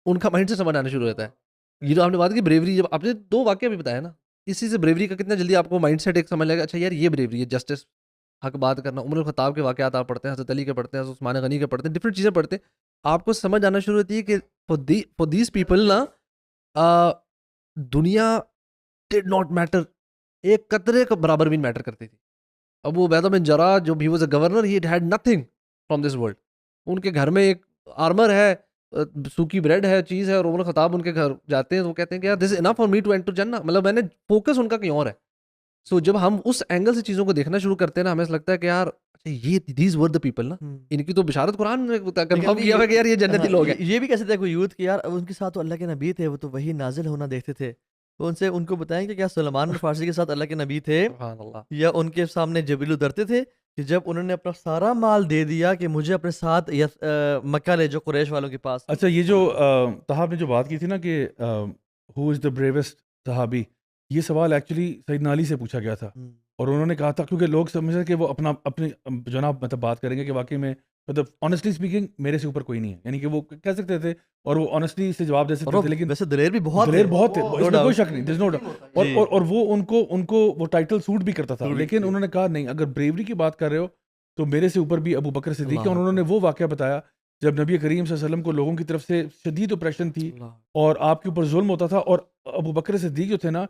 ان کا مائنڈ سے سمجھ آنا شروع ہو جاتا ہے. یہ جو آپ نے بات کی بریوری, جب آپ نے 2 واقعہ بھی بتایا نا, اسی سے بریوری کا کتنا جلدی آپ کو مائنڈ سیٹ ایک سمجھ لگا, اچھا یار یہ بریوری ہے, جسٹس, حق بات کرنا. عمر الخطاب کے واقعات آپ پڑھتے ہیں, حضرت علی کے پڑھتے ہیں, حضرت عثمان غنی کے پڑھتے ہیں, ڈفرینٹ چیزیں پڑھتے ہیں, آپ کو سمجھ آنا شروع ہوتی ہے کہ فور دیز پیپل نا دنیا ڈڈ ناٹ میٹر, ایک قطرے کا برابر بھی میٹر کرتی تھی. ابو عبیدہ بن جراح جو he was a governor, he had nothing from this world. ان کے گھر میں ایک آرمر ہے, سوکی بریڈ ہے, چیز ہے, اور عمر خطاب ان کے گھر جاتے ہیں تو وہ کہتے ہیں کہ یار this is enough for me to enter جنہ, مطلب میں نے فوکس ان کا کہیں اور ہے. سو جب ہم اس اینگل سے چیزوں کو دیکھنا شروع کرتے ہیں نا, ہمیں لگتا ہے کہ یار اچھا یہ دیز ور دا پیپل نا, ان کی تو بشارت قرآن میں کنفرم کیا ہوا کہ یار یہ جنتی لوگ ہیں. یہ بھی کہہ سکتے ہیں کوئی یوتھ کہ یار ان کے ساتھ تو اللہ کے نبی تھے, وہ تو وہی نازل ہونا دیکھتے تھے, تو ان کو بتائیں کہ کیا سلمان فارسی کے ساتھ اللہ کے نبی تھے, یا ان کے سامنے جبریل اترتے تھے کہ جب انہوں نے اپنا سارا مال دے دیا کہ مجھے اپنے ساتھ مکہ لے جو قریش والوں کے پاس. اچھا, یہ جو طاہب نے جو بات کی تھی نا کہ ہو از دا بریوسٹ صحابی, یہ سوال ایکچولی سیدنا علی سے پوچھا گیا تھا, اور انہوں نے کہا تھا کیونکہ لوگ سمجھتے کہ وہ اپنی جناب مطلب بات کریں گے کہ واقعی میں مطلب آنیسٹلی اسپیکنگ میرے سے اوپر کوئی نہیں ہے, یعنی کہ وہ کہہ سکتے تھے اور وہ آنیسٹلی سے جواب دے سکتے تھے, لیکن ویسے دلیر بھی بہت تھے, اس میں کوئی شک نہیں, دیر نو ڈاؤٹ. اور وہ ان کو وہ ٹائٹل سوٹ بھی کرتا تھا, لیکن انہوں نے کہا نہیں, اگر بریوری کی بات کر رہے ہو تو میرے سے اوپر بھی ابو بکر صدیق ہیں, اور انہوں نے وہ واقعہ بتایا جب نبی کریم صلی اللہ علیہ وسلم کو لوگوں کی طرف سے شدید اوپریشن تھی اور آپ کے اوپر ظلم ہوتا تھا, اور ابو بکر صدیق جو تھے نا,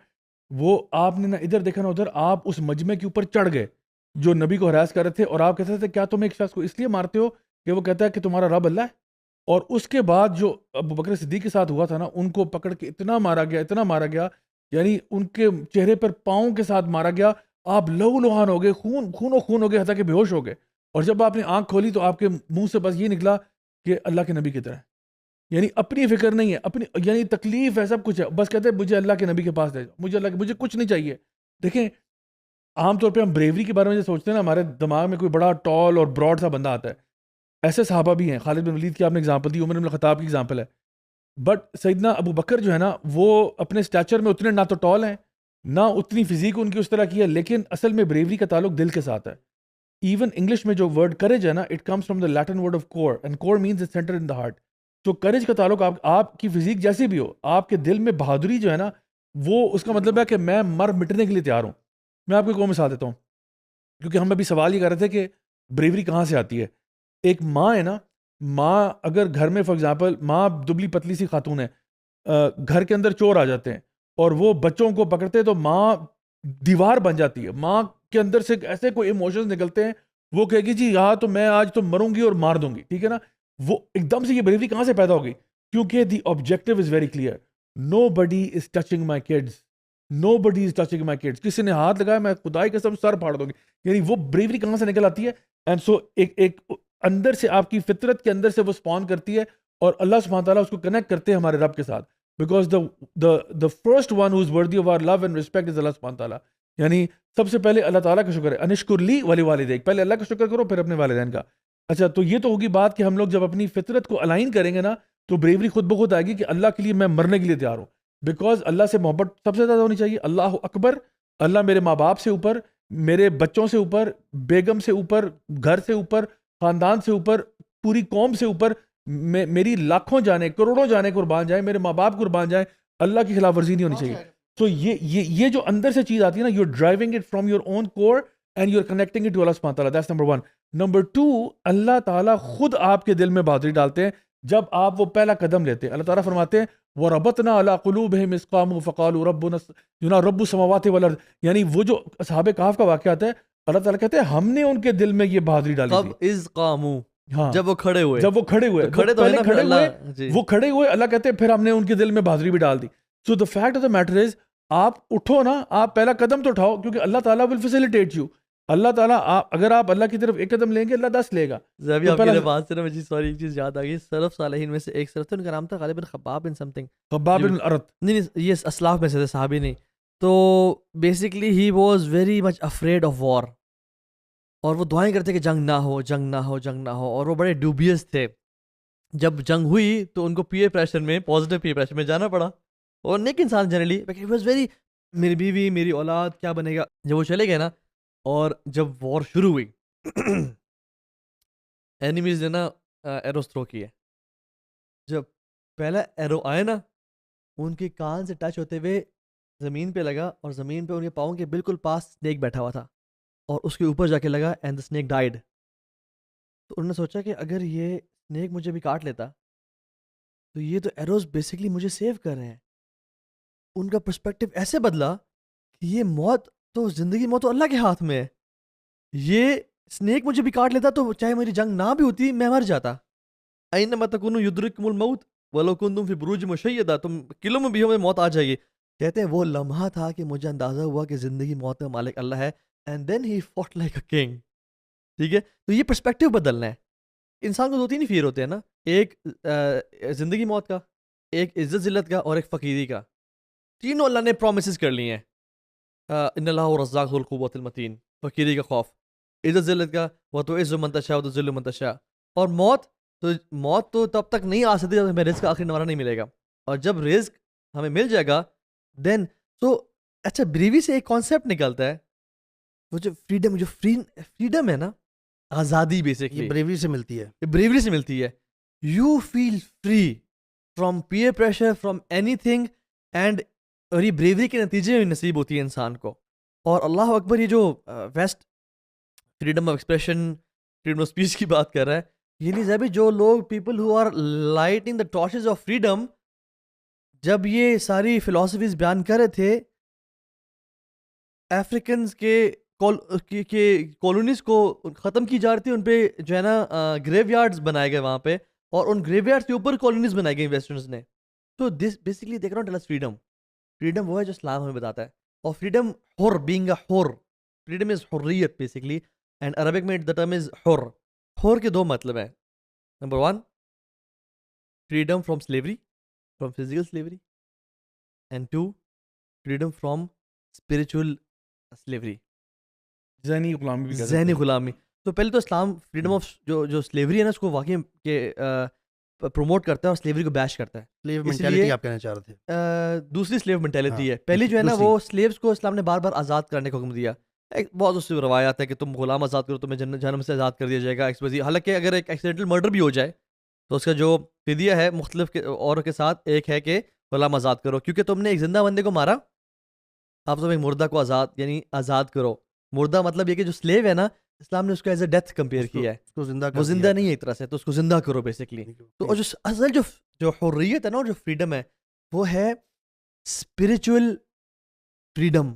وہ آپ نے نہ ادھر دیکھا نہ ادھر, آپ اس مجمع کے اوپر چڑھ گئے جو نبی کو ہراس کر رہے تھے, اور آپ کہتے تھے کیا تم ایک شخص کو اس لیے مارتے ہو کہ وہ کہتا ہے کہ تمہارا رب اللہ ہے. اور اس کے بعد جو ابو بکر صدیق کے ساتھ ہوا تھا نا, ان کو پکڑ کے اتنا مارا گیا, یعنی ان کے چہرے پر پاؤں کے ساتھ مارا گیا, آپ لہو لہان ہو گئے, خون ہو گئے, حتیٰ کہ بے ہوش ہو گئے. اور جب آپ نے آنکھ کھولی تو آپ کے منہ سے بس یہ نکلا کہ اللہ کے نبی کی طرح, یعنی اپنی فکر نہیں ہے, اپنی یعنی تکلیف ہے, سب کچھ ہے, بس کہتے ہیں مجھے اللہ کے نبی کے پاس لے جاؤ, مجھے کچھ نہیں چاہیے. دیکھیں عام طور پہ ہم بریوری کے بارے میں جو سوچتے ہیں نا, ہمارے دماغ میں کوئی بڑا ٹال اور براڈ سا بندہ آتا ہے. ایسے صحابہ بھی ہیں, خالد بن ولید کی آپ نے اگزامپل دی, عمر بن الخطاب کی اگزامپل ہے, بٹ سیدنا ابو بکر جو ہے نا, وہ اپنے اسٹیچر میں اتنے نہ تو ٹال ہیں, نہ اتنی فزیک ان کی اس طرح کی ہے, لیکن اصل میں بریوری کا تعلق دل کے ساتھ ہے. ایون انگلش میں جو ورڈ کریج ہے نا, it comes from the Latin word of cor, and cor means it center in the heart. تو کریج کا تعلق آپ کی فزیک جیسی بھی ہو, آپ کے دل میں بہادری جو ہے نا, وہ اس کا مطلب ہے کہ میں مٹنے کے لیے تیار ہوں. میں آپ کو ایک اور مثال دیتا ہوں, کیونکہ ہم ابھی سوال یہ کر رہے تھے کہ بریوری کہاں سے آتی ہے. ایک ماں ہے نا, ماں اگر گھر میں فار ایگزامپل ماں دبلی پتلی سی خاتون ہے, گھر کے اندر چور آ جاتے ہیں اور وہ بچوں کو پکڑتے ہیں, تو ماں دیوار بن جاتی ہے, ماں کے اندر سے ایسے کوئی ایموشنز نکلتے ہیں, وہ کہے گی جی یہاں تو میں آج تو مروں گی اور مار دوں گی, ٹھیک ہے نا. وہ ایک دم سے یہ بریوری کہاں سے پیدا ہوگی, کیونکہ the objective is very clear, nobody is touching my kids, nobody is touching my kids, کسی نے ہاتھ لگایا میں خدائی قسم سر پھاڑ دوں گی. یعنی وہ بریوری کہاں سے نکل آتی ہے, اینڈ سو ایک اندر سے آپ کی فطرت کے اندر سے وہ سپون کرتی ہے, اور اللہ سبحانہ تعالیٰ اس کو کنیکٹ کرتے ہیں ہمارے رب کے ساتھ, because the first one who is worthy of our love and respect is اللہ سبحانہ تعالیٰ. یعنی سب سے پہلے اللہ تعالیٰ کا شکر ہے, انشکر لی ولی والدیک, پہلے اللہ کا شکر کرو پھر اپنے والدین کا. اچھا, تو یہ تو ہوگی بات کہ ہم لوگ جب اپنی فطرت کو الائن کریں گے نا, تو بریوری خود بخود آئے گی کہ اللہ کے لیے میں مرنے کے لیے تیار ہوں, بیکاز اللہ سے محبت سب سے زیادہ ہونی چاہیے. اللہ اکبر, اللہ میرے ماں باپ سے اوپر, میرے بچوں سے اوپر, بیگم سے اوپر, گھر سے اوپر, خاندان سے اوپر, پوری قوم سے اوپر, میری لاکھوں جانے کروڑوں جانے قربان جائیں, میرے ماں باپ قربان جائیں, اللہ کی خلاف ورزی نہیں ہونی چاہیے. تو یہ جو اندر سے چیز آتی ہے نا, you are driving it from your own core and you are connecting it to Allah سبحانہ تعالیٰ. That's number 1. نمبر 2, اللہ تعالیٰ خود آپ کے دل میں بہادری ڈالتے ہیں جب آپ وہ پہلا قدم لیتے ہیں. اللہ تعالیٰ فرماتے ہیں وَرَبَطْنَا عَلَىٰ قُلُوبِهِمْ إِذْ قَامُوا فَقَالُوا رَبُّنَا رَبُّ السَّمَاوَاتِ وَالْأَرْضِ. یعنی وہ جو اصحاب کہف کا واقعہ آتا ہے, اللہ تعالیٰ کہتے ہیں ہم نے ان کے دل میں یہ بہادری ڈالی تھی. قَبْ إِذْ قَامُوا, ہاں, جب وہ کھڑے ہوئے, اللہ کہتے ہیں پھر ہم نے ان کے دل میں بہادری بھی ڈال دی. So the fact of the matter is, آپ اٹھو نا, آپ پہلا قدم تو اٹھاؤ, کیونکہ اللہ تعالیٰ ول فیسیلیٹیٹ یو. اللہ تعالیٰ اگر آپ اللہ کی طرف ایک قدم لیں گے, اللہ 10 لے گا. زبی آپ کی بات سے نا مجھے سوری ایک چیز یاد آ گئی. سلف صالحین میں سے ایک سلف تھا, ان کا نام تھا غالباً خباب بن سم تھنگ, خباب بن الارت. نہیں یہ اسلاف میں سے تھے, صحابی نہیں. تو basically he was very much afraid of war, اور وہ دعائیں کرتے کہ جنگ نہ ہو, جنگ نہ ہو, جنگ نہ ہو, اور وہ بڑے ڈوبیس تھے. جب جنگ ہوئی تو ان کو پیئر پریشر میں, پازیٹیو پیئر پریشر میں جانا پڑا, اور نیک انسان جنرلی واز ویری, میری بیوی میری اولاد کیا بنے گا. جب وہ چلے گئے نا, اور جب وار شروع ہوئی, اینیمیز نے نا ایروز تھرو کیے. جب پہلا ایرو آئے نا, ان کے کان سے ٹچ ہوتے ہوئے زمین پہ لگا, اور زمین پہ ان کے پاؤں کے بالکل پاس اسنیک بیٹھا ہوا تھا, اور اس کے اوپر جا کے لگا, اینڈ دا اسنیک ڈائیڈ. تو انہوں نے سوچا کہ اگر یہ اسنیک مجھے بھی کاٹ لیتا تو یہ تو ایروز بیسکلی مجھے سیو کر رہے ہیں. ان کا پرسپیکٹو ایسے بدلا کہ یہ موت تو, زندگی موت تو اللہ کے ہاتھ میں ہے, یہ اسنیک مجھے بھی کاٹ لیتا تو چاہے میری جنگ نہ بھی ہوتی میں مر جاتا. اینما تکونوا یدرککم الموت ولو کنتم فی بروج مشیدہ, تم قلعوں میں بھی ہو موت آ جائے گی. کہتے ہیں وہ لمحہ تھا کہ مجھے اندازہ ہوا کہ زندگی موت کا مالک اللہ ہے, and then he fought like a king. ٹھیک ہے, تو یہ پرسپیکٹو بدلنا ہے. انسان کو 2-3 فیئر ہوتے ہیں نا, ایک زندگی موت کا, ایک عزت ذلت کا, اور ایک فقیری کا. تینوں اللہ نے پرومسز کر لی ہیں. ان اللہ رزاق ذو القوۃ المتین, فقیری کا خوف, عزت ذلت کا وتعز من تشاء وتذل من تشاء, اور موت تو تب تک نہیں آ سکتی جب ہمیں رزق آخری نوارا نہیں ملے گا, اور جب رزق ہمیں مل جائے گا دین. تو اچھا, بریوی سے ایک کانسیپٹ نکلتا ہے, وہ جو فریڈم ہے نا, آزادی بیسکلی بریوری سے ملتی ہے, بریوری سے ملتی ہے. You feel free from peer pressure, from anything, and اور یہ بریوری کے نتیجے میں نصیب ہوتی ہے انسان کو. اور اللہ اکبر, یہ جو west freedom of expression, freedom of speech کی بات کر رہا ہے. یہ نہیں زیبی جو لوگ people who are lighting the torches of freedom, جب یہ ساری فلاسفیز بیان کر رہے تھے افریقنز کے کالونیز کو ختم کی جا رہی تھی, ان پہ جو ہے نا گریو یارڈز بنائے گئے وہاں پہ, اور ان گریو یارڈز کے اوپر کالونیز بنائی گئی ویسٹرنز نے. تو دس بیسکلی دیکھ رہا ہوں ٹیل اس فریڈم. فریڈم وہ ہے جو اسلام ہمیں بتاتا ہے, اور freedom Hur, being a Hur, freedom is Hurriyat basically, and Arabic میں دا ٹرم از حر. حر کے دو مطلب ہیں. Number 1 freedom from slavery, from physical slavery, and 2 freedom from spiritual slavery, ذہنی غلامی بھی کہہ ذہنی غلامی. تو پہلے تو اسلام فریڈم آف جو سلیوری ہے نا اس کو واقعی کہ پروموٹ کرتا ہے اور سلیوری کو بیش کرتا ہے. سلیو مینٹیلٹی آپ کہنا چاہ رہے تھے. دوسری سلیو مینٹیلٹی ہے. پہلی جو ہے نا وہ سلیوز کو اسلام نے بار بار آزاد کرنے کا حکم دیا. ایک بہت اس سے روایات ہے کہ تم غلام آزاد کرو تمہیں جہنم سے آزاد کر دیا جائے گا. حالانکہ اگر ایک ایکسیڈنٹل مرڈر بھی ہو جائے تو اس کا جو فدیہ ہے مختلف اور کے ساتھ ایک ہے کہ غلام آزاد کرو, کیونکہ تم نے ایک زندہ بندے کو مارا, اب تم ایک مردہ کو آزاد یعنی آزاد کرو. مردہ مطلب یہ کہ جو سلیو ہے نا اسلام نے اس کو ایز اے ڈیتھ کمپیئر کیا ہے, وہ زندہ نہیں ہے ایک طرح سے, تو اس کو زندہ کرو بیسکلی. تو جو اصل جو حریت ہے نا اور جو فریڈم ہے وہ ہے اسپریچول فریڈم,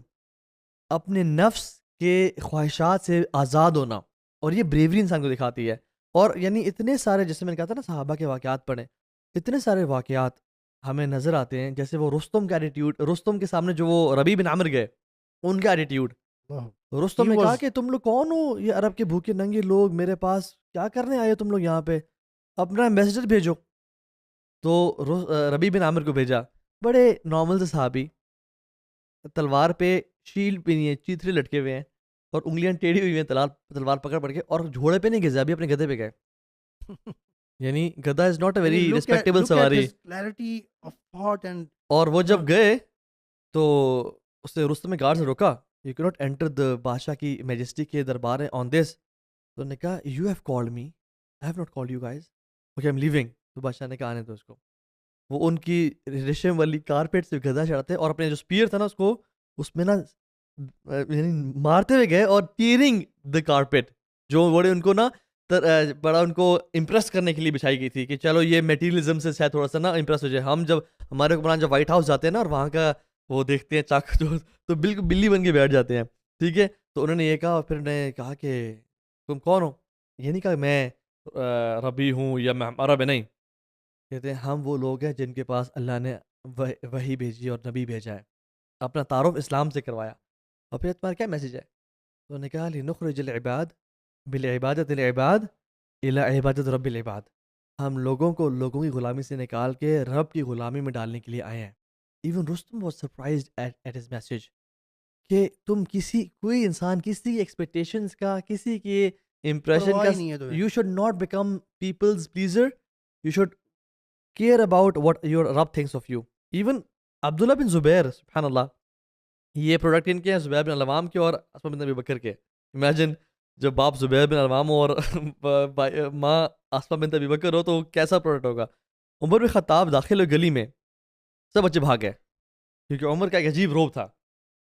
اپنے نفس کے خواہشات سے آزاد ہونا. اور یہ بریوری انسان کو دکھاتی ہے. اور یعنی اتنے سارے, جیسے میں نے کہا تھا نا صحابہ کے واقعات پڑھیں, اتنے سارے واقعات ہمیں نظر آتے ہیں. جیسے وہ رستم کا ایٹیٹیوڈ, رستم کے سامنے جو وہ ربیع بن عامر گئے ان کا ایٹیٹیوڈ, رستم نے کہا کہ تم لوگ کون ہو, یہ عرب کے بھوکے ننگے لوگ, میرے پاس کیا کرنے آئے تم لوگ یہاں پہ, اپنا میسیجر بھیجو. تو ربیع بن عامر کو بھیجا, بڑے نارمل سے صحابی, تلوار پہ شیلڈ پہ نہیں ہے, چیتھرے لٹکے ہوئے ہیں اور انگلیاں ٹیڑھی ہوئی ہیں تلوار پکڑ پڑ کے, اور گھوڑے پہ نہیں گئے, ابھی اپنے گدھے پہ گئے. یعنی گدھا is not a very respectable سواری. اور وہ جب گئے تو اس نے رستم میں گارڈ سے روکا, you can not enter the بادشاہ کی میجسٹی کے دربار ہے آن دس. تو نے کہا you have called me, I have not called you guys, okay I am leaving. تو بادشاہ نے کہا آنے دو اس کو. وہ ان کی ریشم والی کارپیٹ سے گدھا چڑھاتے اور اپنے جو اسپیئر تھا نا اس کو اس میں نا یعنی مارتے ہوئے گئے, اور ٹیئرنگ دا کارپیٹ, جو بڑے ان کو نا بڑا ان کو امپریس کرنے کے لیے بچھائی گئی تھی کہ چلو یہ میٹیریلزم سے شاید تھوڑا سا نا امپریس ہو جائے. ہم جب ہمارے حکمران جب وائٹ ہاؤس جاتے ہیں نا اور وہاں کا وہ دیکھتے ہیں چاک تو بالکل بلی بن کے بیٹھ جاتے ہیں, ٹھیک ہے. تو انہوں نے یہ کہا, اور پھر انہوں نے کہا کہ تم کون ہو. یہ نہیں کہا میں ربی ہوں یا میں عرب ہے, نہیں. کہتے ہیں ہم وہ لوگ ہیں جن کے پاس اللہ نے وحی بھیجی اور نبی بھیجا ہے. اپنا تعارف اسلام سے کروایا. اور پھر تمہارا کیا میسیج ہے؟ تو انہوں نے کہا لنخرج العباد بالعبادت العباد الی عبادت رب العباد. ہم لوگوں کو لوگوں کی غلامی سے نکال کے رب کی غلامی میں ڈالنے کے لیے آئے ہیں. Even Rustam was surprised at his message کہ تم کوئی انسان کسی ایکسپیکٹیشنز کا, کسی کے امپریشن کا, you should not become people's pleaser, you should care about what your رب thinks of you. Even Abdullah بن زبیر, سبحان اللہ, یہ پروڈکٹ ان کے ہیں زبیر بن العوام کے اور اسما بنت ابی بکر کے. امیجن جب باپ زبیر بن العوام ہو اور ماں اسما بنت ابی بکر ہو تو کیسا پروڈکٹ ہوگا. عمر بن خطاب داخل ہوئے گلی میں, سب بچے بھاگ گئے کیونکہ عمر کا ایک عجیب روب تھا.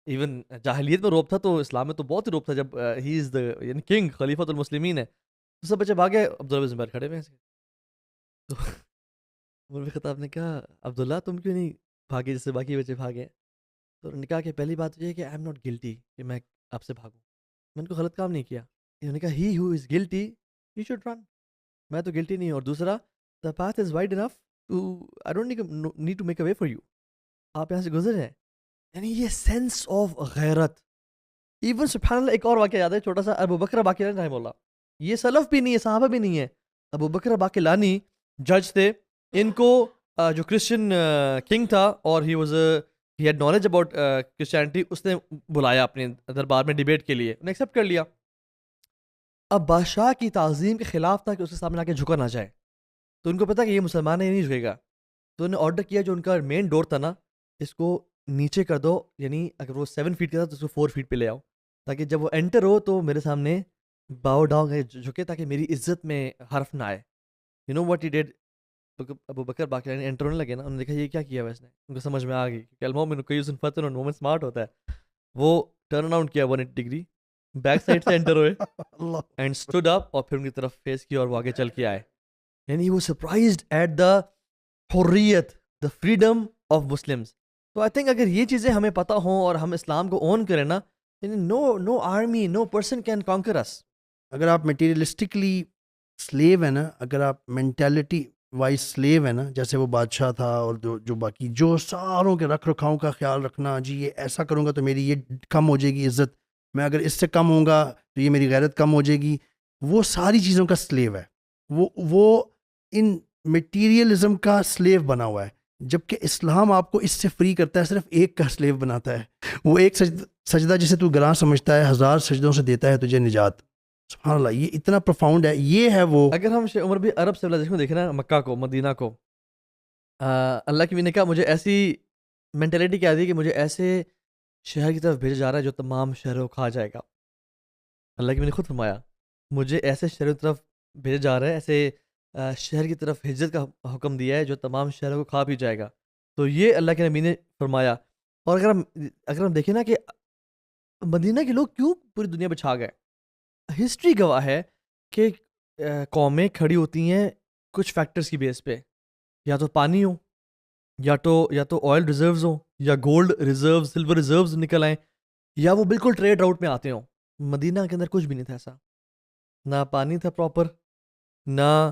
ایون جاہلیت میں روب تھا تو اسلام میں تو بہت ہی روب تھا. جب ہی از دا یعنی کنگ خلیفۃ المسلمین ہے تو سب بچے بھاگے, عبداللہ بن زبیر کھڑے ہوئے ہیں. تو عمر بن خطاب نے کہا عبداللہ تم کیوں نہیں بھاگے جیسے باقی بچے بھاگے؟ تو انہوں نے کہا کہ پہلی بات یہ ہے کہ آئی ایم ناٹ گلٹی کہ میں آپ سے بھاگوں, میں نے کوئی غلط کام نہیں کیا. انہوں نے کہا ہی ہو از گلٹی یو شوڈ رن, میں تو گلٹی نہیں ہوں. اور دوسرا the path is wide enough to I don't need to make a way for you, آپ یہاں سے گزر جائیں. یعنی یہ سینس آف غیرت. ایون سبحان اللہ ایک اور واقعہ یاد ہے چھوٹا سا, ابو بکر باقلانی رحمہ اللہ, یہ سلف بھی نہیں ہے صحابہ بھی نہیں ہے, ابو بکر باقلانی جج تھے. ان کو جو کرسچن کنگ تھا اور he had knowledge about Christianity, اس نے بلایا اپنے دربار میں ڈیبیٹ کے لیے, انہیں ایکسیپٹ کر لیا. اب بادشاہ کی تعظیم کے خلاف تھا کہ اس کے سامنے آ کے جھکا نہ جائے, تو ان کو پتا کہ یہ مسلمان ہے, یہ نہیں جھکے گا. تو انہوں نے آرڈر کیا جو ان کا مین ڈور تھا نا اس کو نیچے کر دو, یعنی اگر وہ 7 فیٹ کا تھا تو اس کو 4 فیٹ پہ لے آؤ, تاکہ جب وہ انٹر ہو تو میرے سامنے باؤ ڈاؤن جھکے, تاکہ میری عزت میں حرف نہ آئے. You know what he did. Abu Bakr Baqillani enter ہونے لگے نا, انہوں نے دیکھا یہ کیا کیا ہوا اس نے, ان کو سمجھ میں آ گئی کہ المؤمن قیس فتن, مومن سمارٹ ہوتا ہے. وہ ٹرن اراؤنڈ کیا 180 ڈگری بیک سائڈ سے انٹر ہوئے اللہ اینڈ اسٹوڈ اپ اور پھر ان کی طرف فیس کیا اور وہ آگے چل کے آئے. یعنی وہ سرپرائزڈ ایٹ دا حریت, دا فریڈم آف مسلمس. تو آئی تھنک اگر یہ چیزیں ہمیں پتہ ہوں اور ہم اسلام کو اون کریں نا, یعنی no army, no person can conquer us. اگر آپ میٹیریلسٹکلی سلیو ہے نا, اگر آپ مینٹیلٹی وائز سلیو ہے نا, جیسے وہ بادشاہ تھا اور جو باقی جو ساروں کے رکھ رکھاؤں کا خیال رکھنا, جی یہ ایسا کروں گا تو میری یہ کم ہو جائے گی عزت, میں اگر اس سے کم ہوں گا تو یہ میری غیرت کم ہو جائے گی, وہ ساری چیزوں کا سلیو ہے. وہ ان میٹیریلزم کا سلیو بنا ہوا ہے, جبکہ اسلام آپ کو اس سے فری کرتا ہے, صرف ایک کا سلیو بناتا ہے. وہ ایک سجدہ جسے تو گراں سمجھتا ہے 1000 سجدوں سے دیتا ہے تجھے نجات. سبحان اللہ, یہ اتنا پروفاؤنڈ ہے. یہ ہے وہ, اگر ہم عمر بھی عرب سویلائزیشن کو دیکھیں نا, مکہ کو, مدینہ کو, اللہ کی بھی نے کہا مجھے ایسی مینٹیلٹی کیا دی کہ مجھے ایسے شہر کی طرف بھیجا جا رہا ہے جو تمام شہروں کو کھا جائے گا. اللہ کی بھی نے خود فرمایا مجھے ایسے شہروں کی طرف بھیجا جا رہا ہے, ایسے شہر کی طرف ہجرت کا حکم دیا ہے جو تمام شہروں کو کھا پی جائے گا. تو یہ اللہ کے نبی نے فرمایا. اور اگر ہم دیکھیں نا کہ مدینہ کے لوگ کیوں پوری دنیا پہ چھا گئے, ہسٹری گواہ ہے کہ قومیں کھڑی ہوتی ہیں کچھ فیکٹرز کی بیس پہ, یا تو پانی ہو, یا تو آئل ریزروز ہوں, یا گولڈ ریزروز, سلور ریزروز نکل آئیں, یا وہ بالکل ٹریڈ راؤٹ میں آتے ہوں. مدینہ کے اندر کچھ بھی نہیں تھا ایسا, نہ پانی تھا پراپر, نہ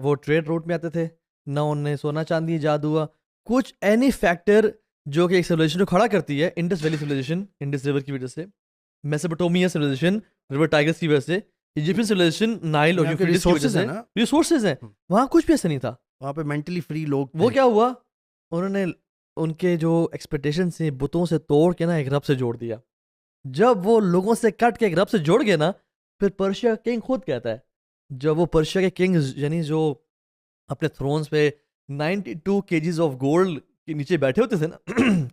وہ ٹریڈ روٹ میں آتے تھے, نہ انہیں سونا چاندی ایجاد ہوا. کچھ اینی فیکٹر جو کہ ایک سیویلائزیشن کو کھڑا کرتی ہے, Indus valley civilisation Indus river کی وجہ سے, میسوپوٹیمیا سیویلائزیشن ریور ٹائگرس کی وجہ سے, ایجپشین سیویلائزیشن نائل اور یوفریٹس کی وجہ سے, ریسورسز ہیں, وہاں کچھ بھی ایسا نہیں تھا. وہاں پہ مینٹلی فری لوگ. وہ کیا ہوا, انہوں نے ان کے جو ایکسپیکٹیشن سے بتوں سے توڑ کے نا ایک رب سے جوڑ دیا. جب وہ لوگوں سے کٹ کے ایک رب سے جوڑ گئے نا, پھر پرشیا کنگ خود کہتا ہے, جب وہ پرشیا کے کنگز یعنی جو اپنے تھرونز پہ 92 kgs آف گولڈ کے نیچے بیٹھے ہوتے تھے نا,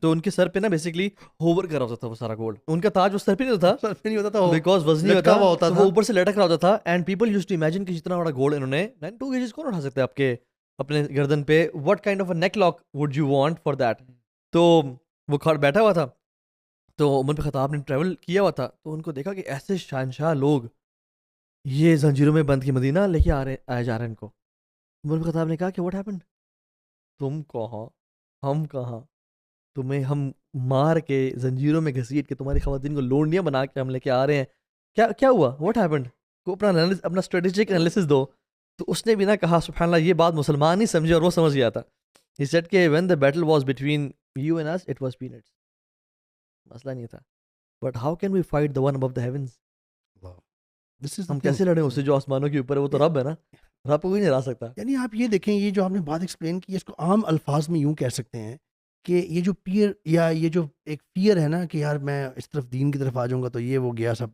تو ان کے سر پہ نا بیسکلی ہوور کر رہا ہوتا تھا وہ سارا گولڈ. ان کا تاج وہ سر پہ نہیں ہوتا تھا, بیکاز وزنی ہوتا تھا, وہ اوپر سے لٹک رہا ہوتا تھا. And people use to imagine کہ جتنا بڑا گولڈ انہوں نے 92 kgs کون اٹھا سکتا ہے آپ کے اپنے گردن پہ, what kind of a neck lock would you want for that. تو وہ کھڑ بیٹھا ہوا تھا, تو عمر بن خطاب نے ٹریول کیا ہوا تھا, تو ان کو دیکھا کہ ایسے شہنشاہ لوگ یہ زنجیروں میں بند کی مدینہ لے کے آئے جا رہے ہیں ان کو. عمر بن خطاب نے کہا کہ واٹ ہیپنڈ, تم کہاں ہم کہاں, تمہیں ہم مار کے زنجیروں میں گھسیٹ کے تمہاری خواتین کو لونڈیاں بنا کے ہم لے کے آ رہے ہیں, کیا ہوا, واٹ ہیپنڈ, کو اپنا اسٹریٹجک انالیسس دو. تو اس نے بھی نہ کہا سبحان اللہ, یہ بات مسلمان ہی سمجھے اور وہ سمجھ گیا تھا. He said کہ when the battle was between you and us, it was peanuts. مسئلہ نہیں تھا. But how can we fight the one above the heavens? ہم کیسے لڑیں اس سے جو آسمانوں کے اوپر ہے, وہ تو رب ہے نا, رب کو کوئی نہیں ہرا سکتا. یعنی آپ یہ دیکھیں, یہ جو آپ نے بات ایکسپلین کی, اس کو عام الفاظ میں یوں کہہ سکتے ہیں کہ یہ جو پیر یا یہ جو ایک فیئر ہے نا کہ یار میں اس طرف دین کی طرف آ جاؤں گا تو یہ وہ گیا سب.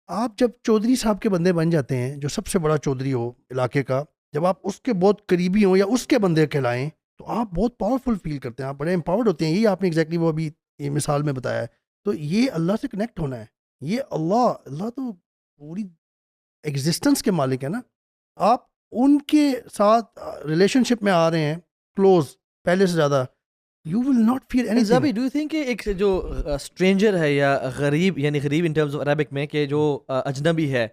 آپ جب چودھری صاحب کے بندے بن جاتے ہیں, جو سب سے بڑا چودھری ہو علاقے کا, جب آپ اس کے بہت قریبی ہوں یا اس کے بندے کہلائیں, تو آپ بہت پاورفل فیل کرتے ہیں, آپ بڑے امپاورڈ ہوتے ہیں. یہی آپ نے ایگزیکٹلی وہ ابھی یہ مثال میں بتایا ہے. تو یہ اللہ سے کنیکٹ ہونا ہے. یہ اللہ تو پوری ایگزسٹنس کے مالک ہے نا. آپ ان کے ساتھ ریلیشن شپ میں آ رہے ہیں کلوز پہلے سے زیادہ, you will not feel anything. Do you think کہ ایک جو اسٹرینجر ہے یا غریب, یعنی غریب ان ٹرمز آف عربک میں کہ جو اجنبی ہے,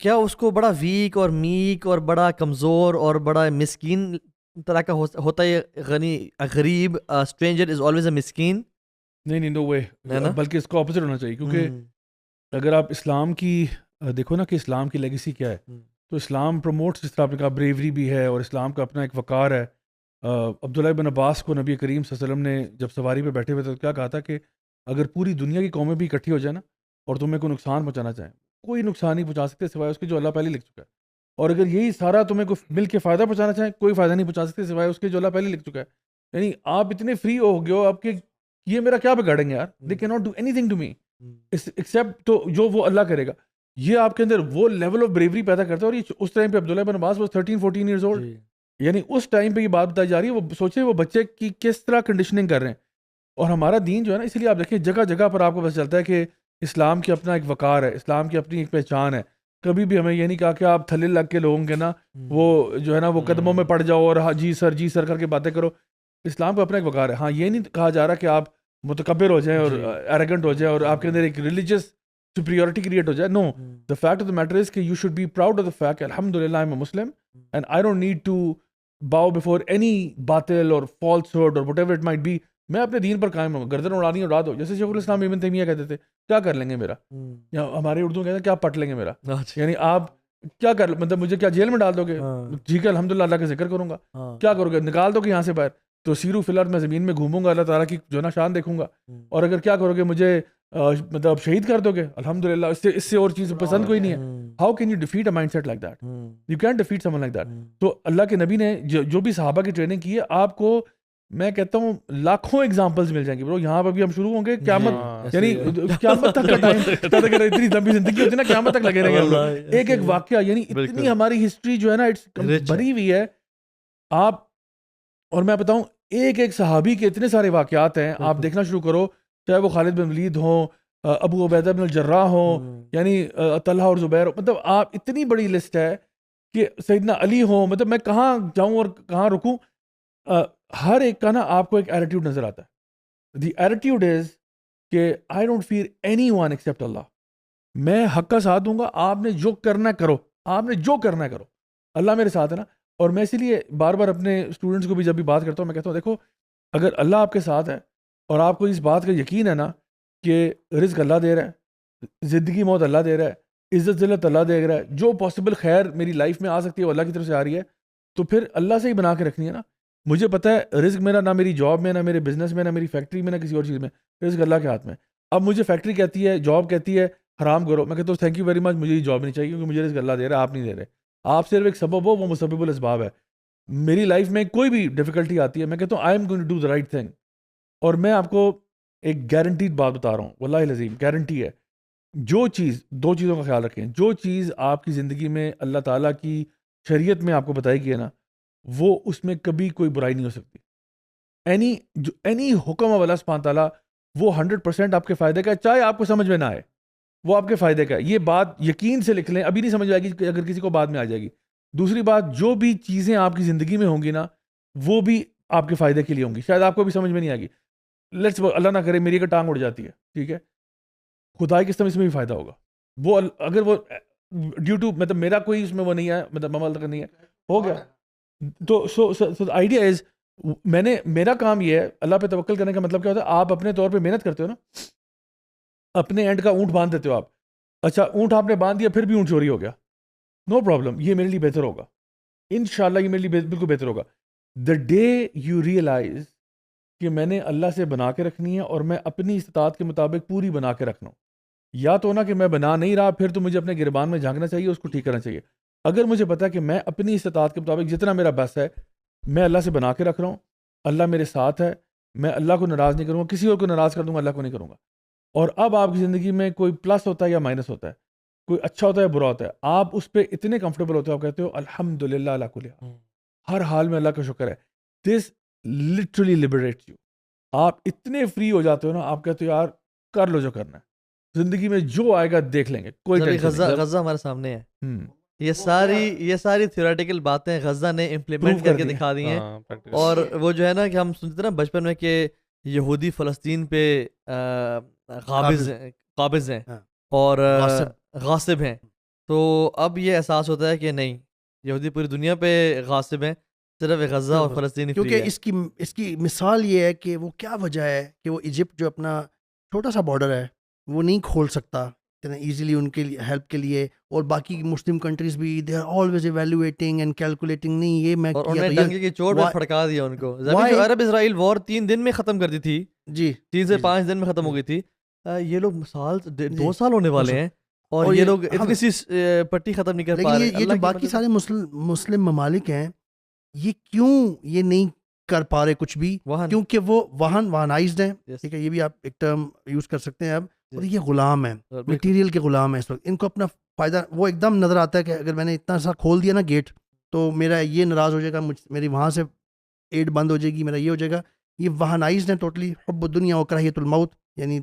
کیا اس کو بڑا ویک اور میک اور بڑا کمزور اور بڑا مسکین طرح کا ہوتا ہے؟ غنی غریب اسٹرینجر از آلویز اے مسکین. نہیں نو وے, بلکہ اس کو اپوزٹ ہونا چاہیے. کیونکہ اگر آپ اسلام کی دیکھو نا کہ اسلام کی لیگیسی کیا ہے, تو اسلام پروموٹس, جس طرح آپ نے کہا, بریوری بھی ہے اور اسلام کا اپنا ایک وقار ہے. عبداللہ بن عباس کو نبی کریم صلی اللہ علیہ وسلم نے جب سواری پہ بیٹھے ہوئے تھے تو کیا کہا تھا کہ اگر پوری دنیا کی قومیں بھی اکٹھی ہو جائیں نا اور تمہیں کوئی نقصان پہنچانا چاہیں, کوئی نقصان نہیں پہنچا سکتے سوائے اس کے جو اللہ پہلے لکھ چکا ہے. اور اگر یہی سارا تمہیں کوئی مل کے فائدہ پہنچانا چاہیں, کوئی فائدہ نہیں پہنچا سکتے سوائے اس کے جو اللہ پہلے لکھ چکا ہے. یعنی آپ اتنے فری ہو گئے ہو, آپ کے یہ میرا کیا بگاڑیں گے یار, they can not do anything to me except تو جو وہ اللہ کرے گا. یہ آپ کے اندر وہ لیول آف بریوری پیدا کرتا ہے. اور یہ اس ٹائم پہ عبداللہ بن عباس وہ 13-14 ایئرز اولڈ, یعنی اس ٹائم پہ یہ بات بتائی جا رہی ہے. وہ سوچیں وہ بچے کی کس طرح کنڈیشننگ کر رہے ہیں. اور ہمارا دین جو ہے نا, اس لیے آپ دیکھیں جگہ جگہ پر آپ کو پتہ چلتا ہے کہ اسلام کی اپنا ایک وقار ہے, اسلام کی اپنی ایک پہچان ہے. کبھی بھی ہمیں یہ نہیں کہا کہ آپ تھلے لگ کے لوگوں کے نا وہ جو ہے نا وہ قدموں میں پڑ جاؤ اور جی سر کر کے باتیں کرو. اسلام کا اپنا ایک وقار ہے. ہاں, یہ نہیں کہا جا رہا کہ آپ متکبر ہو جائیں اور ایروگنٹ ہو جائیں اور آپ کے اندر ایک ریلیجس superiority کریٹ ہو جائے. No, the fact of the matter is کہ you should be proud of the fact کہ alhamdulillah I'm a Muslim and I don't need to bow before any باطل or falsehood or whatever it might be. میں اپنے دین پر قائم ہوں. گردن اڑانی اڑا دو, جیسے شیخ الاسلام ابن تیمیہ کہتے تھے کیا کر لیں گے میرا, یا ہمارے اردو کہتے ہیں کیا پٹ لیں گے میرا, یعنی آپ کیا کر, مطلب مجھے کیا جیل میں ڈال دو گے, ٹھیک ہے الحمدللہ اللہ کا ذکر کروں گا, کیا کرو گے, نکال دو گے یہاں سے باہر, تو سیرو فی الارض میں زمین میں گھوموں گا, اللہ تعالیٰ کی جو نا شان دیکھوں گا, اور اگر کیا کرو گے مجھے مطلب شہید کر دو گے, الحمدللہ اس سے اور چیز پسند کوئی نہیں ہے. How can you defeat a mindset like that, you can defeat someone like that. تو اللہ کے نبی نے جو بھی صحابہ کی ٹریننگ کی ہے, آپ کو میں کہتا ہوں لاکھوں ایگزامپلز مل جائیں گے برو. یہاں پہ بھی ہم شروع ہوں گے قیامت, یعنی قیامت تک کا ٹائم, اتنی لمبی زندگی ہوتی ہے نا, قیامت تک لگے رہیں گے ہم لوگ, ایک ایک واقعہ, یعنی اتنی ہماری ہسٹری جو ہے نا اٹس بھری ہوئی ہے. آپ اور میں بتاؤں ایک ایک صحابی کے اتنے سارے واقعات ہیں, آپ دیکھنا شروع کرو, چاہے وہ خالد بن ولید ہوں, ابو عبیدہ بن الجراح ہوں, یعنی طلحہ اور زبیر, مطلب آپ اتنی بڑی لسٹ ہے کہ سیدنا علی ہوں, مطلب میں کہاں جاؤں اور کہاں رکوں. ہر ایک کا نا آپ کو ایک ایٹیٹیوڈ نظر آتا ہے. دی ایٹیٹیوڈ از کہ I don't fear anyone except Allah. میں حق کا ساتھ دوں گا, آپ نے جو کرنا ہے کرو, آپ نے جو کرنا ہے کرو, اللہ میرے ساتھ ہے نا. اور میں اسی لیے بار بار اپنے اسٹوڈنٹس کو بھی جب بھی بات کرتا ہوں, میں کہتا ہوں دیکھو اگر اللہ آپ کے ساتھ ہے اور آپ کو اس بات کا یقین ہے نا کہ رزق اللہ دے رہا ہے, زندگی موت اللہ دے رہا ہے, عزت ذلت اللہ دے رہا ہے, جو پاسبل خیر میری لائف میں آ سکتی ہے وہ اللہ کی طرف سے آ رہی ہے, تو پھر اللہ سے ہی بنا کے رکھنی ہے نا. مجھے پتہ ہے رزق میرا نہ میری جاب میں, نہ میرے بزنس میں, نہ میری فیکٹری میں, نہ کسی اور چیز میں, رزق اللہ کے ہاتھ میں. اب مجھے فیکٹری کہتی ہے, جاب کہتی ہے حرام کرو, میں کہتا ہوں تھینک یو ویری مچ, مجھے یہ جاب نہیں چاہیے کیونکہ مجھے رزق اللہ دے رہا ہے, آپ نہیں دے رہے. آپ صرف ایک سبب ہو, وہ مسبب الاسباب ہے. میری لائف میں کوئی بھی ڈیفیکلٹی آتی ہے, میں کہتا ہوں I am going to do the right thing. اور میں آپ کو ایک گارنٹیڈ بات بتا رہا ہوں, واللہ العظیم گارنٹی ہے. جو چیز, دو چیزوں کا خیال رکھیں, جو چیز آپ کی زندگی میں اللہ تعالیٰ کی شریعت میں آپ کو بتائی گئی ہے نا, وہ اس میں کبھی کوئی برائی نہیں ہو سکتی. اینی حکم آف اللہ سبحانہ تعالیٰ وہ 100% آپ کے فائدے کا ہے, چاہے آپ کو سمجھ میں نہ آئے, وہ آپ کے فائدے کا ہے. یہ بات یقین سے لکھ لیں, ابھی نہیں سمجھ آئے گی اگر کسی کو بعد میں آ جائے گی. دوسری بات, جو بھی چیزیں آپ کی زندگی میں ہوں گی نا وہ بھی آپ کے فائدے کے لیے ہوں گی. شاید آپ کو بھی سمجھ میں نہیں آئے گی, لیٹس اللہ نہ کرے میری اگر ٹانگ اڑ جاتی ہے, ٹھیک ہے, خدائی کی قسم اس میں بھی فائدہ ہوگا. وہ اگر وہ ڈیو ٹو مطلب میرا کوئی اس میں وہ نہیں ہے, مطلب عمل نہیں ہے, ہو گیا. تو سو آئیڈیا از, میرا کام یہ ہے, اللہ پہ توکل کرنے کا مطلب کیا ہوتا ہے, آپ اپنے طور پہ محنت کرتے ہو نا, اپنے اینڈ کا اونٹ باندھ دیتے ہو آپ. اچھا اونٹ آپ نے باندھ دیا, پھر بھی اونٹ چوری ہو گیا, نو پرابلم, یہ میرے لیے بہتر ہوگا, انشاءاللہ یہ میرے لیے بالکل بہتر ہوگا. دا ڈے یو ریئلائز کہ میں نے اللہ سے بنا کے رکھنی ہے اور میں اپنی استطاعت کے مطابق پوری بنا کے رکھنا ہوں, یا تو نا کہ میں بنا نہیں رہا, پھر تو مجھے اپنے گربان میں جھانکنا چاہیے, اس کو ٹھیک کرنا چاہیے. اگر مجھے پتا ہے کہ میں اپنی استطاعت کے مطابق جتنا میرا بس ہے میں اللہ سے بنا کے رکھ رہا ہوں, اللہ میرے ساتھ ہے, میں اللہ کو ناراض نہیں کروں گا, کسی اور کو ناراض کر دوں گا, اللہ کو نہیں کروں گا. اور اب آپ کی زندگی میں کوئی پلس ہوتا ہے یا مائنس ہوتا ہے, کوئی اچھا ہوتا ہے برا ہوتا ہے, آپ اس پہ اتنے کمفرٹیبل ہوتے ہو, آپ کہتے ہو الحمدللہ اللہ کل حال, ہر حال میں اللہ کا شکر ہے. This literally liberates you. آپ اتنے فری ہو جاتے ہو نا, آپ کہتے ہو یار کر لو جو کرنا ہے, زندگی میں جو آئے گا دیکھ لیں گے, کوئی غزہ ہمارے سامنے ہے, یہ ساری تھیوریٹیکل باتیں غزہ نے امپلیمنٹ کر کے دکھا دی ہیں. اور وہ جو ہے نا کہ ہم سنتے نا بچپن میں کہ یہودی فلسطین پہ قابض ہیں اور غاصب ہیں, تو اب یہ احساس ہوتا ہے کہ نہیں, یہودی پوری دنیا پہ غاصب ہیں, صرف غزہ اور فلسطین. کیونکہ اس کی مثال یہ ہے کہ وہ کیا وجہ ہے کہ وہ ایجپٹ جو اپنا چھوٹا سا بارڈر ہے وہ نہیں کھول سکتا اتنا ایزیلی ان کے لیے ہیلپ کے لیے, اور باقی مسلم کنٹریز بھی they are always evaluating and calculating, نہیں یہ میں اور انہوں نے ڈنگے کی چوٹ پہ پھڑکا دیا ان کو. عرب اسرائیل وار 3 دن میں ختم کر دی تھی, جی 3 سے 5 دن میں ختم ہو گئی تھی. یہ لوگ سال 2 سال ہونے والے ہیں اور یہ لوگ اتنی سی پٹی ختم نہیں کر پا رہے. یہ جو باقی سارے مسلم ممالک ہیں یہ کیوں یہ نہیں کر پا رہے کچھ بھی, کیونکہ وہ وہنائزڈ ہیں, ٹھیک ہے, یہ بھی آپ ایک ٹرم یوز کر سکتے ہیں اب, اور یہ غلام ہیں, مٹیریل کے غلام ہیں اس وقت. ان کو اپنا فائدہ وہ ایک دم نظر آتا ہے کہ اگر میں نے اتنا سا کھول دیا نا گیٹ تو میرا یہ ناراض ہو جائے گا, میری وہاں سے ایڈ بند ہو جائے گی, میرا یہ ہو جائے گا. یہ وہنائزڈ ہیں ٹوٹلی, حب الدنیا و کراہیت الموت, یعنی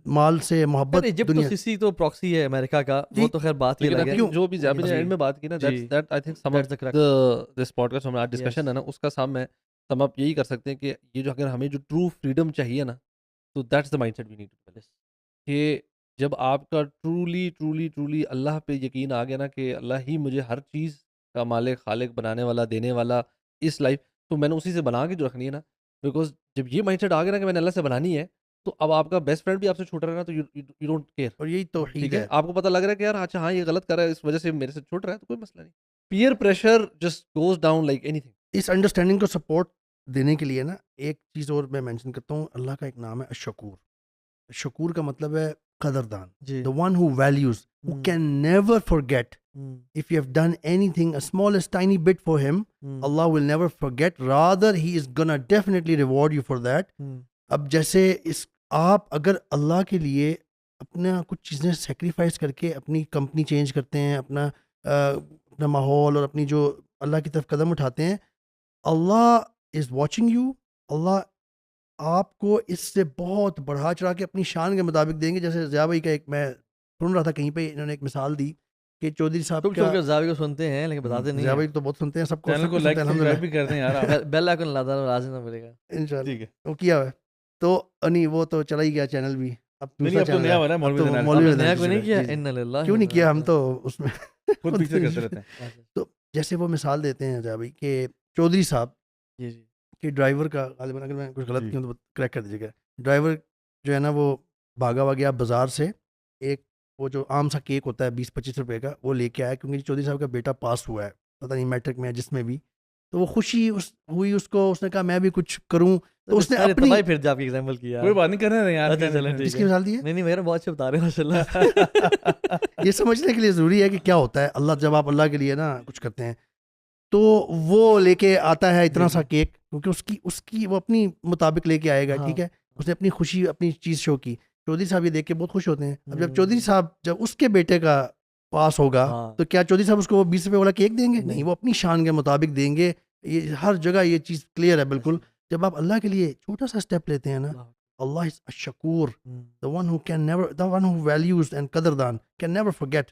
مال سے محبت. ایجپٹ تو پراکسی ہے امریکہ کا, وہ تو خیر بات یہ لگا جو بھی جب نے اینڈ میں بات کی نا, that I think some if this podcast ہمارا ڈسکشن ہے نا, اس کا سم اپ یہی کر سکتے ہیں کہ یہ جو اگر ہمیں جو ٹرو فریڈم چاہیے نا, تو that's the mindset we need to place, کہ جب آپ کا ٹرولی اللہ پہ یقین آ گیا نا کہ اللہ ہی مجھے ہر چیز کا مالک، خالق، بنانے والا، دینے والا اس لائف، تو میں نے اسی سے بنا کے جو رکھنی ہے نا، بیکاز جب یہ مائنڈ سیٹ آ گیا نا کہ میں نے اللہ سے بنانی ہے، تو اب آپ کا بیسٹ فرینڈ بھی آپ سے چھوٹ رہا ہے نا، تو یو ڈونٹ کیئر. اور یہی توحید ٹھیک ہے، ہے. آپ کو پتہ لگ رہا ہے کہ یار اچھا ہاں یہ غلط کر رہا ہے، اس وجہ سے میرے سے چھوٹ رہا ہے، تو کوئی مسئلہ نہیں. Peer pressure just goes down like اینی تھنگ. اس انڈرسٹینڈنگ کو سپورٹ دینے کے لیے نا ایک چیز اور میں مینشن کرتا ہوں. اللہ کا ایک نام ہے الشکور. شکور کا مطلب ہے قدردان. جی The one who values, who can never forget. If you have done anything, a smallest tiny bit for him, Allah will never forget. Rather, he is gonna definitely reward you for that. اب جیسے آپ اگر اللہ کے لیے اپنا کچھ چیزیں sacrifice کر کے اپنی کمپنی چینج کرتے ہیں، اپنا ماحول اور اپنی جو اللہ کی طرف قدم اٹھاتے ہیں، اللہ از واچنگ یو. اللہ آپ کو اس سے بہت بڑھا چڑھا کے اپنی شان کے مطابق دیں گے. جیسے ضیاء بھائی کا ایک میں سن رہا تھا کہیں پہ، انہوں نے ایک مثال دی کہ چودھری صاحب کا، زاوی کو سنتے ہیں لیکن بتاتے نہیں ضیاء ہیں. بھائی تو بہت سنتے ہیں، سب کو چینل کو سنتے لائک ہیں سبسکرائب الحمدللہ بھی کر دیں یار آپ. بیل آئکن لاتا ہے، راضی نہ ملے گا. انشاءاللہ ٹھیک ہے. وہ کیا ہوا ہے تو نہیں وہ تو چلا ہی گیا چینل بھی. اب نہیں دوسرا اب تو چینل نیا ہو رہا ہے اب مولوی تو زینال. مولوی آپ نے زینال نیا کی کوئی نہیں جی کیا؟ جی. ان للہ کیوں نہیں کیا، ہم تو اس میں خود پیچھے کرتے رہتے ہیں. تو جیسے وہ مثال دیتے ہیں ضیاء بھائی کہ چودھری صاحب جی جی کہ ڈرائیور کا، غالباً اگر میں کچھ غلط جی. کیا ہوں تو کریکٹ کر دیجیے گا. ڈرائیور جو ہے نا وہ بھاگا ہوا گیا بازار سے، ایک وہ جو عام سا کیک ہوتا ہے 20-25 روپے کا، وہ لے کے آیا کیونکہ چودھری صاحب کا بیٹا پاس ہوا ہے، پتہ نہیں میٹرک میں جس میں بھی. تو وہ خوشی ہوئی اس کو، اس نے کہا میں بھی کچھ کروں. تو اس نے اپنی پھر جا کے ایگزامپل کیا. کوئی بات نہیں کر رہے ہیں یار. اچھا چلیں ٹھیک جس کی ہے. مثال دی ہے نہیں نہیں میرا بہت اچھا بتا رہے ہیں ماشاء اللہ. یہ سمجھنے کے لیے ضروری ہے کہ کیا ہوتا ہے. اللہ جب آپ اللہ کے لیے نا کچھ کرتے ہیں تو وہ لے کے آتا ہے اتنا سا کیک، کیونکہ اس کی وہ اپنی مطابق لے کے آئے گا. ٹھیک ہے، اس نے اپنی خوشی اپنی چیز شو کی. چودھری صاحب یہ دیکھ کے بہت خوش ہوتے ہیں. اب جب چودھری صاحب جب اس کے بیٹے کا پاس ہوگا تو کیا چودھری صاحب اس کو 20 روپے والا کیک دیں گے؟ نہیں، وہ اپنی شان کے مطابق دیں گے. یہ ہر جگہ یہ چیز کلیئر ہے بالکل. جب آپ اللہ کے لیے چھوٹا سا اسٹیپ لیتے ہیں نا، اللہ از الشکور، the one who can never, the one who values and قدردان can never forget.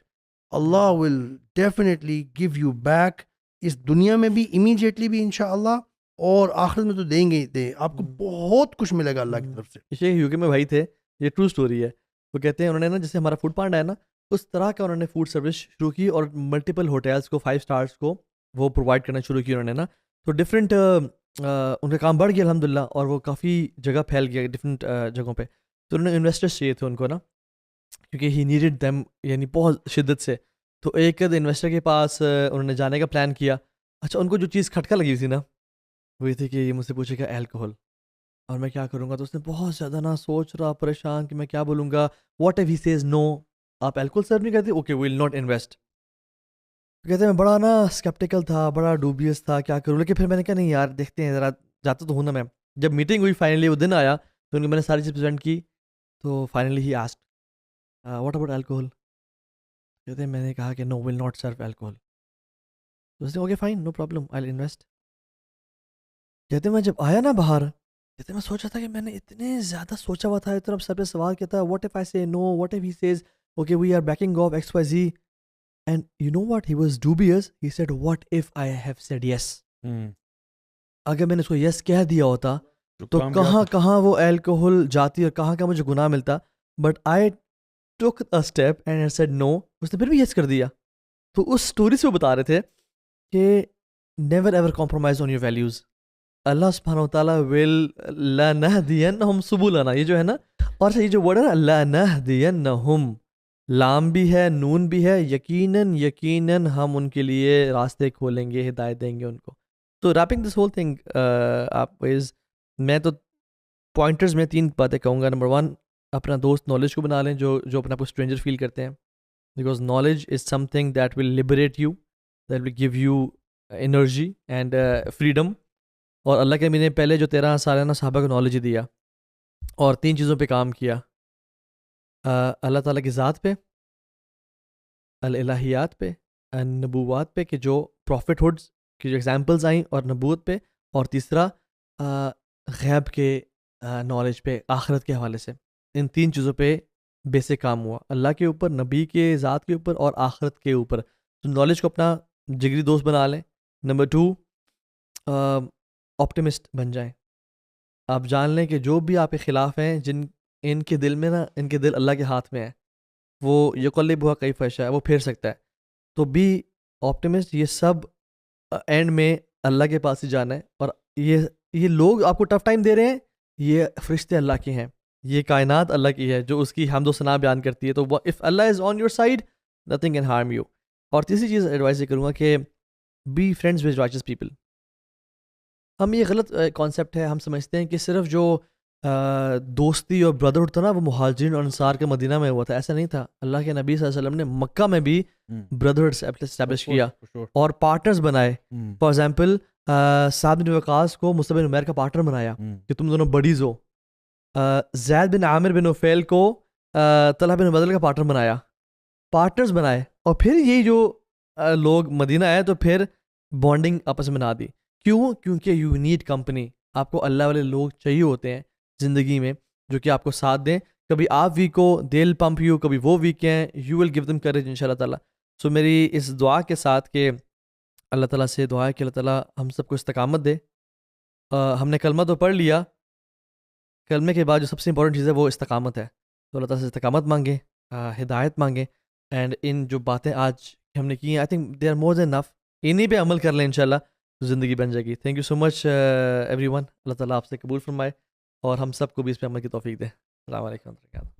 Allah will definitely give you back. اس دنیا میں بھی امیجیٹلی بھی انشاءاللہ، اور آخرت میں تو دیں گے ہی دیں. آپ کو بہت کچھ ملے گا اللہ کی طرف سے. یہ یو کے میں بھائی تھے، یہ ٹرو سٹوری ہے. وہ کہتے ہیں انہوں نے نا جیسے ہمارا فوڈ پانڈا ہے نا، اس طرح کا انہوں نے فوڈ سروس شروع کی اور ملٹیپل ہوٹلس کو 5 اسٹارس کو وہ پرووائڈ کرنا شروع کی انہوں نے نا. تو ڈفرینٹ ان کا کام بڑھ گیا الحمدللہ، اور وہ کافی جگہ پھیل گیا ڈفرینٹ جگہوں پہ. تو انہوں نے انویسٹرس چاہیے تھے ان کو نا، کیونکہ ہی نیڈڈ دیم یعنی بہت شدت سے. تو ایک انویسٹر کے پاس انہوں نے جانے کا پلان کیا. اچھا ان کو جو چیز کھٹکا لگی تھی نا وہ یہ تھی کہ یہ مجھ سے پوچھے گا الکوہول، اور میں کیا کروں گا. تو اس نے بہت زیادہ نا سوچ رہا پریشان کہ میں کیا بولوں گا. What if he says no, آپ الکوہول سرو نہیں کرتے، okay we will not invest. کہتے ہیں میں بڑا نا اسکیپٹیکل تھا، بڑا ڈوبیس تھا کیا کروں. لیکن پھر میں نے کہا نہیں یار دیکھتے ہیں ذرا، جاتا تو ہوں نا میں. جب میٹنگ ہوئی فائنلی وہ دن آیا تو ان کو میں نے ساری چیز پریزنٹ کی. تو finally he asked what about alcohol. کہتے ہیں میں نے کہا کہ نو ول ناٹ سرو الکوہول. تو اس نے okay fine no problem I will invest. کہتے ہیں میں جب آیا نا باہر، کہتے ہیں میں سوچا تھا کہ میں نے اتنے زیادہ سوچا ہوا تھا، اتنا سب پہ سوال کیا تھا، what if I say no, what if he says okay we are backing off X Y Z. And you know what, he was dubious. He said what if I have said yes. اگر میں نے اس کو یس کہہ دیا ہوتا تو کہاں کہاں وہ الکوہول جاتی اور کہاں کہاں مجھے گناہ ملتا. But I took a step and I said no. اس نے پھر بھی یس کر دیا. تو اس اسٹوری سے وہ بتا رہے تھے کہ never ever compromise on your values. Allah سبحانہ وتعالیٰ ول لنہدینہم سبلنا، یہ جو ہے نا، اور یہ جو ورڈ ہے نا لنہدینہم، لام بھی ہے نون بھی ہے، یقیناً ہم ان کے لیے راستے کھولیں گے، ہدایت دیں گے ان کو. تو ریپنگ دس ہول تھنگ آپ از، میں تو پوائنٹرز میں 3 باتیں کہوں گا. نمبر 1، اپنا دوست نالج کو بنا لیں جو اپنا کو اسٹرینجر فیل کرتے ہیں، because knowledge is some thing that will liberate you, that will give you energy and freedom. اور اللہ کے نبی نے پہلے جو 13 سالانہ صحابہ کو نالج ہی دیا اور 3 چیزوں پہ کام کیا، اللہ تعالیٰ کی ذات پہ، الہیات پہ، نبوات پہ کہ جو پروفٹ ہوڈز کی جو ایگزامپلز آئیں اور نبوت پہ، اور تیسرا غیب کے نالج پہ آخرت کے حوالے سے. ان 3 چیزوں پہ بیسک کام ہوا، اللہ کے اوپر، نبی کے ذات کے اوپر اور آخرت کے اوپر. تو نالج کو اپنا جگری دوست بنا لیں. نمبر 2، آپٹیمسٹ بن جائیں. آپ جان لیں کہ جو بھی آپ کے خلاف ہیں، ان کے دل میں نا، ان کے دل اللہ کے ہاتھ میں ہے. وہ یقلب ہوا کیف یشاء، وہ پھیر سکتا ہے. تو بی آپٹیمسٹ. یہ سب اینڈ میں اللہ کے پاس ہی جانا ہے. اور یہ لوگ آپ کو ٹف ٹائم دے رہے ہیں، یہ فرشتے اللہ کے ہیں، یہ کائنات اللہ کی ہے جو اس کی حمد و ثنا بیان کرتی ہے. تو if Allah is on your side nothing can harm you. اور تیسری چیز ایڈوائز یہ کروں گا کہ be friends with riches people. ہم یہ غلط کانسیپٹ ہے، ہم سمجھتے ہیں کہ صرف جو دوستی اور بردرہڈ تھا نا وہ مہاجرین اور انصار کے مدینہ میں ہوا تھا. ایسا نہیں تھا. اللہ کے نبی صلی اللہ علیہ وسلم نے مکہ میں بھی بردرہڈ اسٹیبلش کیا اور پارٹنرز بنائے. فار ایگزامپل سعد بن وقاص کو مصعب بن عمیر کا پارٹنر بنایا کہ تم دونوں بڈیز ہو. زید بن عامر بن نفیل کو طلحہ بن عبیداللہ کا پارٹنر بنایا. پارٹنرز بنائے اور پھر یہ جو لوگ مدینہ آئے تو پھر بانڈنگ آپس میں بنا دی. کیوں؟ کیونکہ یو نیڈ کمپنی. آپ کو اللہ والے لوگ چاہیے ہوتے ہیں زندگی میں جو کہ آپ کو ساتھ دیں. کبھی آپ ویک ہو دے ول پمپ یو، کبھی وہ ویک ہیں you will give them courage ان شاء اللہ تعالیٰ. سو میری اس دعا کے ساتھ کہ اللہ تعالیٰ سے دعا ہے کہ اللہ تعالیٰ ہم سب کو استقامت دے. ہم نے کلمہ تو پڑھ لیا، کلمے کے بعد جو سب سے امپورٹنٹ چیز ہے وہ استقامت ہے. تو اللہ تعالیٰ سے استقامت مانگیں، ہدایت مانگیں. اینڈ ان جو باتیں آج ہم نے کی ہیں I think they are more دین انف. انہی پہ عمل کر لیں انشاءاللہ تو زندگی بن جائے گی. Thank you so much everyone. Allah تعالیٰ آپ سے قبول فرمائے اور ہم سب کو بھی اس پہ عمل کی توفیق دے. السلام علیکم و رحمۃ اللہ.